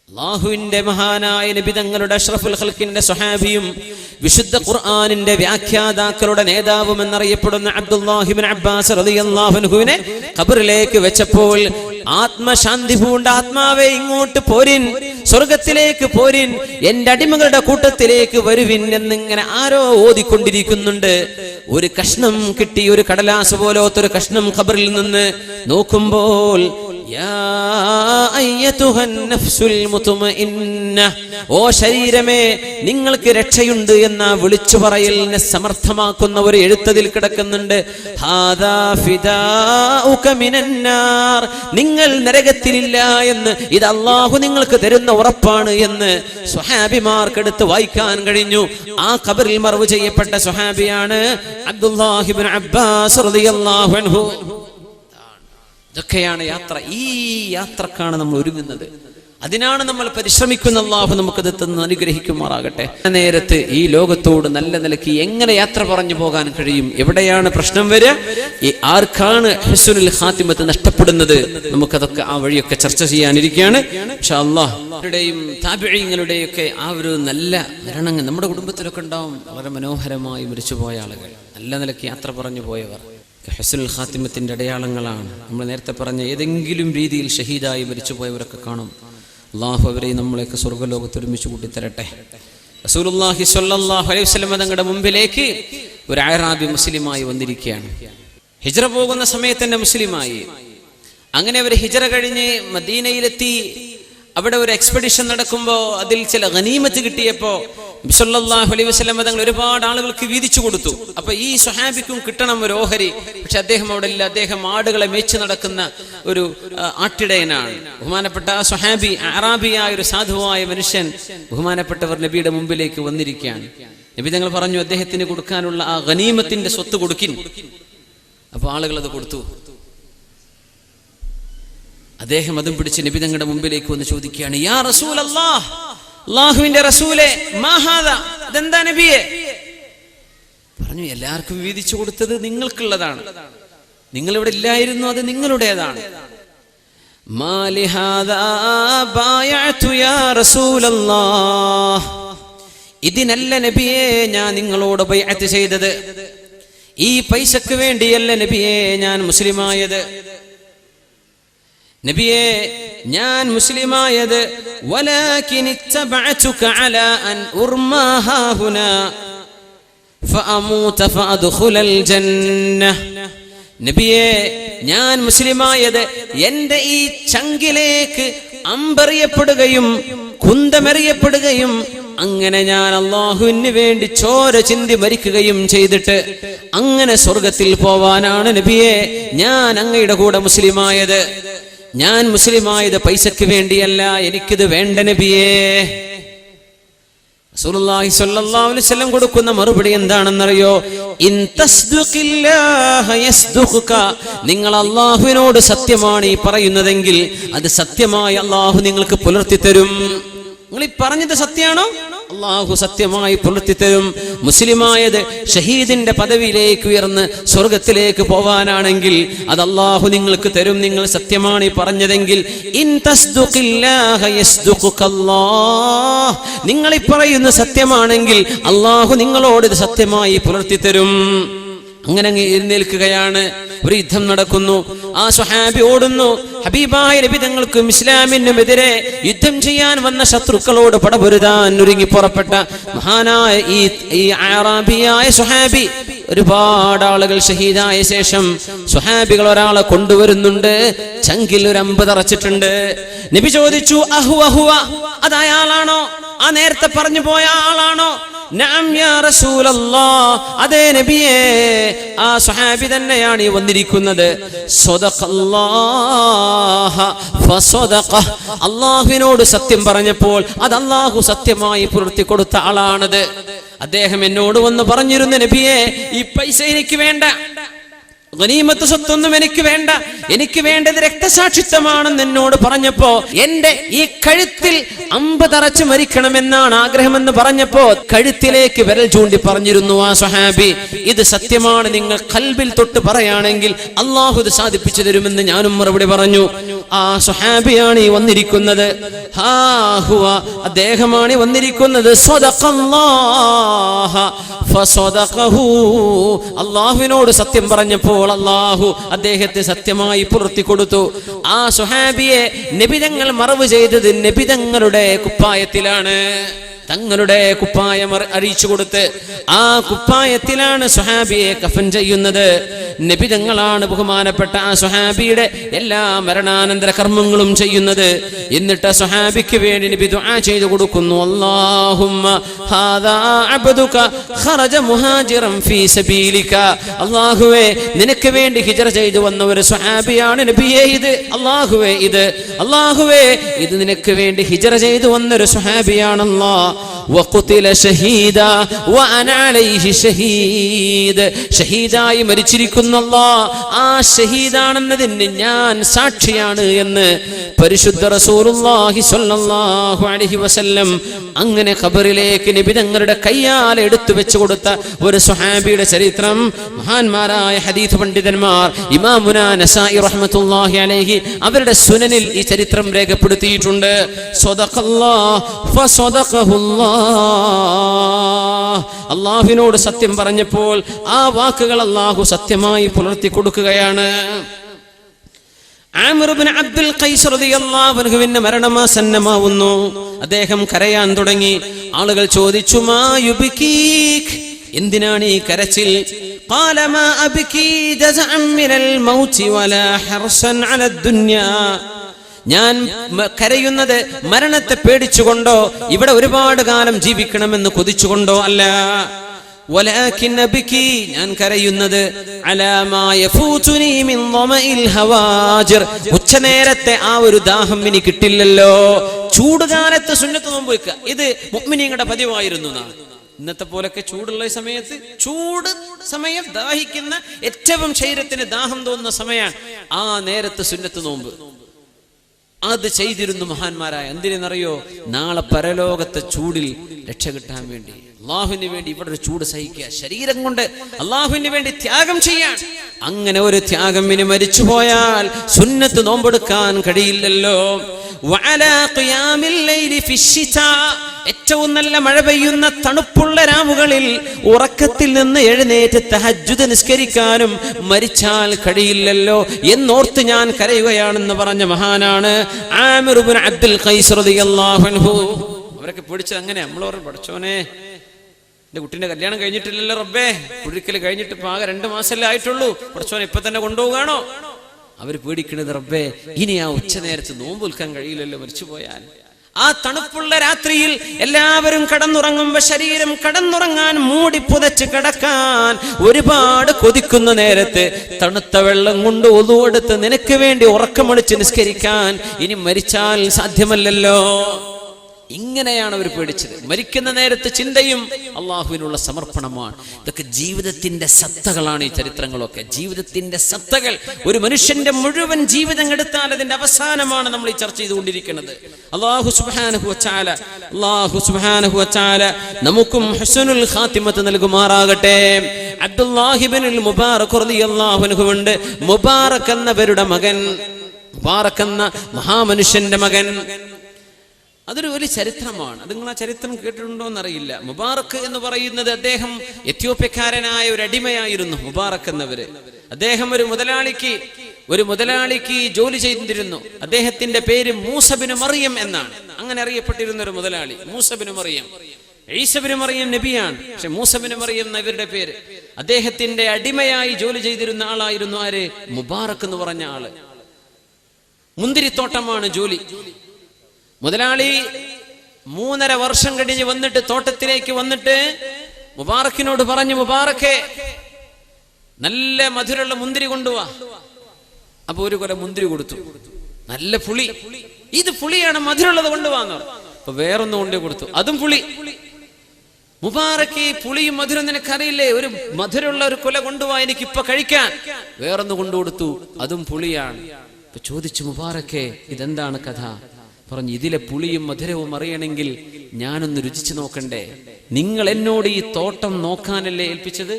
അല്ലാഹുവിന്റെ മഹാനായ നബി തങ്ങളുടെ അഷ്റഫുൽ ഖൽഖിന്റെ സ്വഹാബിയും വിശുദ്ധ ഖുർആനിന്റെ വ്യാഖ്യാതാക്കളുടെ നേതാവും എന്നറിയപ്പെടുന്ന അബ്ദുല്ലാഹി ഇബ്നു അബ്ബാസ് റളിയല്ലാഹു അൻഹുവിനെ ഖബറിലേക്ക് വെച്ചപ്പോൾ ആത്മശാന്തി പൂണ്ട ആത്മാവേ ഇങ്ങോട്ട് പോരിൻ, സ്വർഗത്തിലേക്ക് പോരിൻ, എന്റെ അടിമകളുടെ കൂട്ടത്തിലേക്ക് വരുവിൻ എന്നിങ്ങനെ ആരോ ഓതിക്കൊണ്ടിരിക്കുന്നുണ്ട്. ഒരു കഷ്ണം കിട്ടി, ഒരു കടലാസ് പോലത്തൊരു കഷ്ണം ഖബറിൽ നിന്ന് നോക്കുമ്പോൾ, യാ അയ്യതുഹൻ നഫ്സുൽ മുത്മഇന്ന, ഓ ശരീരമേ നിങ്ങൾക്ക് രക്ഷയുണ്ട് എന്ന വിളിച്ചു പറയലിനെ സമർത്ഥമാക്കുന്ന ഒരു എഴുത്തതിൽ കിടക്കുന്നുണ്ട്, ഹാദാ ഫിദാഉക മിനന്നാർ, നിങ്ങൾ നരകത്തിലില്ല എന്ന് ഇത് അല്ലാഹു നിങ്ങൾക്ക് തരുന്ന ഉറപ്പാണ് എന്ന് സ്വഹാബിമാർക്കെടുത്ത് വായിക്കാൻ കഴിഞ്ഞു. ആ ഖബറിൽ മറവ് ചെയ്യപ്പെട്ട സ്വഹാബിയാണ് അബ്ദുല്ലാഹി ഇബ്നു അബ്ബാസ് റളിയല്ലാഹു അൻഹു. ഇതൊക്കെയാണ് യാത്ര. ഈ യാത്രക്കാണ് നമ്മൾ ഒരുങ്ങുന്നത്, അതിനാണ് നമ്മൾ പരിശ്രമിക്കുന്ന. അല്ലാഹു നമുക്കത് തന്ന് അനുഗ്രഹിക്കുമാറാകട്ടെ. നേരത്ത് ഈ ലോകത്തോട് നല്ല നിലയ്ക്ക് എങ്ങനെ യാത്ര പറഞ്ഞു പോകാൻ കഴിയും? എവിടെയാണ് പ്രശ്നം വരിക? ആർക്കാണ് ഹുസ്നുൽ ഖാത്തിമത്ത് നഷ്ടപ്പെടുന്നത്? നമുക്കതൊക്കെ ആ വഴിയൊക്കെ ചർച്ച ചെയ്യാനിരിക്കുകയാണ് ഇൻഷാ അല്ലാഹ്. യുടെയും താബിഈങ്ങളുടെയും ഒക്കെ ആ ഒരു നല്ല മരണങ്ങൾ നമ്മുടെ കുടുംബത്തിലൊക്കെ ഉണ്ടാവും. വളരെ മനോഹരമായി മരിച്ചുപോയ ആളുകൾ, നല്ല നിലയ്ക്ക് യാത്ര പറഞ്ഞു പോയവർ ഹുസ്നുൽ ഖാത്തിമത്തിന്റെ അടയാളങ്ങളാണ്. നമ്മൾ നേരത്തെ പറഞ്ഞ ഏതെങ്കിലും രീതിയിൽ ഷഹീദായി മരിച്ചുപോയവരൊക്കെ കാണും. അല്ലാഹു അവരെ നമ്മളെയൊക്കെ സ്വർഗ്ഗലോകത്ത് ഒരുമിച്ച് കൂട്ടിത്തരട്ടെ. റസൂലുള്ളാഹി സ്വല്ലല്ലാഹു അലൈഹി വസല്ലം തങ്ങളുടെ മുമ്പിലേക്ക് ഒരു അഅറാബി മുസ്ലിമായി വന്നിരിക്കുകയാണ്. ഹിജ്റ പോകുന്ന സമയത്ത് തന്നെ മുസ്ലിമായി. അങ്ങനെ അവർ ഹിജ്റ കഴിഞ്ഞ് മദീനയിലെത്തി. അവിടെ ഒരു എക്സ്പെഡിഷൻ നടക്കുമ്പോൾ അതിൽ ചില ഗനീമത്ത് കിട്ടിയപ്പോൾ നബി സല്ലല്ലാഹു അലൈഹി വസല്ലം തങ്ങൾ ഒരുപാട് ആളുകൾക്ക് വീതിച്ചു കൊടുത്തു. അപ്പൊ ഈ സ്വഹാബിക്കും കിട്ടണം ഒരു ഓഹരി. പക്ഷെ അദ്ദേഹം അവിടെ ഇല്ല. അദ്ദേഹം ആടുകളെ മേച്ച് നടക്കുന്ന ഒരു ആട്ടിടയനാണ്. ബഹുമാനപ്പെട്ട ആ സ്വഹാബി, അറാബിയായ ഒരു സാധുവായ മനുഷ്യൻ, ബഹുമാനപ്പെട്ടവർ നബിയുടെ മുമ്പിലേക്ക് വന്നിരിക്കുകയാണ്. നബി തങ്ങൾ പറഞ്ഞു, അദ്ദേഹത്തിന് കൊടുക്കാനുള്ള ആ ഗനീമത്തിന്റെ സ്വത്ത് കൊടുക്കിൻ. അപ്പൊ ആളുകൾ അത് കൊടുത്തു. അദ്ദേഹം അതും പിടിച്ച് നബി തങ്ങളുടെ മുമ്പിലേക്ക് വന്ന് ചോദിക്കുകയാണ്, യാ റസൂലല്ലാഹ്, അല്ലാഹുവിന്റെ റസൂലേ, മാ ഹാദാ, ഇതെന്താ നബിയേ? പറഞ്ഞു, എല്ലാവർക്കും വീതിച്ചു കൊടുത്തത് നിങ്ങൾക്കുള്ളതാണ്, നിങ്ങളിവിടെ ഇല്ലായിരുന്നു, അത് നിങ്ങളുടേതാണ്. ഇതിനല്ല നബിയെ ഞാൻ നിങ്ങളോട് ബൈഅത്ത് ചെയ്തത്, ഈ പൈസക്ക് വേണ്ടിയല്ല നബിയെ ഞാൻ മുസ്ലിമായത്. നബിയെ ഞാൻ മുസ്ലിമായത് വലാകിൻ ഇത്തബഅതുക അലാ അൻ ഉർമാ ഹാഹുനാ ഫഅമൂത ഫഅദ്ഖുലൽ ജന്നഹ്. നബിയെ ഞാൻ മുസ്ലിമായത് എന്റെ ഈ ചങ്കിലേക്ക് അമ്പെറിയപ്പെടുകയും കുന്തമെറിയപ്പെടുകയും അങ്ങനെ ഞാൻ അല്ലാഹുവിന് വേണ്ടി ചോര ചിന്തി മരിക്കുകയും ചെയ്തിട്ട് അങ്ങനെ സ്വർഗത്തിൽ പോവാനാണ് നബിയെ ഞാൻ അങ്ങയുടെ കൂടെ മുസ്ലിമായത്. ഞാൻ മുസ്ലിമായത് പൈസക്ക് വേണ്ടിയല്ല, എനിക്കിത് വേണ്ട നബിയേ. റസൂലുള്ളാഹി സ്വല്ലല്ലാഹു അലൈഹി വസല്ലം കൊടുക്കുന്ന മറുപടി എന്താണെന്നറിയോ? ഇൻ തസ്ദുഖില്ലാഹ യസ്ദുഖുക. നിങ്ങൾ അല്ലാഹുവിനോട് സത്യമാണ് ഈ പറയുന്നതെങ്കിൽ അത് സത്യമായി അല്ലാഹു നിങ്ങൾക്ക് പുലർത്തി തരും. നിങ്ങൾ ഈ പറഞ്ഞത് സത്യമാണോ? അല്ലാഹു സത്യമായി പുലർത്തി തരും. മുസ്ലിമായത് ഷഹീദിന്റെ പദവിയിലേക്ക് ഉയർന്ന് സ്വർഗത്തിലേക്ക് പോവാനാണെങ്കിൽ അത് അല്ലാഹു നിങ്ങൾക്ക് തരും. നിങ്ങൾ സത്യമാണ് ഈ പറഞ്ഞതെങ്കിൽ ഇൻ തസ്ദുഖില്ലാഹ യസ്ദുഖുകല്ലാഹ്. നിങ്ങൾ ഈ പറയുന്ന സത്യമാണെങ്കിൽ അല്ലാഹു നിങ്ങളോട് ഇത് സത്യമായി പുലർത്തി തരും. അങ്ങനെ എഴുന്നേൽക്കുകയാണ്. ഒരു യുദ്ധം നടക്കുന്നു. ആ സ്വഹാബി ഓടുന്നു. ഹബീബായ നബി തങ്ങൾക്കും ഇസ്ലാമിനും എതിരെ യുദ്ധം ചെയ്യാൻ വന്ന ശത്രുക്കളോട് പടപൊരുതാൻ ഒരുങ്ങി പുറപ്പെട്ട മഹാനായ ഈ അറാബിയായ സ്വഹാബി, ഒരുപാട് ആളുകൾ ഷഹീദായ ശേഷം സ്വഹാബികൾ ഒരാളെ കൊണ്ടുവരുന്നുണ്ട്. ചങ്കിൽ ഒരു അമ്പ് തറച്ചിട്ടുണ്ട്. നബി ചോദിച്ചു, അഹുവ, അത് അയാളാണോ? ആ നേരത്തെ പറഞ്ഞു പോയ ആളാണോ? നഅം യാ റസൂലല്ലാഹ്, അതേ നബിയേ, ആ സ്വഹാബി തന്നെയാണ് ഈ വന്നിരിക്കുന്നത്. സ്വദഖല്ലാഹ ഫസദഖഹ. അല്ലാഹുവിനോട് സത്യം പറഞ്ഞപ്പോൾ അത് അല്ലാഹു സത്യമായി പുലർത്തി കൊടുത്ത ആളാണത്. അദ്ദേഹം എന്നോട് വന്ന് പറഞ്ഞിരുന്നു, നബിയേ, ഈ പൈസ എനിക്ക് വേണ്ട, ഗനീമത്ത് സ്വത്തൊന്നും എനിക്ക് വേണ്ട, എനിക്ക് വേണ്ടത് രക്തസാക്ഷിത്വമാണെന്ന് എന്നോട് പറഞ്ഞപ്പോ, എന്റെ ഈ കഴുത്തിൽ അമ്പ് തറച്ച് മരിക്കണമെന്നാണ് ആഗ്രഹമെന്ന് പറഞ്ഞപ്പോ കഴുത്തിലേക്ക് വിരൽ ചൂണ്ടി പറഞ്ഞിരുന്നു ആ സ്വഹാബി, ഇത് സത്യമാണ്, നിങ്ങൾ ഖൽബിൽ തൊട്ട് പറയുകയാണെങ്കിൽ അല്ലാഹു ഇത് സാധിപ്പിച്ചു തരുമെന്ന് ഞാനും മറുപടി പറഞ്ഞു. ആ സ്വഹാബിയാണ് ഈ വന്നിരിക്കുന്നത്. അദ്ദേഹമാണ് ഈ വന്നിരിക്കുന്നത്. സ്വദഖല്ലാഹ ഫസദഖഹു. അല്ലാഹുവിനോട് സത്യം പറഞ്ഞപ്പോൾ അല്ലാഹു അദ്ദേഹത്തെ സത്യമായി പുലർത്തി കൊടുത്തു. ആ സ്വഹാബിയെ നബി തങ്ങൾ മറവ് ചെയ്തത് നബി തങ്ങളുടെ കുപ്പായത്തിലാണ്. തങ്ങളുടെ കുപ്പായം അറിയിച്ചു കൊടുത്ത് ആ കുപ്പായത്തിലാണ് സ്വഹാബിയെ കഫൻ ചെയ്യുന്നത്. നബി തങ്ങളാണ് ബഹുമാനപ്പെട്ട ആ സ്വഹാബിയുടെ എല്ലാ മരണാനന്തര കർമ്മങ്ങളും ചെയ്യുന്നത്. എന്നിട്ട് സ്വഹാബിക്ക് വേണ്ടി നബി ദുആ ചെയ്തു കൊടുക്കുന്നു. അല്ലാഹുമ്മ ഹാദാ അബ്ദുക ഖറജ മുഹാജിറൻ ഫീ സബീലിക. അല്ലാഹുവേ, നിനക്ക് വേണ്ടി ഹിജ്റ ചെയ്തു വന്ന ഒരു സ്വഹാബിയാണ് നബിയേ ഇത്. അല്ലാഹുവേ, ഇത് നിനക്ക് വേണ്ടി ഹിജ്റ ചെയ്തു വന്ന ഒരു സ്വഹാബിയാണ്. അല്ലാഹ് വഖുതില ഷഹീദ വഅന അലൈഹി ഷഹീദ്. ഷഹീദായി മരിച്ചിരിക്കുന്നല്ലാ, ആ ഷഹീദാണെന്നതിന് ഞാൻ സാക്ഷിയാണ് എന്ന് പരിശുദ്ധ റസൂലുള്ളാഹി സ്വല്ലല്ലാഹു അലൈഹി വസല്ലം അങ്ങനെ ഖബറിലേക്ക് നബി തങ്ങളുടെ കയ്യാൽ എടുത്തു വെച്ചു കൊടുത്ത ഒരു സ്വഹാബിയുടെ ചരിത്രം മഹാന്മാരായ ഹദീസ് പണ്ഡിതന്മാർ ഇമാമുനാ നസായി റഹ്മത്തുള്ളാഹി അലൈഹി അവരുടെ സുനനിൽ ഈ ചരിത്രം രേഖപ്പെടുത്തിയിട്ടുണ്ട്. സ്വദഖല്ലാഹ് ഫസദഖഹുല്ലാഹ്. അല്ലാഹുവിനോട് സത്യം പറഞ്ഞപ്പോൾ ആ വാക്കുകൾ അല്ലാഹു സത്യമായി പുലർത്തി കൊടുക്കുകയാണ്. ആമിർ ഇബ്നു അബ്ദുൽ ഖൈസ് റളിയല്ലാഹു അൻഹുവിന്റെ മരണമാസന്നമാവുന്നു. അദ്ദേഹം കരയാൻ തുടങ്ങി. ആളുകൾ ചോദിച്ചു, മാ യുബ്കീക്, എന്തിനാണ് ഈ കരച്ചിൽ? ഖാല മാ അബ്കീ ജസഅൻ മിനൽ മൗതി വലാ ഹർസൻ അലാ ദുനിയാ. ഞാൻ കരയുന്നത് മരണത്തെ പേടിച്ചുകൊണ്ടോ ഇവിടെ ഒരുപാട് കാലം ജീവിക്കണമെന്ന് കൊതിച്ചുകൊണ്ടോ അല്ല. വലാകിൻ അബ്കി, ഞാൻ കരയുന്നത് അലാ മാ യഫൂതുനി മിൻ ളമഇൽ ഹവാജിർ. ഉച്ചനേരത്തെ ആ ഒരു ദാഹം എനിക്ക് കിട്ടില്ലല്ലോ. ചൂടുകാലത്ത് സുന്നത്ത് നോമ്പ് വെക്കുക, ഇത് മുഅ്മിനീങ്ങളുടെ പതിവായിരുന്നു. ഇന്നത്തെ പോലൊക്കെ ചൂടുള്ള സമയത്ത്, ചൂട് സമയം ദാഹിക്കുന്ന ഏറ്റവും ശരീരത്തിന് ദാഹം തോന്നുന്ന സമയമാണ് ആ നേരത്ത് സുന്നത്ത് നോമ്പ്. അത് ചെയ്തിരുന്നു മഹാന്മാരായ. എന്തിനെന്നറിയോ? നാളെ പരലോകത്തെ ചൂടിൽ രക്ഷ കിട്ടാൻ വേണ്ടി. അള്ളാഹുവിന് വേണ്ടി ഇവിടെ ഒരു ചൂട് സഹിക്കുക, ശരീരം കൊണ്ട് അള്ളാഹുവിന് വേണ്ടി ത്യാഗം ചെയ്യാൻ. അങ്ങനെ ഒരു ത്യാഗം ഇനി മരിച്ചുപോയാൽ സുന്നത്ത് നോമ്പെടുക്കാൻ കഴിയില്ലല്ലോ. ഏറ്റവും നല്ല മഴ പെയ്യുന്ന തണുപ്പുള്ള രാവുകളിൽ ഉറക്കത്തിൽ നിന്ന് എഴുന്നേറ്റ് തഹജ്ജുദ് നിസ്കരിക്കാനും മരിച്ചാൽ കഴിയില്ലല്ലോ എന്നോർത്ത് ഞാൻ കരയുകയാണെന്ന് പറഞ്ഞ മഹാനാണ് ആമിർ ഇബ്നു അബ്ദുൽ ഖൈസ് റളിയല്ലാഹു അൻഹു. അവരൊക്കെ പിടിച്ചത് അങ്ങനെ. നമ്മളോർ പഠിച്ചോനെ, എന്റെ കുട്ടീന്റെ കല്യാണം കഴിഞ്ഞിട്ടില്ലല്ലോ റബ്ബേ, കുടിക്കൽ കഴിഞ്ഞിട്ട് ഇപ്പൊ ആകെ 2 മാസമല്ലേ ആയിട്ടുള്ളൂ, പഠിച്ചോനെ ഇപ്പൊ തന്നെ കൊണ്ടുപോകാണോ? അവർ പേടിക്കണത് റബ്ബേ ഇനി ആ ഉച്ച നേരത്ത് നോമ്പ് വിൽക്കാൻ കഴിയില്ലല്ലോ മരിച്ചുപോയാൽ. ആ തണുപ്പുള്ള രാത്രിയിൽ എല്ലാവരും കടന്നുറങ്ങുമ്പോ ശരീരം കടന്നുറങ്ങാൻ മൂടി പുതച്ച് കിടക്കാൻ ഒരുപാട് കൊതിക്കുന്ന നേരത്ത് തണുത്ത വെള്ളം കൊണ്ട് ഒളു എടുത്ത് നിനക്ക് വേണ്ടി ഉറക്കമൊളിച്ച് നിസ്കരിക്കാൻ ഇനി മരിച്ചാൽ സാധ്യമല്ലല്ലോ. ഇങ്ങനെയാണ് അവർ പേടിച്ചത്. മരിക്കുന്ന നേരത്തെ ചിന്തയും അള്ളാഹുവിനുള്ള സമർപ്പണമാണ്. ഇതൊക്കെ ജീവിതത്തിന്റെ സത്തകളാണ്. ഈ ചരിത്രങ്ങളൊക്കെ ജീവിതത്തിന്റെ സത്തകൾ. ഒരു മനുഷ്യന്റെ മുഴുവൻ ജീവിതം എടുത്താൽ അതിന്റെ അവസാനമാണ് നമ്മൾ ഈ ചർച്ച ചെയ്തുകൊണ്ടിരിക്കുന്നത്. അല്ലാഹു സുബ്ഹാനഹു വ തആല നമുക്കും ഹുസ്നുൽ ഖാത്തിമത്ത് നൽകുമാറാകട്ടെ. അബ്ദുല്ലാഹി ഇബ്നുൽ മുബാറക് റളിയല്ലാഹു അൻഹു ഉണ്ട്. മുബാറക് എന്നവരുടെ മകൻ, മുബാറക് എന്ന മഹാമനുഷ്യന്റെ മകൻ. അതൊരു വലിയ ചരിത്രമാണ്. അത് നിങ്ങൾ ആ ചരിത്രം കേട്ടിട്ടുണ്ടോ എന്നറിയില്ല. മുബാറക് എന്ന് പറയുന്നത് അദ്ദേഹം എത്യോപ്യക്കാരനായ ഒരു അടിമയായിരുന്നു. മുബാറക് എന്നവര് അദ്ദേഹം ഒരു മുതലാളിക്ക് ജോലി ചെയ്തിരുന്നു. അദ്ദേഹത്തിന്റെ പേര് മൂസ ബിനു മറിയം എന്നാണ്. അങ്ങനെ അറിയപ്പെട്ടിരുന്ന ഒരു മുതലാളി മൂസ ബിനു മറിയം. ഈസ ബിനു മറിയം നബിയാണ്, പക്ഷെ മൂസ ബിനു മറിയം എന്ന ഇവരുടെ പേര്. അദ്ദേഹത്തിന്റെ അടിമയായി ജോലി ചെയ്തിരുന്ന ആളായിരുന്നു ആര്? മുബാറക് എന്ന് പറഞ്ഞ ആള്. മുന്തിരിത്തോട്ടമാണ് ജോലി. മുതലാളി 3.5 വർഷം കഴിഞ്ഞ് വന്നിട്ട് തോട്ടത്തിലേക്ക് വന്നിട്ട് മുബാറക്കിനോട് പറഞ്ഞു, മുബാറക്കെ നല്ല മധുരമുള്ള മുന്തിരി കൊണ്ടുവാ. അപ്പൊ ഒരു കൊല മുന്തിരി കൊടുത്തു. നല്ല പുളി, ഇത് പുളിയാണ്, മധുരമുള്ളത് കൊണ്ടുവാന്ന്. അപ്പൊ വേറൊന്നും കൊണ്ടേ കൊടുത്തു, അതും പുളി. മുബാറക്ക് പുളിയും മധുരം നിനക്കറിയില്ലേ, ഒരു മധുരമുള്ള ഒരു കൊല കൊണ്ടുവാ, എനിക്കിപ്പൊ കഴിക്കാൻ. വേറൊന്ന് കൊണ്ടുകൊടുത്തു, അതും പുളിയാണ്. അപ്പൊ ചോദിച്ചു, മുബാറക്കെ ഇതെന്താണ് കഥ? പറഞ്ഞു, ഇതിലെ പുളിയും മധുരവും അറിയണമെങ്കിൽ ഞാനൊന്ന് രുചിച്ചു നോക്കണ്ടേ. നിങ്ങൾ എന്നോട് ഈ തോട്ടം നോക്കാനല്ലേ ഏൽപ്പിച്ചത്?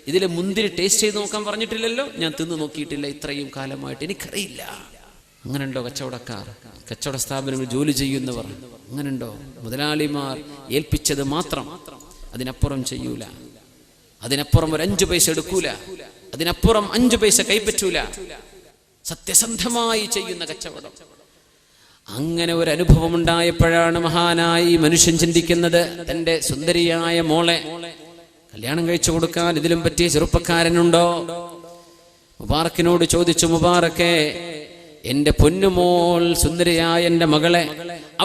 ഇതിലെ മുന്തിരി ടേസ്റ്റ് ചെയ്ത് നോക്കാൻ പറഞ്ഞിട്ടില്ലല്ലോ. ഞാൻ തിന്നു നോക്കിയിട്ടില്ല ഇത്രയും കാലമായിട്ട്, എനിക്കറിയില്ല. അങ്ങനെയുണ്ടോ കച്ചവടക്കാർ, കച്ചവട സ്ഥാപനങ്ങൾ ജോലി ചെയ്യുന്നവർ? അങ്ങനെയുണ്ടോ? മുതലാളിമാർ ഏൽപ്പിച്ചത് മാത്രം, അതിനപ്പുറം ചെയ്യൂല, അതിനപ്പുറം ഒരു 5 പൈസ എടുക്കൂല, അതിനപ്പുറം 5 പൈസ കൈപ്പറ്റൂല. സത്യസന്ധമായി ചെയ്യുന്ന കച്ചവടം. അങ്ങനെ ഒരു അനുഭവം ഉണ്ടായപ്പോഴാണ് മഹാനായി മനുഷ്യൻ ചിന്തിക്കുന്നത്, തന്റെ സുന്ദരിയായ മോളെ കല്യാണം കഴിച്ചു കൊടുക്കാൻ ഇതിലും പറ്റിയ ചെറുപ്പക്കാരനുണ്ടോ? മുബാറക്കിനോട് ചോദിച്ചു, മുബാറക്കെ എന്റെ പൊന്നുമോൾ, സുന്ദരിയായ എന്റെ മകളെ,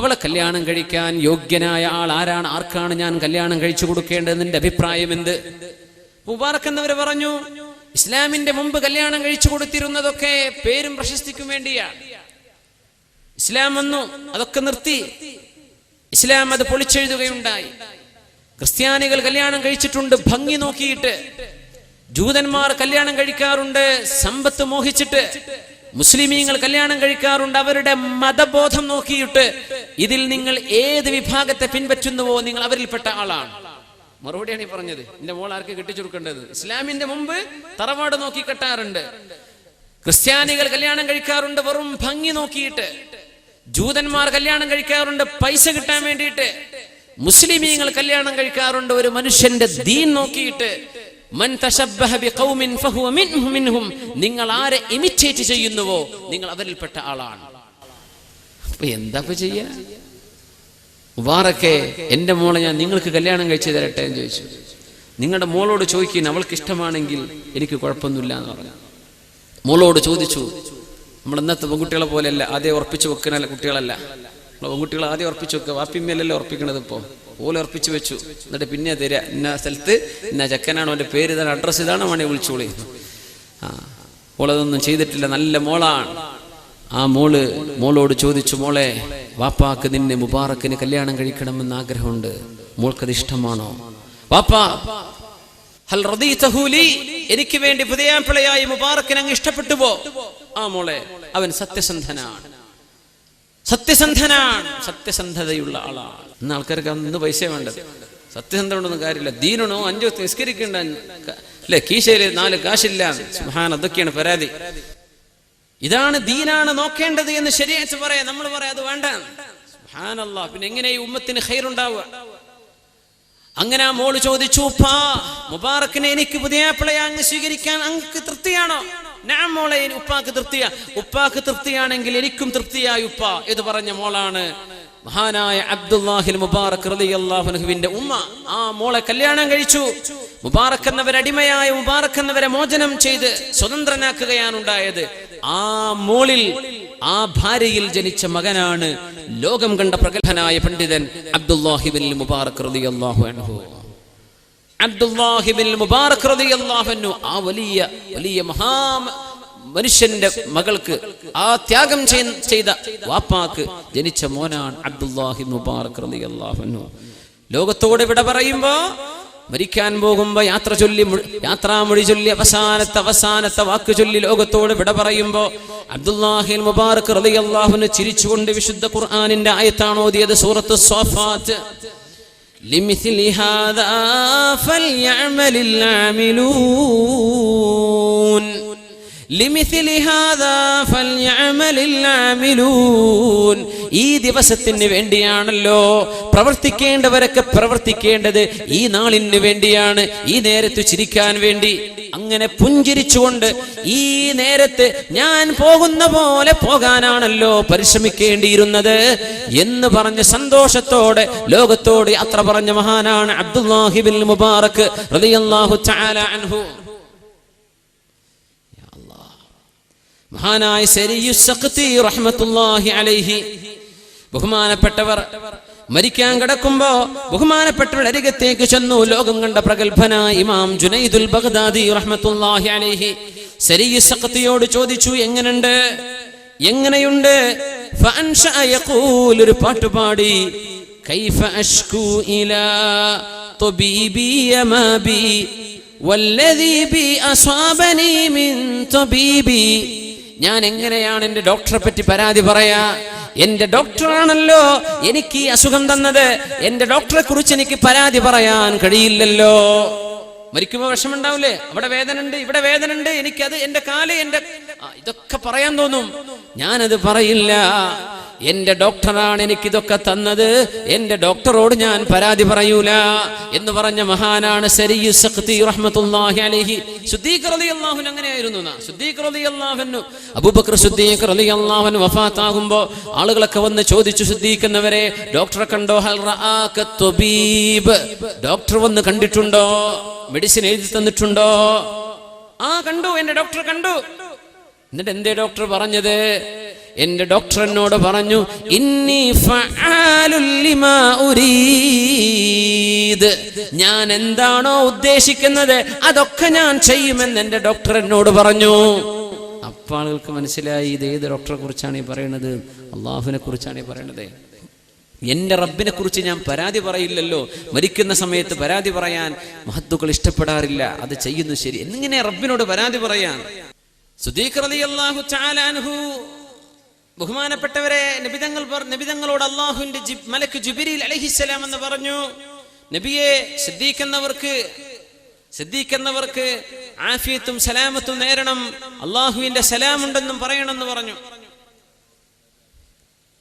അവളെ കല്യാണം കഴിക്കാൻ യോഗ്യനായ ആൾ ആരാണ്? ആർക്കാണ് ഞാൻ കല്യാണം കഴിച്ചു കൊടുക്കേണ്ടത്? നിന്റെ അഭിപ്രായം എന്ത്? മുബാറക്ക് എന്നവര് പറഞ്ഞു, ഇസ്ലാമിന്റെ മുമ്പ് കല്യാണം കഴിച്ചു കൊടുത്തിരുന്നതൊക്കെ പേരും പ്രശസ്തിക്കും വേണ്ടിയാണ്. ഇസ്ലാം വന്നു, അതൊക്കെ നിർത്തി. ഇസ്ലാം അത് പൊളിച്ചെഴുതുകയുണ്ടായി. ക്രിസ്ത്യാനികൾ കല്യാണം കഴിച്ചിട്ടുണ്ട് ഭംഗി നോക്കിയിട്ട്, ജൂതന്മാർ കല്യാണം കഴിക്കാറുണ്ട് സമ്പത്ത് മോഹിച്ചിട്ട്, മുസ്ലിമീങ്ങൾ കല്യാണം കഴിക്കാറുണ്ട് അവരുടെ മതബോധം നോക്കിയിട്ട്. ഇതിൽ നിങ്ങൾ ഏത് വിഭാഗത്തെ പിൻപറ്റുന്നുവോ നിങ്ങൾ അവരിൽപ്പെട്ട ആളാണ്. മറുപടിയാണ് ഈ പറഞ്ഞത്. എന്റെ മോൾ ആർക്ക് കെട്ടിച്ചു കൊടുക്കേണ്ടത്? ഇസ്ലാമിന്റെ മുമ്പ് തറവാട് നോക്കി കെട്ടാറുണ്ട്. ക്രിസ്ത്യാനികൾ കല്യാണം കഴിക്കാറുണ്ട് വെറും ഭംഗി നോക്കിയിട്ട്, ജൂതന്മാർ കല്യാണം കഴിക്കാറുണ്ട് പൈസ കിട്ടാൻ വേണ്ടിയിട്ട്, മുസ്ലിമീങ്ങൾ കല്യാണം കഴിക്കാറുണ്ട് ഒരു മനുഷ്യന്റെ ദീൻ നോക്കിയിട്ട്. മൻ തശബ്ബഹ ബിഖൗമിൻ ഫഹുവ മിൻഹും, നിങ്ങൾ ആരെ ഇമിറ്റേറ്റ് ചെയ്യുന്നുവോ നിങ്ങൾ അവരിൽപ്പെട്ട ആളാണ്. അപ്പൊ എന്താ ചെയ്യാ? മുബാറക്കെ എന്റെ മോളെ ഞാൻ നിങ്ങൾക്ക് കല്യാണം കഴിച്ചു തരട്ടെ എന്ന് ചോദിച്ചു. നിങ്ങളുടെ മോളോട് ചോദിക്കുന്ന, അവൾക്ക് ഇഷ്ടമാണെങ്കിൽ എനിക്ക് കുഴപ്പമൊന്നുമില്ല എന്ന് പറഞ്ഞു. മോളോട് ചോദിച്ചു. നമ്മൾ ഇന്നത്തെ പെൺകുട്ടികളെ പോലെയല്ല, ആദ്യം ഉറപ്പിച്ചു വെക്കുന്ന കുട്ടികളല്ല. പെൺകുട്ടികൾ ആദ്യം ഉറപ്പിച്ചു വെക്കുക, വാപ്പിമ്മയല്ലല്ലോ ഉറപ്പിക്കണത്. ഇപ്പോൾ ഓലെ ഉറപ്പിച്ചു വെച്ചു, എന്നിട്ട് പിന്നെ തരിക, ഇന്ന സ്ഥലത്ത് ഇന്ന ചക്കനാണോ, എൻ്റെ പേര് ഇതാണ്, അഡ്രസ്സ് ഇതാണ്, വേണേ വിളിച്ചോളി. ഓളതൊന്നും ചെയ്തിട്ടില്ല, നല്ല മോളാണ്. ആ മോളോട് ചോദിച്ചു, മോളെ വാപ്പാക്ക് നിന്നെ മുബാറക്കിന് കല്യാണം കഴിക്കണമെന്ന് ആഗ്രഹമുണ്ട്, മോൾക്കത് ഇഷ്ടമാണോ? വാപ്പാ ഹൽ റദീതഹു ലി, എനിക്ക് വേണ്ടി പുതിയാപ്പിളയായി മുബാറക്കിനെ അങ്ങ് ഇഷ്ടപ്പെട്ടുവോ? ആ മോളെ, അവൻ സത്യസന്ധനാണ്, സത്യസന്ധതയുള്ള ആളാണ്. ഇന്ന് ആൾക്കാർക്ക് അന്ന് പൈസ വേണ്ടത്. സത്യസന്ധത കൊണ്ടൊന്നും കാര്യമില്ല. ദീനണോ 5 വക്ത് നിസ്കരിക്കണ്ട അല്ലെ, കീശയില് 4 കാശില്ല, സുബ്ഹാൻ, അതൊക്കെയാണ് പരാതി. ഇതാണ് ദീനാണ് നോക്കേണ്ടത് എന്ന് ശരീഅത്ത് പറയാം. നമ്മൾ പറയാം അത് വേണ്ട. സുബ്ഹാനല്ലാഹ്, പിന്നെ എങ്ങനെ ഈ ഉമ്മത്തിന് ഖൈറുണ്ടാവുക? അങ്ങനെ ആ മോള് ചോദിച്ചു, ഉപ്പാ മുബാറക്കിനെ എനിക്ക് പുതിയാപ്പിളയെ അങ്ങ് സ്വീകരിക്കാൻ അങ്ങക്ക് തൃപ്തിയാണോ? ഞാൻ മോളെ, ഉപ്പാക്ക് തൃപ്തിയാ. ഉപ്പാക്ക് തൃപ്തിയാണെങ്കിൽ എനിക്കും തൃപ്തിയായി ഉപ്പ എന്ന് പറഞ്ഞ മോളാണ് മഹാനായ അബ്ദുല്ലാഹിൽ മുബാറക് റളിയല്ലാഹു അൻഹുവിന്റെ ഉമ്മ. ആ മോളെ കല്യാണം കഴിച്ചു. മുബാറക് എന്നവരെ അടിമയായ മുബാറക് എന്നവരെ മോചനം ചെയ്ത് സ്വതന്ത്രനാക്കുകയാണ് ഉണ്ടായത്. ആ മോളിൽ, ആ ഭാര്യയിൽ ജനിച്ച മകനാണ് ലോകം കണ്ട പ്രഗത്ഭനായ പണ്ഡിതൻ അബ്ദുല്ലാഹിബിൻ മുബാറക് റളിയല്ലാഹു അൻഹു. അബ്ദുല്ലാഹിബിൻ മുബാറക് റളിയല്ലാഹു അൻഹു ആ വലിയ വലിയ മഹാ മനുഷ്യന്റെ മകൾക്ക്, ആ ത്യാഗം ചെയ്ത വാപ്പാക്ക് ജനിച്ച മോനാണ് അബ്ദുല്ലാഹി മുബാറക് റളിയല്ലാഹു അൻഹു. ലോകത്തോട് വിട പറയുമ്പോ, മരിക്കാൻ പോകുമ്പോ യാത്രാമൊഴി ചൊല്ലി അവസാനത്തെ വാക്ക് ചൊല്ലി ലോകത്തോട് വിട പറയുമ്പോ അബ്ദുല്ലാഹി മുബാറക് റളിയല്ലാഹു അൻഹു ചിരിച്ചുകൊണ്ട് വിശുദ്ധ ഖുർആനിന്റെ ആയത്താണ് ഓതിയത്, സൂറത്ത് സ്വാഫാത്ത്. ലിമിസ്ലി ഹാദാ ഫൽയഅമലിൽ ആമിലൂൻ, ലിമിസ്ലി ഹാദാ ഫൽയഅമലിൽ ആമിലൂൻ. ഈ ദിവസത്തിന് വേണ്ടിയാണല്ലോ പ്രവർത്തിക്കേണ്ടവരൊക്കെ പ്രവർത്തിക്കേണ്ടത്. ഈ നാളിന് വേണ്ടിയാണ്, ഈ നേരത്ത് ചിരിക്കാൻ വേണ്ടി. അങ്ങനെ പുഞ്ചിരിച്ചുകൊണ്ട് ഈ നേരത്ത് ഞാൻ പോകുന്ന പോലെ പോകാനാണല്ലോ പരിശ്രമിക്കേണ്ടിയിരുന്നത് എന്ന് പറഞ്ഞ് സന്തോഷത്തോടെ ലോകത്തോട് യാത്ര പറഞ്ഞ മഹാനാണ് അബ്ദുല്ലാഹിബിൻ മുബാറക് റളിയല്ലാഹു തആല അൻഹു. മഹാനായ സരിയുസ് സഖ്തി റഹ്മത്തുള്ളാഹി അലൈഹി, ബഹുമാനപ്പെട്ടവർ മരിക്കാൻ കിടക്കുമ്പോ ബഹുമാനപ്പെട്ടവരുടെ അരികത്തേക്ക് ചെന്നു. ലോകം കണ്ട പ്രഗത്ഭനായ ഇമാം ജുനൈദുൽ ബഗ്ദാദി റഹ്മത്തുള്ളാഹി അലൈഹി സരിയുസ് സഖ്തിയോട് ചോദിച്ചു, എങ്ങനെയുണ്ട്? ഫഅൻശഅ യഖൂൽ, ഒരു പാട്ടുപാടി, കൈഫ അഷ്കു ഇലാ തബീബി യമാ ബി വല്ലദീ ബി അസാബനി മിൻ തബീബി. ഞാൻ എങ്ങനെയാണ് എന്റെ ഡോക്ടറെ പറ്റി പരാതി പറയാ? എന്റെ ഡോക്ടറാണല്ലോ എനിക്ക് ഈ അസുഖം തന്നത്. എന്റെ ഡോക്ടറെ കുറിച്ച് എനിക്ക് പരാതി പറയാൻ കഴിയില്ലല്ലോ. മരിക്കുമ്പോ വിഷമുണ്ടാവില്ലേ? അവിടെ വേദന ഉണ്ട്, ഇവിടെ വേദന ഉണ്ട്, എനിക്കത് എന്റെ കാല്, ഇതൊക്കെ പറയാൻ തോന്നും. ഞാനത് പറയില്ല. എന്റെ ഡോക്ടറാണ് എനിക്കിതൊക്കെ തന്നത്, എന്റെ ഡോക്ടറോട് ഞാൻ പരാതി പറയൂല എന്ന് പറഞ്ഞ മഹാനാണ് സരിയുസ് സഖ്തി റഹ്മത്തുള്ളാഹി അലൈഹി. സിദ്ദീഖ് റളിയല്ലാഹു അൻഹു അങ്ങനെയായിരുന്നു. സിദ്ദീഖ് റളിയല്ലാഹു അൻഹു, അബൂബക്കർ സിദ്ദീഖ് റളിയല്ലാഹു അൻഹു വഫാത്താകുമ്പോ ആളുകളൊക്കെ വന്ന് ചോദിച്ചു, സിദ്ദീഖ് എന്നവരെ ഡോക്ടറെ കണ്ടോ? ഹൽ റആക തബീബ്, ഡോക്ടർ വന്ന് കണ്ടിട്ടുണ്ടോ? മെഡിസിൻ എഴുതി തന്നിട്ടുണ്ടോ? ആ കണ്ടു, എന്റെ ഡോക്ടർ കണ്ടു. എന്നിട്ട് എന്തേ ഡോക്ടർ പറഞ്ഞത്? എന്റെ ഡോക്ടർ എന്നോട് പറഞ്ഞു, ഇന്നി ഫഅാലുൽ ലിമാ ഉരീദ്, ഞാൻ എന്താണോ ഉദ്ദേശിക്കുന്നത് അതൊക്കെ ഞാൻ ചെയ്യുമെന്ന് എന്റെ ഡോക്ടർ എന്നോട് പറഞ്ഞു. അപ്പോൾ ആളുകൾക്ക് മനസ്സിലായി, ഇത് ഏത് ഡോക്ടറെ കുറിച്ചാണ് ഈ പറയുന്നത്? അള്ളാഹുവിനെ കുറിച്ചാണ് ഈ പറയുന്നത്. എന്റെ റബ്ബിനെ കുറിച്ച് ഞാൻ പരാതി പറയില്ലല്ലോ. മരിക്കുന്ന സമയത്ത് പരാതി പറയാൻ മഹത്തുക്കൾ ഇഷ്ടപ്പെടാറില്ല. അത് ചെയ്യുന്നു ശരി. എന്നിങ്ങനെ റബ്ബിനോട് പരാതി പറയാൻ? സിദ്ദീഖ് റളിയല്ലാഹു തആല അൻഹു, ബഹുമാനപ്പെട്ടവരെ, നബിതങ്ങളോട് അല്ലാഹുവിന്റെ മലക്ക് ജിബ്രീൽ അലൈഹിസ്സലാം എന്ന് പറഞ്ഞു, നബിയെ, സിദ്ദീഖ് എന്നവർക്ക് ആഫിയത്തും സലാമത്തും നേരണം, അല്ലാഹുവിന്റെ സലാമുണ്ടെന്നും പറയണമെന്ന് പറഞ്ഞു.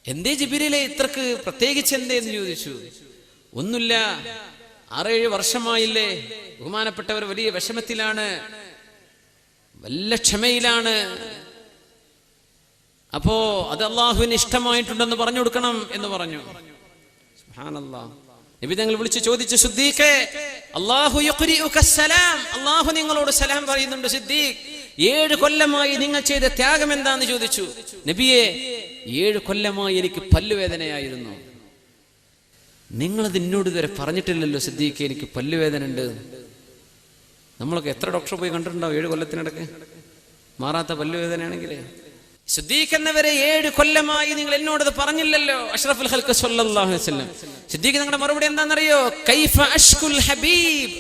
എന്തേ ജിബ്രീലെ ഇത്രക്ക് പ്രത്യേകിച്ച് എന്തേന്ന് ചോദിച്ചു. ഒന്നുമില്ല, 6-7 വർഷമായില്ലേ ബഹുമാനപ്പെട്ടവർ വലിയ വിഷമത്തിലാണ്, വല്ല ക്ഷമയിലാണ്. അപ്പോ അത് അള്ളാഹുവിന് ഇഷ്ടമായിട്ടുണ്ടെന്ന് പറഞ്ഞു കൊടുക്കണം എന്ന് പറഞ്ഞു. സുബ്ഹാനല്ലാഹ്. നബി തങ്ങൾ വിളിച്ചു ചോദിച്ചു, സിദ്ദീഖേ, അല്ലാഹു യഖ്രിഉക സലാം, അല്ലാഹു നിങ്ങളോട് സലാം പറയുന്നുണ്ട്. സിദ്ദീഖ്, 7 കൊല്ലമായി നിങ്ങൾ ചെയ്ത ത്യാഗം എന്താന്ന് ചോദിച്ചു. നബിയെ, 7 കൊല്ലമായി എനിക്ക് പല്ലുവേദനയായിരുന്നു. നിങ്ങളത് എന്നോട് ഇതുവരെ പറഞ്ഞിട്ടില്ലല്ലോ സിദ്ദീഖേ, എനിക്ക് പല്ലുവേദന ഉണ്ട്. നമ്മളൊക്കെ എത്ര ഡോക്ടറെ പോയി കണ്ടിട്ടുണ്ടാവും 7 കൊല്ലത്തിനിടക്ക് മാറാത്ത പല്ലുവേദനയാണെങ്കിൽ. സിദ്ദീഖ് എന്നവരെ 7 കൊല്ലമായി നിങ്ങൾ എന്നോടത് പറഞ്ഞില്ലല്ലോ. അഷ്റഫുൽ ഖൽഖ് സ്വല്ലല്ലാഹു അലൈഹി വസല്ലം. സിദ്ദീഖ് നിങ്ങളുടെ മറുപടി എന്താണെന്നറിയോ? കൈഫ അഷ്കുൽ ഹബീബ്,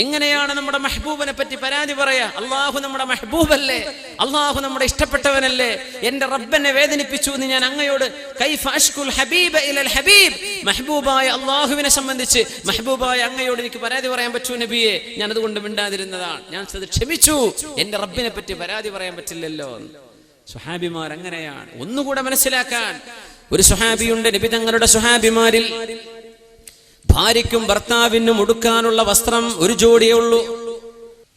എങ്ങനെയാണ് നമ്മുടെ മെഹബൂബിനെ പറ്റി പരാതി പറയാ? അള്ളാഹു നമ്മുടെ മെഹബൂബല്ലേ, അള്ളാഹു നമ്മുടെ ഇഷ്ടപ്പെട്ടവനല്ലേ, എന്റെ റബ്ബനെ വേദനിപ്പിച്ചു എന്ന് ഞാൻ അങ്ങയോട് കൈഫ അഷ്കുൽ ഹബീബ ഇലൽ ഹബീബ്, മെഹബൂബായ അള്ളാഹുവിനെ സംബന്ധിച്ച് മെഹബൂബായ അങ്ങയോട് എനിക്ക് പരാതി പറയാൻ പറ്റൂ നബിയെ? ഞാൻ അതുകൊണ്ട് മിണ്ടാതിരുന്നതാണ്, ഞാൻ അത് ക്ഷമിച്ചു. എന്റെ റബ്ബിനെ പറ്റി പരാതി പറയാൻ പറ്റില്ലല്ലോ. സ്വഹാബിമാർ അങ്ങനെയാണ്. ഒന്നുകൂടെ മനസ്സിലാക്കാൻ, ഒരു സ്വഹാബിയുണ്ട്, നബി തങ്ങളുടെ സ്വഹാബിമാരിൽ ഭാര്യയ്ക്കും ഭർത്താവിനും ഉടുക്കാനുള്ള വസ്ത്രം ഒരു ജോഡിയേ ഉള്ളൂ.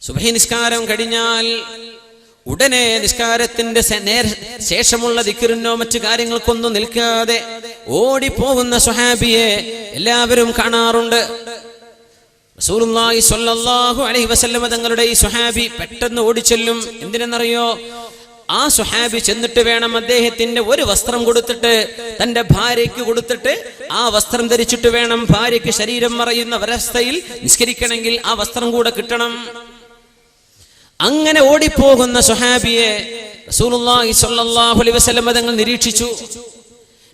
സുബ്ഹി നിസ്കാരം കഴിഞ്ഞാൽ ഉടനെ നിസ്കാരത്തിന്റെ ശേഷമുള്ള ദിക്റിനോ മറ്റു കാര്യങ്ങൾക്കൊന്നും നിൽക്കാതെ ഓടിപ്പോകുന്ന സ്വഹാബിയെ എല്ലാവരും കാണാറുണ്ട്. റസൂലുള്ളാഹി സ്വല്ലല്ലാഹു അലൈഹി വസല്ലം തങ്ങളുടെ ഈ സ്വഹാബി പെട്ടെന്ന് ഓടിച്ചെല്ലും. എന്തിനെന്നറിയോ? ആ സ്വഹാബി ചെന്നിട്ട് വേണം അദ്ദേഹത്തിന്റെ ഒരു വസ്ത്രം കൊടുത്തിട്ട് തന്റെ ഭാര്യയ്ക്ക് കൊടുത്തിട്ട് ആ വസ്ത്രം ധരിച്ചിട്ട് വേണം ഭാര്യയ്ക്ക് ശരീരം മറയുന്ന അവസ്ഥയിൽ നിസ്കരിക്കണമെങ്കിൽ ആ വസ്ത്രം കൂടെ കിട്ടണം. അങ്ങനെ ഓടിപ്പോകുന്ന സ്വഹാബിയെ റസൂലുള്ളാഹി സ്വല്ലല്ലാഹു അലൈഹി വസല്ലം തങ്ങൾ നിരീക്ഷിച്ചു.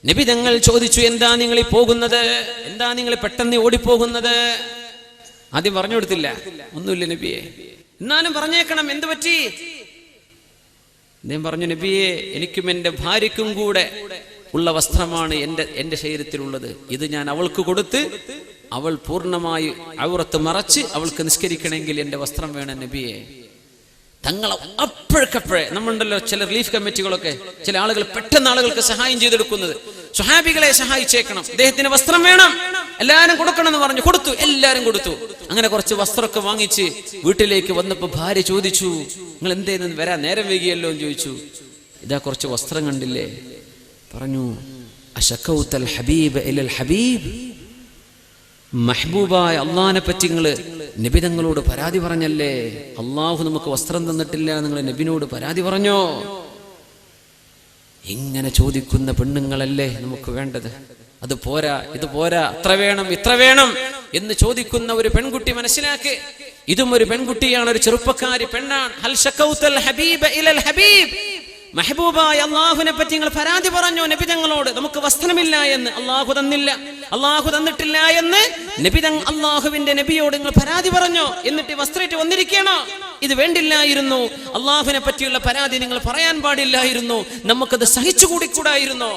നബി തങ്ങൾ ചോദിച്ചു, എന്താ നിങ്ങൾ ഈ പോകുന്നത്? എന്താ നിങ്ങൾ പെട്ടെന്ന് ഓടിപ്പോകുന്നത്? ആദ്യം പറഞ്ഞു കൊടുത്തില്ല, ഒന്നുമില്ല നബിയെ, എന്നാലും പറഞ്ഞേക്കണം, എന്ത് പറ്റി? അദ്ദേഹം പറഞ്ഞു, നബിയെ, എനിക്കും എൻ്റെ ഭാര്യയ്ക്കും കൂടെ ഉള്ള വസ്ത്രമാണ് എൻ്റെ ശരീരത്തിലുള്ളത്. ഇത് ഞാൻ അവൾക്ക് കൊടുത്ത് അവൾ പൂർണ്ണമായി ഔറത്ത് മറച്ച് അവൾക്ക് നിസ്കരിക്കണമെങ്കിൽ എൻ്റെ വസ്ത്രം വേണം നബിയെ. തങ്ങൾ അപ്പോഴേക്കപ്പോഴേ, നമ്മളുണ്ടല്ലോ ചില റിലീഫ് കമ്മിറ്റികളൊക്കെ, ചില ആളുകൾ പെട്ടെന്ന് ആളുകൾക്ക് സഹായം ചെയ്തെടുക്കുന്നത്, സ്വഹാബികളെ സഹായിച്ചേക്കണം, അദ്ദേഹത്തിന് വസ്ത്രം വേണം, എല്ലാവരും കൊടുക്കണം എന്ന് പറഞ്ഞു. കൊടുത്തു, എല്ലാവരും കൊടുത്തു. അങ്ങനെ കുറച്ച് വസ്ത്രമൊക്കെ വാങ്ങിച്ച് വീട്ടിലേക്ക് വന്നപ്പോൾ ഭാര്യ ചോദിച്ചു, നിങ്ങൾ എന്തേന്ന് വരാൻ നേരം വൈകിയല്ലോ എന്ന് ചോദിച്ചു. ഇതാ കുറച്ച് വസ്ത്രം കണ്ടില്ലേ? പറഞ്ഞു, അശകൗതൽ ഹബീബ് ഇലൽ ഹബീബ്, മെഹബൂബായ അള്ളാഹിനെ പറ്റി നിങ്ങൾ നബി തങ്ങളോട് പരാതി പറഞ്ഞല്ലേ? അള്ളാഹു നമുക്ക് വസ്ത്രം തന്നിട്ടില്ല, നിങ്ങൾ നബിനോട് പരാതി പറഞ്ഞോ? ഇങ്ങനെ ചോദിക്കുന്ന പെണ്ണുങ്ങളല്ലേ നമുക്ക് വേണ്ടത്? അത് പോരാ, ഇത് പോരാ, അത്ര വേണം, ഇത്ര വേണം എന്ന് ചോദിക്കുന്ന ഒരു പെൺകുട്ടി മനസ്സിലാക്കി. ഇതും ഒരു പെൺകുട്ടിയാണ്, ഒരു ചെറുപ്പക്കാരി പെണ്ണാണ്. ഹൽ ശകൗതൽ ഹബീബ ഇലൽ ഹബീബ്, മെഹബൂബായ അള്ളാഹുവിനെ പറ്റി നിങ്ങൾ പരാതി പറഞ്ഞോ നബി തങ്ങളോട്? നമുക്ക് വസ്ത്രമില്ല എന്ന്, അള്ളാഹു തന്നില്ല, അള്ളാഹു തന്നിട്ടില്ല എന്ന് അള്ളാഹുവിന്റെ നബിയോട് നിങ്ങൾ പരാതി പറഞ്ഞോ? എന്നിട്ട് വസ്ത്രമായിട്ട് വന്നിരിക്കണോ? ഇത് വേണ്ടില്ലായിരുന്നു. അള്ളാഹുവിനെ പറ്റിയുള്ള പരാതി നിങ്ങൾ പറയാൻ പാടില്ലായിരുന്നു. നമുക്കത് സഹിച്ചുകൂടിക്കൂടായിരുന്നോ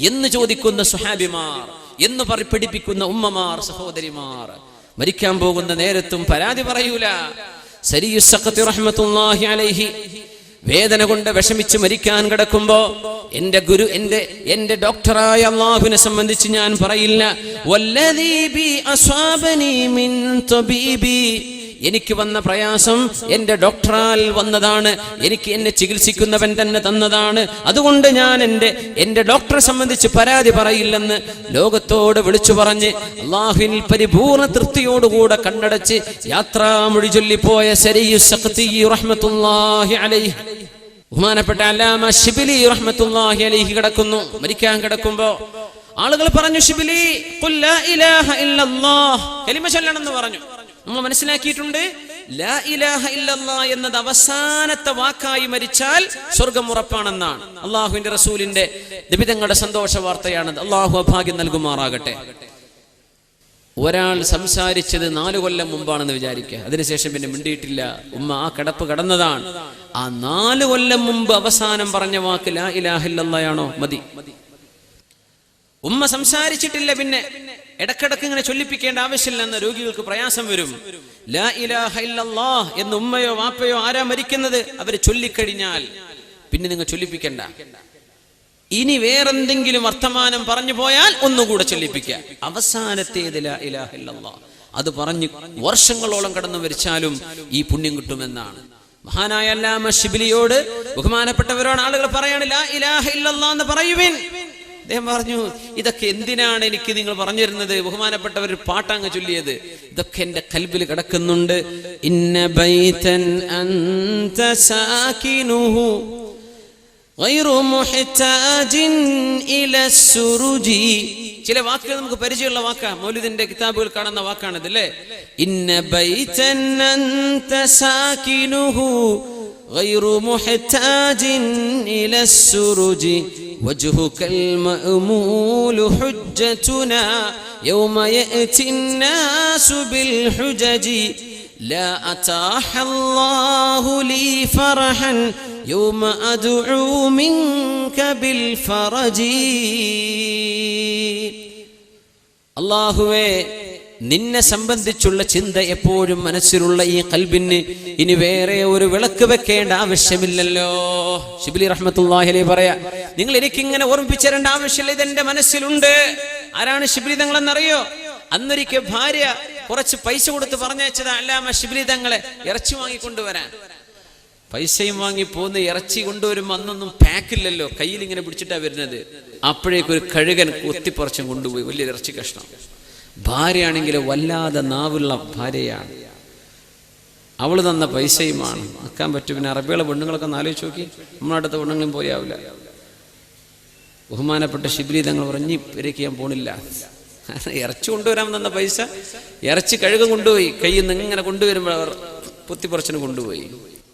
എന്ന് ചോദിക്കുന്ന സുഹാബിമാർ, എന്ന് പഠിപ്പിക്കുന്ന ഉമ്മമാർ, സഹോദരിമാർ. മരിക്കാൻ പോകുന്ന നേരത്തും പരാതി പറയൂല. സരിയു സഖത്തി റഹ്മത്തുള്ളാഹി അലൈഹി വേദന കൊണ്ട് വിഷമിച്ച് മരിക്കാൻ കിടക്കുമ്പോ എന്റെ ഡോക്ടറായ അള്ളാഹുവിനെ സംബന്ധിച്ച് ഞാൻ പറയില്ല, വല്ലദീ ബി അസ്വാബനി മിൻ തബീബി, എനിക്ക് വന്ന പ്രയാസം എന്റെ ഡോക്ടറാൽ വന്നതാണ്, എനിക്ക് എന്നെ ചികിത്സിക്കുന്നവൻ തന്നെ തന്നതാണ്, അതുകൊണ്ട് ഞാൻ എന്റെ ഡോക്ടറെ സംബന്ധിച്ച് പരാതി പറയില്ലെന്ന് ലോകത്തോട് വിളിച്ചു പറഞ്ഞ് അള്ളാഹുവിൽ പരിപൂർണ തൃപ്തിയോടുകൂടെ കണ്ണടച്ച് യാത്രാമൊഴി ചൊല്ലിപ്പോയ സരിയു സഖ്തി റഹ്മത്തുള്ളാഹി അലൈഹി, ബഹുമാനപ്പെട്ട അല്ലാമ ശിബിലി റഹ്മത്തുള്ളാഹി അലൈഹി കിടക്കുന്നു. മരിക്കാൻ കിടക്കുമ്പോ ആളുകൾ പറഞ്ഞു, ശിബിലി ഖുൽ ലാ ഇലാഹ ഇല്ലല്ലാഹ്, കലിമ ചൊല്ലണം എന്ന് പറഞ്ഞു. നമ്മൾ മനസ്സിലാക്കിയിട്ടുണ്ട്, ലാ ഇലാഹ ഇല്ലല്ലാഹ് എന്നത് അവസാനത്തെ വാക്കായി മരിച്ചാൽ സ്വർഗം ഉറപ്പാണെന്നാണ്. അള്ളാഹുവിന്റെ റസൂലിന്റെ നബിതങ്ങളുടെ സന്തോഷ വാർത്തയാണത്. അള്ളാഹു ഭാഗ്യം നൽകുമാറാകട്ടെ. ഒരാൾ സംസാരിച്ചത് 4 കൊല്ലം മുമ്പാണെന്ന് വിചാരിക്കുക, അതിനുശേഷം പിന്നെ മിണ്ടിയിട്ടില്ല, ഉമ്മ ആ കിടപ്പ് കടന്നതാണ്. ആ 4 കൊല്ലം മുമ്പ് അവസാനം പറഞ്ഞ വാക്ക് ലാ ഇലാഹ ഇല്ലല്ലാഹ് ആണോ? മതി. ഉമ്മ സംസാരിച്ചിട്ടില്ല, പിന്നെ ഇടക്കിടക്ക് ഇങ്ങനെ ചൊല്ലിപ്പിക്കേണ്ട ആവശ്യമില്ലെന്ന് രോഗികൾക്ക് പ്രയാസം വരും. ലാ ഇലാഹ ഇല്ലല്ലാഹ് എന്ന് ഉമ്മയോ വാപ്പയോ ആരാ മരിക്കുന്നത്, അവര് ചൊല്ലിക്കഴിഞ്ഞാൽ പിന്നെ നിങ്ങൾ ചൊല്ലിപ്പിക്കണ്ട. ഇനി വേറെന്തെങ്കിലും വർത്തമാനം പറഞ്ഞു പോയാൽ ഒന്നുകൂടെ ചൊല്ലിപ്പിക്കുക. അവസാനത്തേത് ലാ ഇലാഹ ഇല്ലല്ലാഹ്, അത് പറഞ്ഞ് വർഷങ്ങളോളം കടന്നു മരിച്ചാലും ഈ പുണ്യം കിട്ടുമെന്നാണ്. മഹാനായ അല്ലാമ ശിബിലിയോട്, ബഹുമാനപ്പെട്ടവരോട് ആളുകൾ പറയാണ്, ലാ ഇലാഹ ഇല്ലല്ലാഹ് എന്ന് പറയുവിൻ. അദ്ദേഹം പറഞ്ഞു, ഇതൊക്കെ എന്തിനാണ് എനിക്ക് നിങ്ങൾ പറഞ്ഞു തരുന്നത്? ബഹുമാനപ്പെട്ടവർ പാട്ടങ്ങ് ചൊല്ലിയത്, ഇതൊക്കെ എന്റെ കൽബിൽ കിടക്കുന്നുണ്ട്. ഇന്ന ബൈതൻ അൻത സാകിനുഹു ഗൈറു മുഹ്താജിൻ ഇലാ സുറുജി. ചില വാക്കുകൾ നമുക്ക് പരിചയമുള്ള വാക്കാ, മൗലിദിന്റെ കിതാബുകൾ കാണുന്ന വാക്കാണിത് അല്ലേ? ഇന്ന ബൈതൻ അൻത സാകിനുഹു ഗൈറു മുഹ്താജിൻ ഇലാ സുറുജി وجهك المأمول حجتنا يوم يأتي الناس بالحجج ലാ അതാഹല്ലാഹു ലീ ഫറഹൻ യൗമ അദ്ഉ മിൻക ബിൽ ഫറജി. അല്ലാഹുവേ, നിന്നെ സംബന്ധിച്ചുള്ള ചിന്ത എപ്പോഴും മനസ്സിലുള്ള ഈ ഖൽബിന് ഇനി വേറെ ഒരു വിളക്ക് വെക്കേണ്ട ആവശ്യമില്ലല്ലോ. ശിബ്ലി റഹ്മത്തുള്ളാഹി അലൈഹി പറയാ, നിങ്ങൾ എനിക്കിങ്ങനെ ഓർമ്മിപ്പിച്ചു തരേണ്ട ആവശ്യമില്ല, ഇതെന്റെ മനസ്സിലുണ്ട്. ആരാണ് ശിബ്ലി തങ്ങളെന്നറിയോ? അന്നൊരിക്കൽ ഭാര്യ കുറച്ച് പൈസ കൊടുത്ത് പറഞ്ഞയച്ചത് അല്ലാമ ശിബ്ലി തങ്ങളെ ഇറച്ചി വാങ്ങിക്കൊണ്ടുവരാൻ. പൈസയും വാങ്ങി പോന്ന് ഇറച്ചി കൊണ്ടുവരുമ്പോൾ അന്നൊന്നും പാക്കില്ലല്ലോ, കയ്യിൽ ഇങ്ങനെ പിടിച്ചിട്ടാ വരുന്നത്. അപ്പോഴേക്കൊരു കഴുകൻ കുത്തിപ്പറിച്ചും കൊണ്ടുപോയി വലിയ ഇറച്ചി കഷ്ണം. ഭാര്യയാണെങ്കിൽ വല്ലാതെ നാവുള്ള ഭാര്യയാണ്. അവള് തന്ന പൈസയുമാണ്, ആക്കാൻ പറ്റും. പിന്നെ അറബികളെ പെണ്ണുങ്ങളൊക്കെ ഒന്ന് ആലോചിച്ച് നോക്കി, നമ്മളടുത്ത പെണ്ണുങ്ങളും പോലെയാവില്ല. ബഹുമാനപ്പെട്ട ശിബ്ലി തങ്ങൾ പറഞ്ഞ് ഇവരേക്ക് ഞാൻ പോണില്ല. ഇറച്ചി കൊണ്ടുവരാൻ തന്ന പൈസ ഇറച്ചി കഴുകൻ കൊണ്ടുപോയി, കയ്യിൽ നിന്ന് ഇങ്ങനെ കൊണ്ടുവരുമ്പോൾ അവർ പൊത്തിപ്പറച്ചിന് കൊണ്ടുപോയി.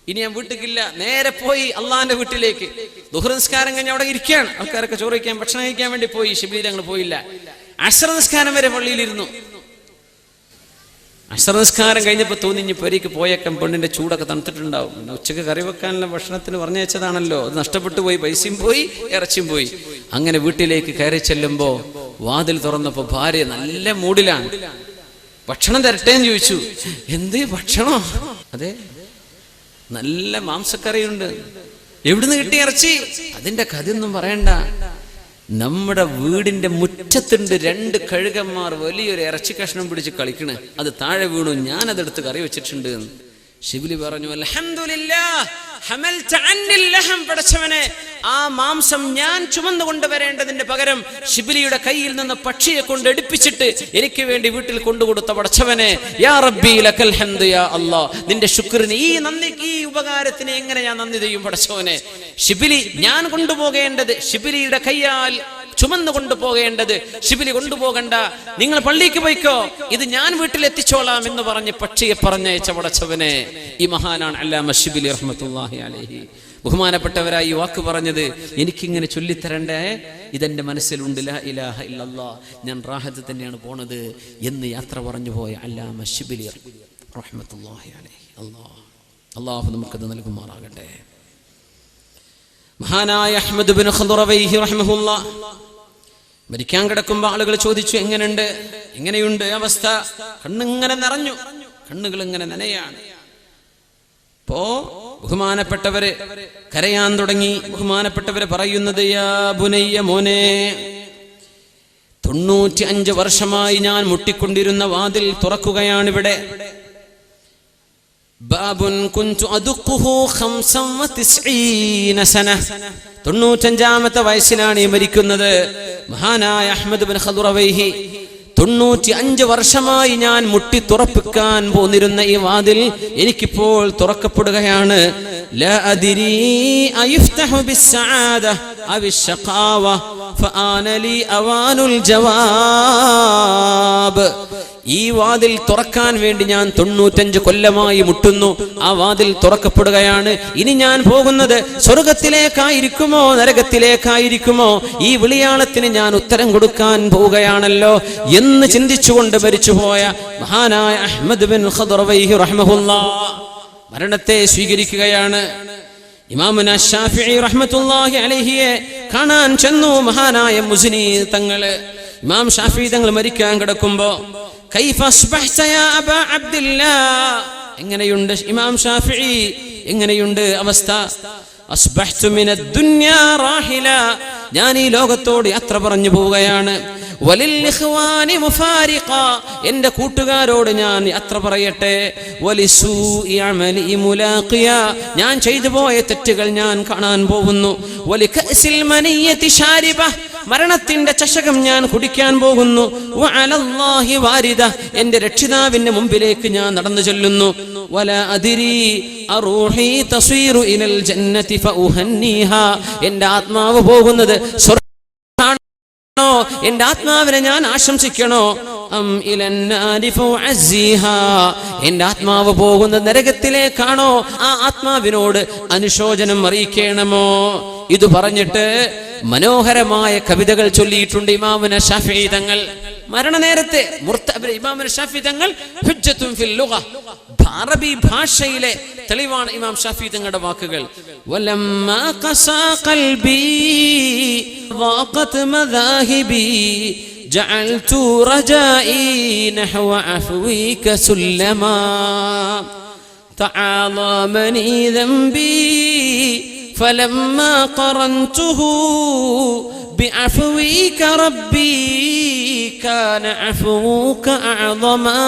ഇനി ഞാൻ വീട്ടിലേക്കില്ല, നേരെ പോയി അള്ളാന്റെ വീട്ടിലേക്ക്. ദുഹർ നിസ്കാരം കഴിഞ്ഞ് അവിടെ ഇരിക്കുകയാണ്. ആൾക്കാരൊക്കെ ചോറ് കഴിക്കാൻ, ഭക്ഷണം കഴിക്കാൻ വേണ്ടി പോയി. ശിബ്ലി തങ്ങൾ പോയില്ല. അശ്ര നിസ്കാരം വരെ പള്ളിയിലിരുന്നു. അശ്ര നിസ്കാരം കഴിഞ്ഞപ്പോൾ തോന്നി ഇനി പെരേക്ക് പോയേക്കാം, പെണ്ണിന്റെ ചൂടൊക്കെ തണുത്തിട്ടുണ്ടാവും. ഉച്ചക്ക് കറി വെക്കാനുള്ള ഭക്ഷണത്തിന് പറഞ്ഞയച്ചതാണല്ലോ, അത് നഷ്ടപ്പെട്ടു പോയി. പൈസയും പോയി, ഇറച്ചിയും പോയി. അങ്ങനെ വീട്ടിലേക്ക് കയറി ചെല്ലുമ്പോ വാതിൽ തുറന്നപ്പോ ഭാര്യ നല്ല മൂഡിലാണ്. ഭക്ഷണം തരട്ടേന്ന് ചോദിച്ചു. എന്ത് ഭക്ഷണോ? അതെ, നല്ല മാംസക്കറിയുണ്ട്. എവിടുന്ന് കിട്ടിയ ഇറച്ചി? അതിന്റെ കഥയൊന്നും പറയണ്ട. നമ്മുടെ വീടിന്റെ മുറ്റത്തുണ്ട് 2 കഴുകന്മാർ വലിയൊരു ഇറച്ചി കഷ്ണം പിടിച്ച് കളിക്കണ്. അത് താഴെ വീണു, ഞാനതെടുത്ത് കറി വെച്ചിട്ടുണ്ട്. ശിബ്ലി പറഞ്ഞു, അൽഹംദുലില്ലാഹ് ഹമൽത അന്നിൽ ലഹം. പടച്ചവനെ, ആ മാംസം ഞാൻ ചുമന്നു കൊണ്ടുവരേണ്ടതിന്റെ പകരം ശിബ്ലിയുടെ കയ്യിൽ നിന്ന് പക്ഷിയെ കൊണ്ട് എടുപ്പിച്ചിട്ട് എനിക്ക് വേണ്ടി വീട്ടിൽ കൊണ്ടുകൊടുത്ത പടച്ചവനെ, യാ റബ്ബി ലക്കൽ ഹംദ് യാ അല്ലാഹ്. നിന്റെ ശുക്രിന്, ഈ നന്ദിക്ക്, ഈ ഉപകാരത്തിന് എങ്ങനെ ഞാൻ നന്ദി ചെയ്യും പടച്ചവനെ? ശിബ്ലി ഞാൻ കൊണ്ടുപോകേണ്ടത്, ശിബ്ലിയുടെ കയ്യാൽ ചുമന്നു കൊണ്ടുപോകേണ്ടത് ശിബ്ലി കൊണ്ടുപോകണ്ട, നിങ്ങൾ പള്ളിക്ക് പോയിക്കോ, ഇത് ഞാൻ വീട്ടിലെത്തിച്ചോളാം എന്ന് പറഞ്ഞ് പക്ഷിയെ പറഞ്ഞയച്ച പടച്ചവനെ. ഈ മഹാനാണ് അല്ലാമ ശിബ്ലി റഹ്മത്തുള്ളാഹി അലൈഹി. ബഹുമാനപ്പെട്ടവരായി ഈ വാക്ക് പറഞ്ഞത് എനിക്കിങ്ങനെ ചൊല്ലിത്തരണ്ടേ, ഇതെന്റെ മനസ്സിലുണ്ട്. ലാ ഇലാഹ ഇല്ലല്ലാഹ്, ഞാൻ റാഹത്ത് തന്നെയാണ് പോണത് എന്ന് യാത്ര പറഞ്ഞു പോയ അല്ലാമ ശിബ്ലി റഹ്മത്തുള്ളാഹി അലൈഹി. അല്ലാഹു നമുക്കത് നൽകുമാറാകട്ടെ. മഹാനായ അഹ്മദ് ബിൻ ഖുദ്റവൈഹി റഹ്മഹുല്ലാഹ് മരിക്കാൻ കിടക്കുമ്പോൾ ആളുകൾ ചോദിച്ചു, എങ്ങനെയുണ്ട് അവസ്ഥ? കണ്ണിങ്ങനെ നിറഞ്ഞു, കണ്ണുകൾ ഇങ്ങനെ നനയാണ്. അപ്പോ ബഹുമാനപ്പെട്ടവര് കരയാൻ തുടങ്ങി. ബഹുമാനപ്പെട്ടവര് പറയുന്നത്, യാ ബുനയ്യ, മോനെ, 95 വർഷമായി ഞാൻ മുട്ടിക്കൊണ്ടിരുന്ന വാതിൽ തുറക്കുകയാണിവിടെ. ബാബുൻ കുൻതു അദുഖുഹു 95 സന. 95ാമത്തെ വയസ്സിലാണ് ഈ മരിക്കുന്നത്. മഹാനായ അഹ്മദ് ബിൻ ഖുദ്റവൈഹി 95 വർഷമായി ഞാൻ മുട്ടി തുറപ്പിക്കാൻ പോന്നിരുന്ന ഈ വാതിൽ എനിക്കിപ്പോൾ തുറക്കപ്പെടുകയാണ്. ലാ അദ്രി അയുഫ്തഹു ബിസ്സആദ അവിശ്ശഖാവ ഫആന ലി അവാനുൽ ജവാബ്. ഈ വാതിൽ തുറക്കാൻ വേണ്ടി ഞാൻ 95 കൊല്ലമായി മുട്ടുന്നു. ആ വാതിൽ തുറക്കപ്പെടുകയാണ്. ഇനി ഞാൻ പോകുന്നത് സ്വർഗത്തിലേക്കായിരിക്കുമോ നരകത്തിലേക്കായിരിക്കുമോ? ഈ വിളിയാളത്തിന് ഞാൻ ഉത്തരം കൊടുക്കാൻ പോവുകയാണല്ലോ എന്ന് ചിന്തിച്ചുകൊണ്ട് മരിച്ചുപോയ മഹാനായ അഹ്മദ് ബിൻ ഖുദ്റവൈഹി റഹ്മഹുല്ലാഹ് മരണത്തെ സ്വീകരിക്കുകയാണ്. ഇമാമുന ശാഫിഈ റഹ്മത്തുള്ളാഹി അലൈഹിയെ കാണാൻ ചെന്നു മഹാനായ മുസ്നി തങ്ങള്. ഇമാം ശാഫിഈ തങ്ങൾ മരിക്കാൻ കിടക്കുമ്പോ, കൈഫ അസ്ബഹ്ത യാ അബാ അബ്ദുല്ലാഹ്, എങ്ങനെയുണ്ട് ഇമാം ഷാഫിഈ, എങ്ങനെയുണ്ട് അവസ്ഥ? അസ്ബഹ്തു മിനദ് ദുനിയാ റാഹില, ഞാൻ ഈ ലോകത്തോട് യാത്ര പറഞ്ഞു പോവുകയാണ്. വലിൽ ഇഖ്വാനി മുഫാരിഖ, എൻ്റെ കൂട്ടുകാരോട് ഞാൻ യാത്ര പറയട്ടെ. വലിസൂഇ അമലി മുലാഖിയ, ഞാൻ ചെയ്തു പോയ തെറ്റുകൾ ഞാൻ കാണാൻ പോകുന്നു. വലികഅസിൽ മനിയതി ശാരിബ, മരണത്തിന്റെ ചഷകം ഞാൻ കുടിക്കാൻ പോകുന്നു. വഅലല്ലാഹി വാരിദ, എൻ്റെ രക്ഷിതാവിന്റെ മുമ്പിലേക്ക് ഞാൻ നടന്നു ചെല്ലുന്നു. വലാ അദ്രി അറൂഹി തസീറു ഇലൽ ജന്നതി ഫഉഹന്നിഹാ, എൻ്റെ ആത്മാവ് പോകുന്നത് സ്വർഗ്ഗത്തിലേക്കാണോ? എൻ്റെ ആത്മാവിനെ ഞാൻ ആശംസിക്കണോ? അം ഇലന്നാരി ഫഉഅസ്സിഹാ, എൻ്റെ ആത്മാവ് പോകുന്നത് നരകത്തിലേക്കാണോ? ആ ആത്മാവിനോട് അനുശോചനം അറിയിക്കണമോ? ഇത് പറഞ്ഞിട്ട് മനോഹരമായ കവിതകൾ ചൊല്ലിയിട്ടുണ്ട് ഇമാമുന ശാഫിഈ തങ്ങൾ. മരണനേരത്തെ ഇമാം ഷാഫി തങ്ങൾ ഹുജ്ജത്തുൻ ഫിൽ ലുഗ, അറബി ഭാഷയിലെ തെളിവാണ് ഇമാം ഷാഫി തങ്ങളുടെ വാക്കുകൾ. വലമ്മാ ഖസാ ഖൽബി വഖത് മദാഹിബി ജഅൽതു റജാഇ നഹവ അഫ്വിക സുല്ലമാ തആളമനി ദംബി ഫലമ്മാ ഖറൻതുഹു بعفوك ربي كان عفوك أعظما.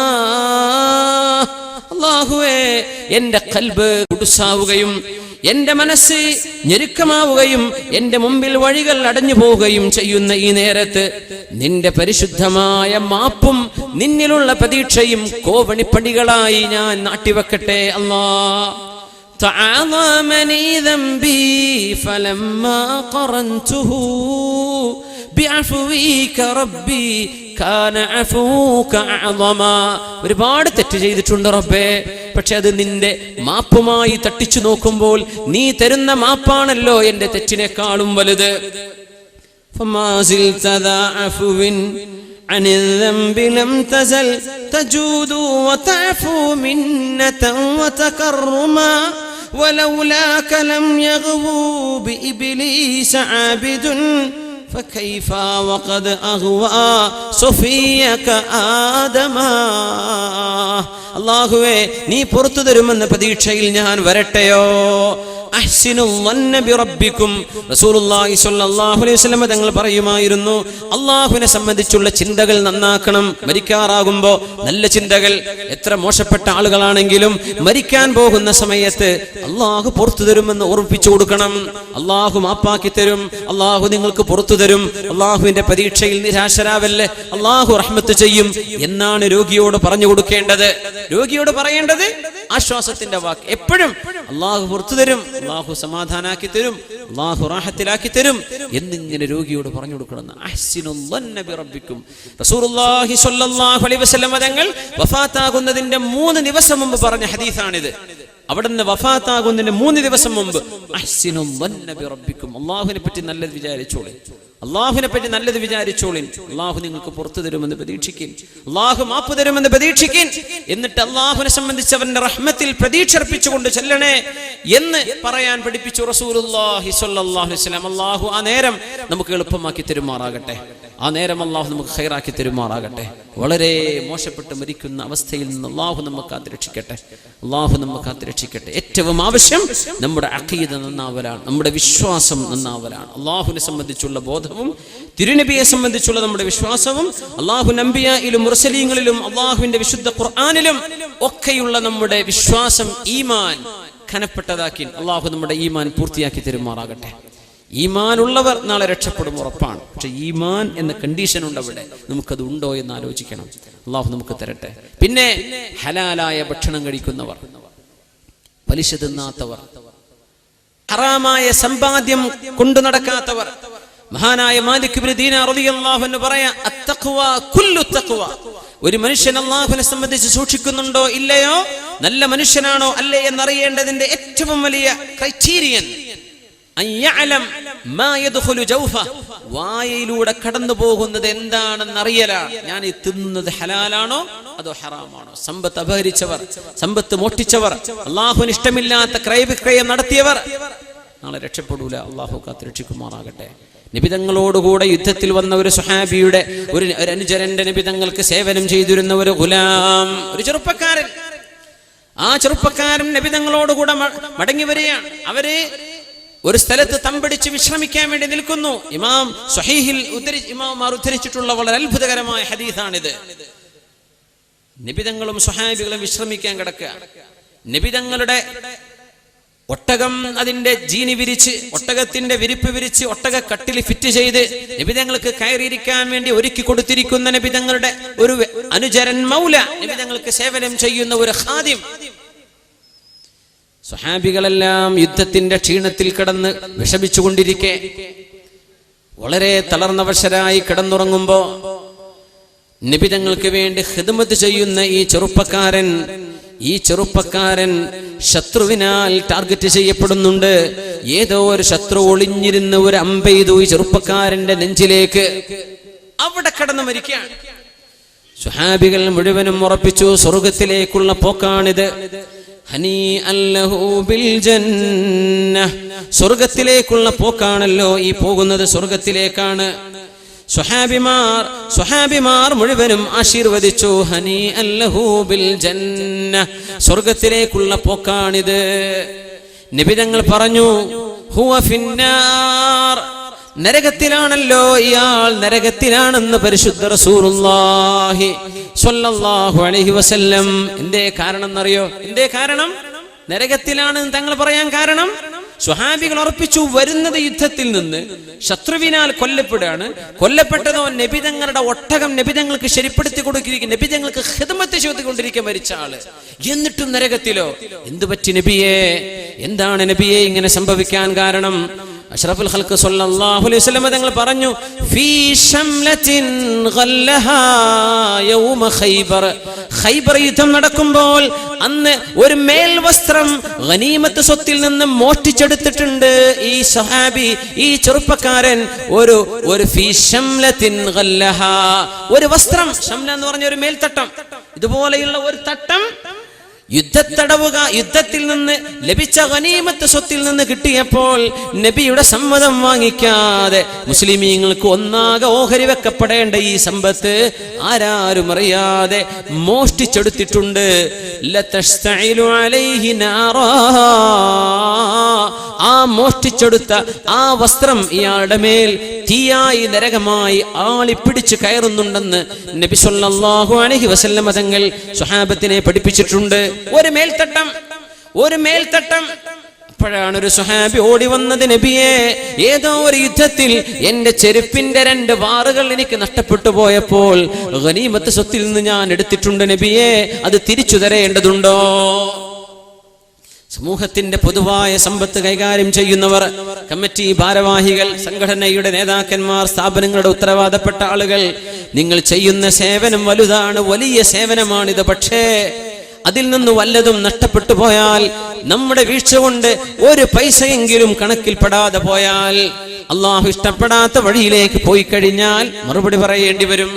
അല്ലാഹുവേ, എന്റെ ഖൽബ് കുടുസാവുകയും എന്റെ മനസ്സ് ഞെരുക്കമാവുകയും എന്റെ മുമ്പിൽ വഴികൾ അടഞ്ഞു പോവുകയും ചെയ്യുന്ന ഈ നേരത്ത് നിന്റെ പരിശുദ്ധമായ മാപ്പും നിന്നിലുള്ള പ്രതീക്ഷയും കോവണിപ്പടികളായി ഞാൻ നാട്ടിവെക്കട്ടെ. അല്ലാഹ് تعاظمني ذنبي فلما قرنته بعفوك ربي كان عفوك أعظما. ഒരുപാട് തെറ്റ് ചെയ്തിട്ടുണ്ട് റബ്ബേ, പക്ഷെ അത് നിന്റെ മാപ്പുമായി തട്ടിച്ചു നോക്കുമ്പോൾ നീ തരുന്ന മാപ്പാണല്ലോ എന്റെ തെറ്റിനേക്കാളും വലുത്. فما زلت ذا عفو عن الذنب لم تزل تجود وتعفو منة وتكرما ولولاك لم يغبو بإبليس عابد فكيف وقد أغوى صفيك آدما. അല്ലാഹുവേ, നീ പുറത്തു തരുമെന്ന പ്രതീക്ഷയിൽ ഞാൻ വരട്ടെയോ. അഹ്സിനുൽ വന്ന ബിറബ്ബിക്കും. റസൂലുള്ളാഹി സ്വല്ലല്ലാഹു അലൈഹി വസല്ലം തങ്ങൾ പറയുമായിരുന്നു, അല്ലാഹുവിനെ സംബന്ധിച്ചുള്ള ചിന്തകൾ നന്നാക്കണം. മരിക്കാറാകുമ്പോൾ നല്ല ചിന്തകൾ. എത്ര മോശപ്പെട്ട ആളുകളാണെങ്കിലും മരിക്കാൻ പോകുന്ന സമയത്ത് അല്ലാഹു പുറത്തു തരുമെന്ന് ഓർമ്മിപ്പിച്ചു കൊടുക്കണം. അല്ലാഹു മാപ്പാക്കി തരും, അല്ലാഹു നിങ്ങൾക്ക് പുറത്തു തരും, അല്ലാഹുവിന്റെ പരീക്ഷയിൽ നിരാശരാവല്ലേ, അല്ലാഹു റഹ്മത്ത് ചെയ്യും എന്നാണ് രോഗിയോട് പറഞ്ഞു കൊടുക്കേണ്ടത്. രോഗിയോട് പറയേണ്ടത് ആശ്വാസത്തിന്റെ വാക്ക്. എപ്പോഴും അല്ലാഹു പുറത്തു തരും, അല്ലാഹു സമാധാനാക്കി തരും, അല്ലാഹു റാഹത്തിലാക്കി തരും എന്നിങ്ങനെ രോഗിയോട് പറഞ്ഞു കൊടുക്കണം. അഹ്സിനുൽ വന്ന ബിറബ്ബിക്കും. റസൂലുള്ളാഹി സ്വല്ലല്ലാഹു അലൈഹി വസല്ലം തങ്ങൾ വഫാത്താകുന്നതിന്റെ 3 ദിവസം മുമ്പ് പറഞ്ഞ ഹദീസാണിത്. അവിടുന്ന് വഫാത്താകുന്നതിന് 3 ദിവസം മുമ്പ് അഹ്സിനുൽ വന്ന ബിറബ്ബിക്കും, അല്ലാഹുവിനെ പറ്റി നല്ലത് വിചാരിച്ചോളി, അല്ലാഹുവിനെ പറ്റി നല്ലത് വിചാരിച്ചോളിൻ, അല്ലാഹു നിങ്ങൾക്ക് പുറത്തു തരുമെന്ന് പ്രതീക്ഷിക്കിൻ, അല്ലാഹു മാപ്പ് തരുമെന്ന് പ്രതീക്ഷിക്കിൻ. എന്നിട്ട് അല്ലാഹുവിനെ സംബന്ധിച്ച് അവന്റെ റഹ്മത്തിൽ പ്രതീക്ഷ അർപ്പിച്ചുകൊണ്ട് ചെല്ലണേ എന്ന് പറയാൻ പഠിപ്പിച്ചു റസൂലുള്ളാഹി സ്വല്ലല്ലാഹു അലൈഹി വസല്ലം. അല്ലാഹു ആ നേരം നമുക്ക് എളുപ്പമാക്കി തരുമാറാകട്ടെ, ആ നേരം അല്ലാഹു നമുക്ക് ഖൈറാക്കി തരുമാറാകട്ടെ. വളരെ മോശപ്പെട്ട് മരിക്കുന്ന അവസ്ഥയിൽ നിന്ന് അല്ലാഹു നമുക്ക് കാത്തുരക്ഷിക്കട്ടെ, അല്ലാഹു നമുക്ക് കാത്തുരക്ഷിക്കട്ടെ. ഏറ്റവും ആവശ്യം നമ്മുടെ അഖീദ നന്നാവലാണ്, നമ്മുടെ വിശ്വാസം നന്നാവലാണ്. അല്ലാഹുവിനെ സംബന്ധിച്ചുള്ള ബോധവും തിരുനബിയെ സംബന്ധിച്ചുള്ള നമ്മുടെ വിശ്വാസവും അല്ലാഹു നബിയിലും മുർസലീങ്ങളിലും അല്ലാഹുവിന്റെ വിശുദ്ധ ഖുർആനിലും ഒക്കെയുള്ള നമ്മുടെ വിശ്വാസം, ഈമാൻ ഘനപ്പെട്ടതാക്കി അല്ലാഹു നമ്മുടെ ഈമാൻ പൂർത്തിയാക്കി തരുമാറാകട്ടെ. ഈമാൻ ഉള്ളവർ നാളെ രക്ഷപ്പെടും, ഉറപ്പാണ്. പക്ഷെ ഈമാൻ എന്ന കണ്ടീഷൻ ഉണ്ട് അവിടെ, നമുക്കത് ഉണ്ടോ എന്ന് ആലോചിക്കണം. അല്ലാഹു നമുക്ക് തരട്ടെ. പിന്നെ ഹലാലായ ഭക്ഷണം കഴിക്കുന്നവർ, പലിശ തിന്നാത്തവർ, ഹറാമായ സമ്പാദ്യം കൊണ്ടു നടക്കാത്തവർ. മഹാനായ മാലിക് ഇബ്നു ദീനാർ റളിയല്ലാഹു അൻഹു പറയാ, അത്തഖ്വ കുല്ലു തഖ്വ. ഒരു മനുഷ്യൻ അല്ലാഹുവിനെ സംബന്ധിച്ച് സൂക്ഷിക്കുന്നുണ്ടോ ഇല്ലയോ, നല്ല മനുഷ്യനാണോ അല്ലേ എന്നറിയേണ്ടതിന്റെ ഏറ്റവും വലിയ ക്രൈറ്റീരിയൻ വായയിലൂടെ കടന്നു പോകുന്നത് എന്താണെന്ന് അറിയലാണ്. ഞാൻ ഈ തിന്നുന്നത് ഹലാലാണോ അതോ ഹറാമാണോ. സമ്പത്ത് അപഹരിച്ചവർ, സമ്പത്ത് മോഷ്ടിച്ചവർ, അല്ലാഹുവിന് ഇഷ്ടമില്ലാത്ത ക്രയവിക്രയം നടത്തിയവർ നാളെ രക്ഷപ്പെടൂല. അല്ലാഹു കാത്തുരക്ഷിക്കുമാറാകട്ടെ. നബിതങ്ങളോടുകൂടെ യുദ്ധത്തിൽ വന്ന ഒരു സ്വഹാബിയുടെ ഒരു അനുചരന്റെ നബിതങ്ങൾക്ക് സേവനം ചെയ്തിരുന്ന ഒരു ഗുലാം, ഒരു ചെറുപ്പക്കാരൻ. ആ ചെറുപ്പക്കാരൻ നബിതങ്ങളോടുകൂടെ മടങ്ങി വരികയാണ്. അവര് ഒരു സ്ഥലത്ത് തമ്പടിച്ച് വിശ്രമിക്കാൻ വേണ്ടി നിൽക്കുന്നു. ഇമാം സ്വഹീഹിൽ ഇമാമാർ ഉദ്ധരിച്ചിട്ടുള്ള വളരെ അത്ഭുതകരമായ ഹദീസാണിത്. നബിതങ്ങളും സ്വഹാബികളും വിശ്രമിക്കാൻ കിടക്കുക. നബിതങ്ങളുടെ ഒട്ടകം അതിന്റെ ജീനി വിരിച്ച്, ഒട്ടകത്തിന്റെ വിരിപ്പ് വിരിച്ച്, ഒട്ടക കട്ടിൽ ഫിറ്റ് ചെയ്ത് നബിതങ്ങൾക്ക് കയറിയിരിക്കാൻ വേണ്ടി ഒരുക്കി കൊടുത്തിരിക്കുന്ന നബിതങ്ങളുടെ ഒരു അനുചരൻ മൗല, നബിതങ്ങൾക്ക് സേവനം ചെയ്യുന്ന ഒരു ഖാദിം. സ്വഹാബികളെല്ലാം യുദ്ധത്തിന്റെ ക്ഷീണത്തിൽ കിടന്ന് വിഷമിച്ചുകൊണ്ടിരിക്കെ വളരെ തളർന്നവശരായി കിടന്നുറങ്ങുമ്പോ നബിതങ്ങൾക്ക് വേണ്ടി ഖിദ്മത്ത് ചെയ്യുന്ന ഈ ചെറുപ്പക്കാരൻ ശത്രുവിനാൽ ടാർഗറ്റ് ചെയ്യപ്പെടുന്നുണ്ട്. ഏതോ ഒരു ശത്രു ഒളിഞ്ഞിരുന്ന ഒരു അമ്പെയ്തു ഈ ചെറുപ്പക്കാരന്റെ നെഞ്ചിലേക്ക്. അവിടെ കിടന്നു മരിക്കുകയാണ്. സ്വഹാബികൾ മുഴുവനും ഉറപ്പിച്ചു സ്വർഗ്ഗത്തിലേക്കുള്ള പോക്കാണിത്. ഹനീഅൻ ലഹു ബിൽ ജന്ന, സ്വർഗ്ഗത്തിലേക്കുള്ള പോക്കാണല്ലോ ഈ പോകുന്നത്, സ്വർഗ്ഗത്തിലേക്കാണ്. സ്വഹാബിമാർ മുഴുവനും ആശീർവദിച്ചു. ഹനീഅൻ ലഹു ബിൽ ജന്ന, സ്വർഗ്ഗത്തിലേക്കുള്ള പോക്കാണിത്. നബി തങ്ങൾ പറഞ്ഞു ഹുവ ഫിന്നാർ, നരകത്തിലാണല്ലോ ഇയാൾ, നരകത്തിലാണെന്ന് പരിശുദ്ധ റസൂലുള്ളാഹി സ്വല്ലല്ലാഹു അലൈഹി വസല്ലം. എന്തേ കാരണം എന്നറിയോ? എന്തേ കാരണം? നരകത്തിലാണെന്ന് തങ്ങൾ പറയാൻ കാരണം സ്വഹാബികൾ ഉറപ്പിച്ചു. വരുന്നത് യുദ്ധത്തിൽ നിന്ന് ശത്രുവിനാൽ കൊല്ലപ്പെടുകയാണ്. കൊല്ലപ്പെട്ടതോ നബിതങ്ങളുടെ ഒട്ടകം നബിതങ്ങൾക്ക് ശരിപ്പെടുത്തി കൊടുത്തിരിക്കും, നബിതങ്ങൾക്ക് ഖിദ്മത്ത് ചെയ്തുകൊണ്ടിരിക്കുക മരിച്ച ആള്. എന്നിട്ടും നരകത്തിലോ? എന്തു പറ്റി നബിയെ? എന്താണ് നബിയെ ഇങ്ങനെ സംഭവിക്കാൻ കാരണം? അഷ്റഫുൽ ഖൽഖ് സ്വല്ലല്ലാഹു അലൈഹി വസല്ലം തങ്ങൾ പറഞ്ഞു ഫീ ശംലത്തിൻ ഗല്ലഹാ യൗമ ഖൈബർ. ഖൈബർ യുദ്ധം നടക്കുമ്പോൾ അന്ന് ഒരു മേൽവസ്ത്രം ഗനീമത്ത് സ്വത്തിൽ നിന്ന് മോഷ്ടിച്ചെടുത്തിട്ടുണ്ട് ഈ സഹാബി, ഈ ചെറുപ്പക്കാരൻ. ഒരു ഫീ ശംലത്തിൻ ഗല്ലഹാ, ഒരു വസ്ത്രം. ശംല എന്ന് പറഞ്ഞ ഒരു മേൽത്തട്ടം, ഇതുപോലെയുള്ള ഒരു തട്ടം യുദ്ധത്തിൽ നിന്ന് ലഭിച്ച ഗനീമത്ത് സ്വത്തിൽ നിന്ന് കിട്ടിയപ്പോൾ നബിയുടെ സമ്മതം വാങ്ങിക്കാതെ മുസ്ലിമീങ്ങൾക്ക് ഒന്നാകെ ഓഹരി വെക്കപ്പെടേണ്ട ഈ സമ്പത്ത് ആരാരും അറിയാതെ മോഷ്ടിച്ചെടുത്തിട്ടുണ്ട്. ലതസ്തഇലു അലൈഹി നാറാ, ആ മോഷ്ടിച്ചെടുത്ത ആ വസ്ത്രം ഇയാളുടെ മേൽ തീയായി നരകമായി ആളിപ്പിടിച്ച് കയറുന്നുണ്ടെന്ന് നബി സല്ലല്ലാഹു അലൈഹി വസല്ലം തങ്ങൾ സ്വഹാബത്തിനെ പഠിപ്പിച്ചിട്ടുണ്ട്. ഒരു മേൽത്തട്ടം. അപ്പോഴാണ് ഒരു സ്വഹാബി ഓടി വന്നത്, നബിയെ, ഏതോ ഒരു യുദ്ധത്തിൽ എന്റെ ചെരുപ്പിന്റെ 2 വാറുകൾ എനിക്ക് നഷ്ടപ്പെട്ടു പോയപ്പോൾ ഗനീമത്ത് സ്വത്തിൽ നിന്ന് ഞാൻ എടുത്തിട്ടുണ്ട് നബിയെ, അത് തിരിച്ചു തരേണ്ടതുണ്ടോ? സമൂഹത്തിന്റെ പൊതുവായ സമ്പത്ത് കൈകാര്യം ചെയ്യുന്നവർ, കമ്മിറ്റി ഭാരവാഹികൾ, സംഘടനയുടെ നേതാക്കന്മാർ, സ്ഥാപനങ്ങളുടെ ഉത്തരവാദപ്പെട്ട ആളുകൾ, നിങ്ങൾ ചെയ്യുന്ന സേവനം വലുതാണ്, വലിയ സേവനമാണിത്. പക്ഷേ അതിൽ നിന്ന് വല്ലതും നഷ്ടപ്പെട്ടു പോയാൽ, നമ്മുടെ വീഴ്ച കൊണ്ട് ഒരു പൈസയെങ്കിലും കണക്കിൽപ്പെടാതെ പോയാൽ, അള്ളാഹു ഇഷ്ടപ്പെടാത്ത വഴിയിലേക്ക് പോയി കഴിഞ്ഞാൽ മറുപടി പറയേണ്ടി വരും.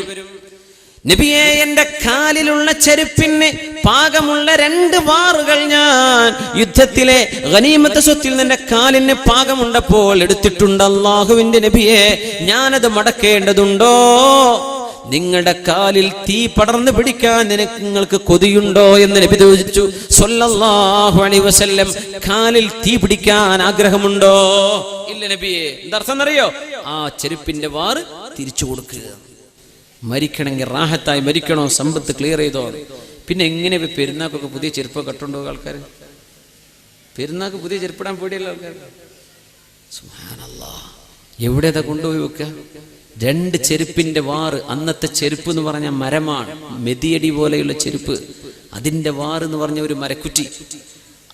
നബിയെ, എന്റെ കാലിലുള്ള ചെരുപ്പിന് പാകമുള്ള 2 വാറുകൾ ഞാൻ യുദ്ധത്തിലെ ഗനീമത്ത് സ്വത്തിൽ നിന്റെ കാലിന് പാകമുണ്ടപ്പോൾ എടുത്തിട്ടുണ്ട്. അല്ലാഹുവിന്റെ നബിയെ, ഞാനത് മടക്കേണ്ടതുണ്ടോ? നിങ്ങളുടെ കാലിൽ തീ പടർന്നു പിടിക്കാൻ നിങ്ങൾക്ക് കൊതിയുണ്ടോ എന്ന് നബി ചോദിച്ചു സ്വല്ലല്ലാഹു അലൈഹി വസല്ലം. കാലിൽ തീ പിടിക്കാൻ ആഗ്രഹമുണ്ടോ? ഇല്ല നബിയെ. എന്താർത്ഥം അറിയോ? ആ ചെരുപ്പിന്റെ വാറ് തിരിച്ചു കൊടുക്കുക. മരിക്കണമെങ്കിൽ റാഹത്തായി മരിക്കണോ? സമ്പത്ത് ക്ലിയർ ചെയ്തോ? പിന്നെ എങ്ങനെ പെരുന്നാക്കൊക്കെ പുതിയ ചെരുപ്പ് കട്ടുണ്ടോ ആൾക്കാർ? പെരുന്നാക്ക് പുതിയ ചെരുപ്പിടാൻ പേടിയല്ലോ ആൾക്കാർ. സുബ്ഹാനല്ലാഹ്, എവിടെയാ കൊണ്ടുപോയി വെക്കുക? 2 ചെരുപ്പിന്റെ വാറ്. അന്നത്തെ ചെരുപ്പ് എന്ന് പറഞ്ഞ മരമാണ്, മെതിയടി പോലെയുള്ള ചെരുപ്പ്. അതിന്റെ വാറ് എന്ന് പറഞ്ഞ ഒരു മരക്കുറ്റി.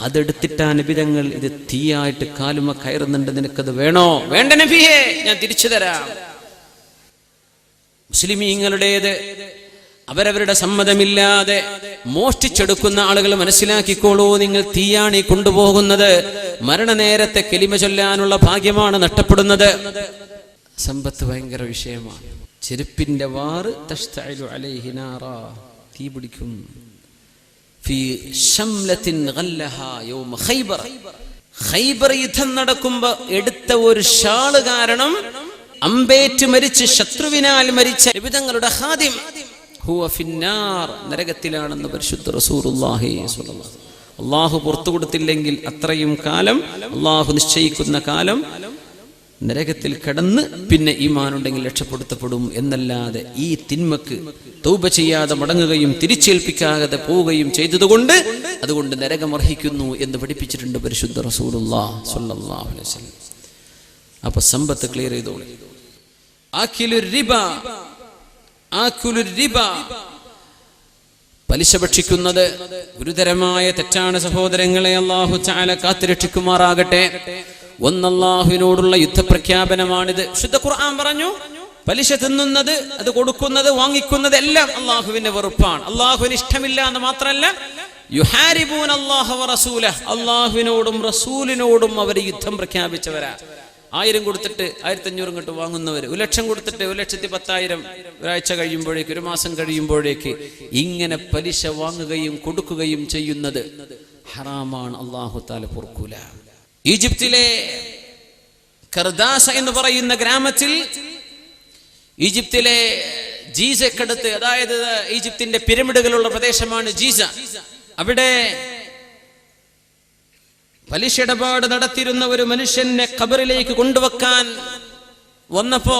അതെടുത്തിട്ടാ നബിതങ്ങൾ ഇത് തീയായിട്ട് കാലുമ കയറുന്നുണ്ട്, നിനക്കത് വേണോ? വേണ്ട നബിയെ, ഞാൻ തിരിച്ചു തരാം. മുസ്ലിമീങ്ങളുടേത് അവരവരുടെ സമ്മതമില്ലാതെ മോഷ്ടിച്ചെടുക്കുന്ന ആളുകൾ മനസ്സിലാക്കിക്കോളൂ, നിങ്ങൾ തീയാണ് കൊണ്ടുപോകുന്നത്. മരണനേരത്തെ കലിമ ചൊല്ലാനുള്ള ഭാഗ്യമാണ് നഷ്ടപ്പെടുന്നത്. സമ്പത്ത് ഭയങ്കര വിഷയമാണ്. ചെരുപ്പിന്റെ വാറ് തസ്തഇലു അലൈഹി നാറാ, തീ പിടിക്കും. ഫീ ശംലത്തിൻ ഗല്ലഹാ യൗമ ഖൈബർ. ഖൈബർ യുദ്ധം നടക്കുമ്പോൾ എടുത്ത ഒരു ഷാള് കാരണം അമ്പേറ്റ് മരിച്ച് ശത്രുവിനാൽ മരിച്ച നബിതങ്ങളുടെ ഖാദിം ഹുവ ഫിന്നാർ, നരകത്തിലാണെന്ന് പരിശുദ്ധ റസൂലുള്ളാഹി സ്വല്ലല്ലാഹു അലൈഹി വസല്ലം. അല്ലാഹു പുറത്തു കൊടുത്തില്ലെങ്കിൽ അത്രയും കാലം, അല്ലാഹു നിശ്ചയിക്കുന്ന കാലം നരകത്തിൽ കടന്ന് പിന്നെ ഈമാനുണ്ടെങ്കിൽ രക്ഷപ്പെടുത്തപ്പെടും എന്നല്ലാതെ ഈ തിന്മക്ക് തൗബ ചെയ്യാതെ മടങ്ങുകയും തിരിച്ചേൽപ്പിക്കാതെ പോവുകയും ചെയ്തതുകൊണ്ട് അതുകൊണ്ട് നരകമർഹിക്കുന്നു എന്ന് പഠിപ്പിച്ചിട്ടുണ്ട് പരിശുദ്ധ റസൂലുള്ളാഹി സ്വല്ലല്ലാഹു അലൈഹി വസല്ലം. അപ്പൊ സമ്പത്ത് ക്ലിയർ ചെയ്തോളൂ. പലിശ ഭക്ഷിക്കുന്നത് ഗുരുതരമായ തെറ്റാണ് സഹോദരങ്ങളെ. അല്ലാഹു തആല കാത്തുരക്ഷിക്കുമാറാകട്ടെ. അല്ലാഹുവിനോടുള്ള യുദ്ധപ്രഖ്യാപനമാണിത്. ശുദ്ധ ഖുർആൻ പറഞ്ഞു, പലിശ തിന്നുന്നത്, അത് കൊടുക്കുന്നത്, വാങ്ങിക്കുന്നത് എല്ലാം അള്ളാഹുവിന്റെ വെറുപ്പാണ്, അള്ളാഹുവിന് ഇഷ്ടമില്ല എന്ന് മാത്രമല്ല, യുഹാരിബൂന അല്ലാഹ വറസൂലഹ്, അള്ളാഹുവിനോടും റസൂലിനോടും അവർ യുദ്ധം പ്രഖ്യാപിച്ചവരാ. 1000 കൊടുത്തിട്ട് 1500 ഇങ്ങോട്ട് വാങ്ങുന്നവർ, 1,00,000 കൊടുത്തിട്ട് 1,10,000 ഒരാഴ്ച കഴിയുമ്പോഴേക്ക്, ഒരു മാസം കഴിയുമ്പോഴേക്ക് ഇങ്ങനെ പലിശ വാങ്ങുകയും കൊടുക്കുകയും ചെയ്യുന്നത് ഹറാമാണ്. അല്ലാഹു തആല പൊറുക്കൂല. ഈജിപ്തിലെ കർദാസ എന്ന് പറയുന്ന ഗ്രാമത്തിൽ, ഈജിപ്തിലെ ജീസക്കടുത്ത്, അതായത് ഈജിപ്തിന്റെ പിരമിഡുകളുള്ള പ്രദേശമാണ് ജീസ. അവിടെ പലിശ ഇടപാട് നടത്തിയിരുന്ന ഒരു മനുഷ്യനെ ഖബറിലേക്ക് കൊണ്ടുവെക്കാൻ വന്നപ്പോ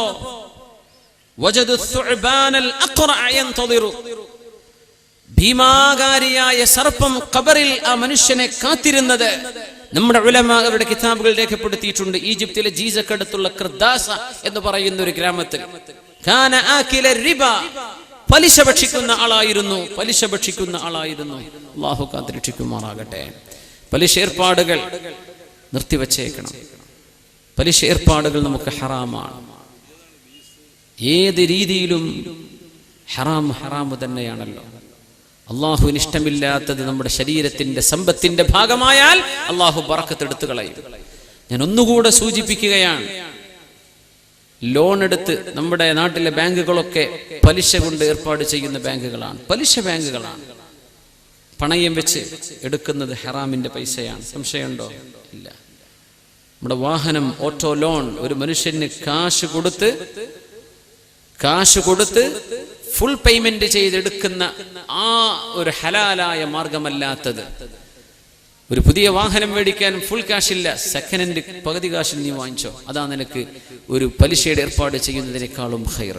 ഭീമാകാരിയായ സർപ്പം ഖബറിൽ ആ മനുഷ്യനെ കാത്തിരുന്നത് നമ്മുടെ ഉലമാ അവരുടെ കിതാബുകൾ രേഖപ്പെടുത്തിയിട്ടുണ്ട്. ഈജിപ്തിലെ ജീസക്കടുത്തുള്ള കർദാസ എന്ന് പറയുന്ന ഒരു ഗ്രാമത്തിൽ കാന ആകില റിബ, പലിശ ഭക്ഷിക്കുന്ന ആളായിരുന്നു. അല്ലാഹു കാത്തിരക്ഷിക്കുമാറാകട്ടെ. പലിശ ഏർപ്പാടുകൾ നിർത്തിവച്ചേക്കണം. പലിശ ഏർപ്പാടുകൾ നമുക്ക് ഹറാമാണ്. ഏത് രീതിയിലും ഹറാമ് തന്നെയാണല്ലോ. അള്ളാഹുവിന് ഇഷ്ടമില്ലാത്തത് നമ്മുടെ ശരീരത്തിന്റെ സമ്പത്തിന്റെ ഭാഗമായാൽ അള്ളാഹു ബറക്കത്ത് എടുത്തു കളയും. ഞാൻ ഒന്നുകൂടെ സൂചിപ്പിക്കുകയാണ്, ലോൺ എടുത്ത് നമ്മുടെ നാട്ടിലെ ബാങ്കുകളൊക്കെ പലിശ കൊണ്ട് ഏർപ്പാട് ചെയ്യുന്ന ബാങ്കുകളാണ്, പലിശ ബാങ്കുകളാണ്. പണയം വെച്ച് എടുക്കുന്നത് ഹറാമിന്റെ പൈസയാണ്. സംശയമുണ്ടോ? ഇല്ല. നമ്മുടെ വാഹനം ഓട്ടോ ലോൺ, ഒരു മനുഷ്യന് കാശ് കൊടുത്ത് ഫുൾ പേയ്മെന്റ് ചെയ്തെടുക്കുന്ന ആ ഒരു ഹലാലായ മാർഗമല്ലാത്തത്. ഒരു പുതിയ വാഹനം മേടിക്കാൻ ഫുൾ കാശ് ഇല്ല, സെക്കൻഡ് ഹാൻഡ് പകുതി കാശിൽ നീ വാങ്ങിച്ചോ, അതാ നിനക്ക് ഒരു പലിശയുടെ ഏർപ്പാട് ചെയ്യുന്നതിനേക്കാളും ഖൈർ.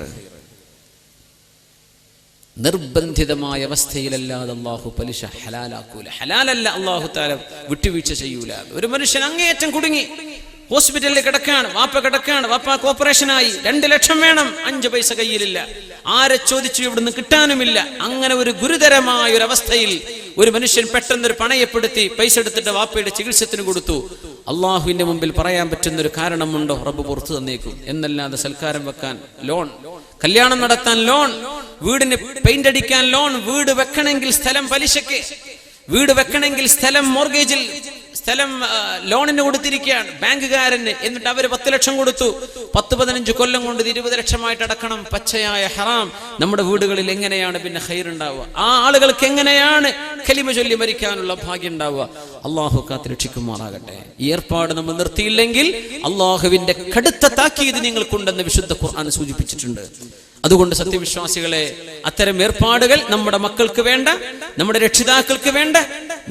നിർബന്ധിതമായ അവസ്ഥയിലല്ലാതെ അള്ളാഹു പലിശ ഹലാലാക്കൂല. ഹലാലല്ല, അള്ളാഹു തആല വിട്ടുവീഴ്ച ചെയ്യൂല. ഒരു മനുഷ്യൻ അങ്ങേയറ്റം കുടുങ്ങി, ഹോസ്പിറ്റലിൽ കിടക്കാണ്, വാപ്പാക്ക് ഓപ്പറേഷനായി, 2 ലക്ഷം വേണം, 5 പൈസ കയ്യിലില്ല, ആരെ ചോദിച്ചു ഇവിടുന്ന് കിട്ടാനുമില്ല. അങ്ങനെ ഒരു ഗുരുതരമായ ഒരു അവസ്ഥയിൽ ഒരു മനുഷ്യൻ പെട്ടെന്നൊരു പണയപ്പെടുത്തി പൈസ എടുത്തിട്ട് വാപ്പയുടെ ചികിത്സത്തിന് കൊടുത്തു. അള്ളാഹുവിന്റെ മുമ്പിൽ പറയാൻ പറ്റുന്ന ഒരു കാരണമുണ്ടോ? റബ്ബ് പുറത്തു തന്നേക്കും. എന്നല്ലാതെ സൽക്കാരം വെക്കാൻ ലോൺ, കല്യാണം നടത്താൻ ലോൺ, വീടിന് പെയിന്റ് അടിക്കാൻ ലോൺ, വീട് വെക്കണമെങ്കിൽ സ്ഥലം പലിശക്ക്, വീട് വെക്കണമെങ്കിൽ സ്ഥലം മോർഗേജിൽ, സ്ഥലം ലോണിന് കൊടുത്തിരിക്കുകയാണ് ബാങ്കുകാരന്. എന്നിട്ട് അവര് 10 ലക്ഷം കൊടുത്തു. 10-15 കൊല്ലം കൊണ്ട് 20 ലക്ഷമായിട്ട് അടക്കണം. പച്ചയായ ഹറാം. നമ്മുടെ വീടുകളിൽ എങ്ങനെയാണ് പിന്നെ ഖൈർ ഉണ്ടാവുക? ആ ആളുകൾക്ക് എങ്ങനെയാണ് കലിമ ചൊല്ലി മരിക്കാനുള്ള ഭാഗ്യം ഉണ്ടാവുക? അള്ളാഹു കാത്തുരക്ഷിക്കുമാറാകട്ടെ. ഈ ഏർപ്പാട് നമ്മൾ നിർത്തിയില്ലെങ്കിൽ അള്ളാഹുവിന്റെ കടുത്ത താക്കീത് നിങ്ങൾക്കുണ്ടെന്ന് വിശുദ്ധ ഖുർആൻ സൂചിപ്പിച്ചിട്ടുണ്ട്. അതുകൊണ്ട് സത്യവിശ്വാസികളെ, അത്തരം ഏർപ്പാടുകൾ നമ്മുടെ മക്കൾക്ക് വേണ്ട, നമ്മുടെ രക്ഷിതാക്കൾക്ക് വേണ്ട,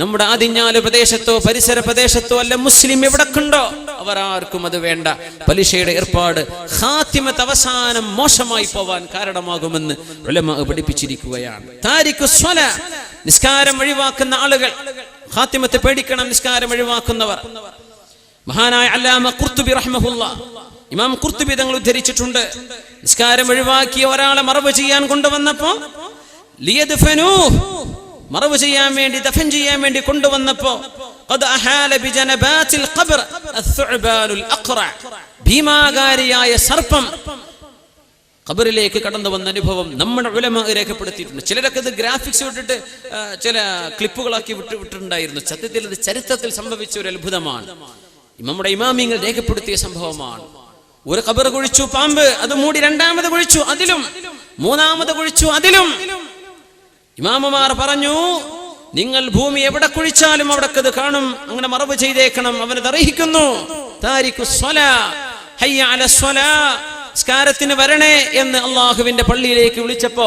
നമ്മുടെ ആദിഞ്ഞാല് പ്രദേശത്തോ പരിസര പ്രദേശത്തോ അല്ല മുസ്ലിം എവിടൊക്കെയുണ്ടോ അവരാർക്കും അത് വേണ്ട. പലിശയുടെ ഏർപ്പാട് ഖാത്തിമത്ത് അവസാനം മോശമായി പോവാൻ കാരണമാകുമെന്ന് ഉലമാ പഠിപ്പിച്ചിരിക്കുകയാണ്. താരിഖു സ്വലാ, നിസ്കാരം ഒഴിവാക്കുന്ന ആളുകൾ, ഖാത്തിമത്ത് പേടിക്കണം. നിസ്കാരം ഒഴിവാക്കുന്നവർ, മഹാനായ അല്ലാമ ഖുർത്തുബി റഹ്മഹുല്ലാ, ഇമാം ഖുർത്തുബി തങ്ങൾ ഉദ്ധരിച്ചിട്ടുണ്ട്, നിസ്കാരം ഒഴിവാക്കിയ ഒരാളെ മറവ് ചെയ്യാൻ കൊണ്ടുവന്നപ്പോ, മറവ് ചെയ്യാൻ വേണ്ടി, ദഫൻ ചെയ്യാൻ വേണ്ടി കൊണ്ടുവന്നപ്പോ, ഭീമാകാരിയായ സർപ്പം ഖബറിലേക്ക് കടന്നു വന്ന അനുഭവം നമ്മുടെ ഉലമാ രേഖപ്പെടുത്തിയിട്ടുണ്ട്. ചിലരൊക്കെ ഇത് ഗ്രാഫിക്സ് വിട്ടിട്ട് ചില ക്ലിപ്പുകളാക്കി വിട്ടിട്ടുണ്ടായിരുന്നു. സത്യത്തിൽ ഇത് ചരിത്രത്തിൽ സംഭവിച്ച ഒരു അത്ഭുതമാണ്. നമ്മുടെ ഇമാമിങ്ങൾ രേഖപ്പെടുത്തിയ സംഭവമാണ്. ഒരു ഖബർ കുഴിച്ചു പാമ്പ്, അത് മൂടി, 2ാമത് കുഴിച്ചു അതിലും, 3ാമത് കുഴിച്ചു അതിലും. ഇമാമുമാർ പറഞ്ഞു, നിങ്ങൾ ഭൂമി എവിടെ കുഴിച്ചാലും അവിടക്കത് കാണും, അങ്ങനെ മറവ് ചെയ്തേക്കണം. അവനത് അറിയിക്കുന്നു. താരിഖു സ്വലാ, ഹയ്യ അല സ്വലാ, നിസ്കാരത്തിന് വരണേ എന്ന് അള്ളാഹുവിന്റെ പള്ളിയിലേക്ക് വിളിച്ചപ്പോ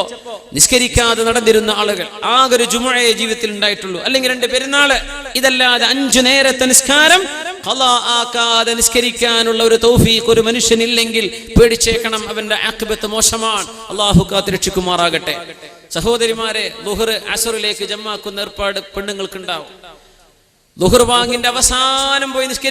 നിസ്കരിക്കാതെ നടന്നിരുന്ന ആളുകൾ ആകെ ഒരു ജുമുഅയെ ജീവിതത്തിൽ ഉണ്ടായിട്ടുള്ളൂ, അല്ലെങ്കിൽ 2 പെരുന്നാള്. ഇതല്ലാതെ 5 നേരത്തെ നിസ്കാരം ഖളാ ആക്കാതെ നിസ്കരിക്കാനുള്ള ഒരു തൗഫീഖ് ഒരു മനുഷ്യനില്ലെങ്കിൽ പേടിച്ചേക്കണം, അവന്റെ ആഖിബത്ത് മോശമാണ്. അള്ളാഹു കാത്തുരക്ഷിക്കുമാറാകട്ടെ. സഹോദരിമാരെ, ളുഹർ അസ്റിലേക്ക് ജമാക്കുന്ന ഏർപ്പാട് പെണ്ണുങ്ങൾക്കുണ്ടാവും. ളുഹർ വാങ്ങിന്റെ അവസാനം പോയി നിസ്കരിക്കും.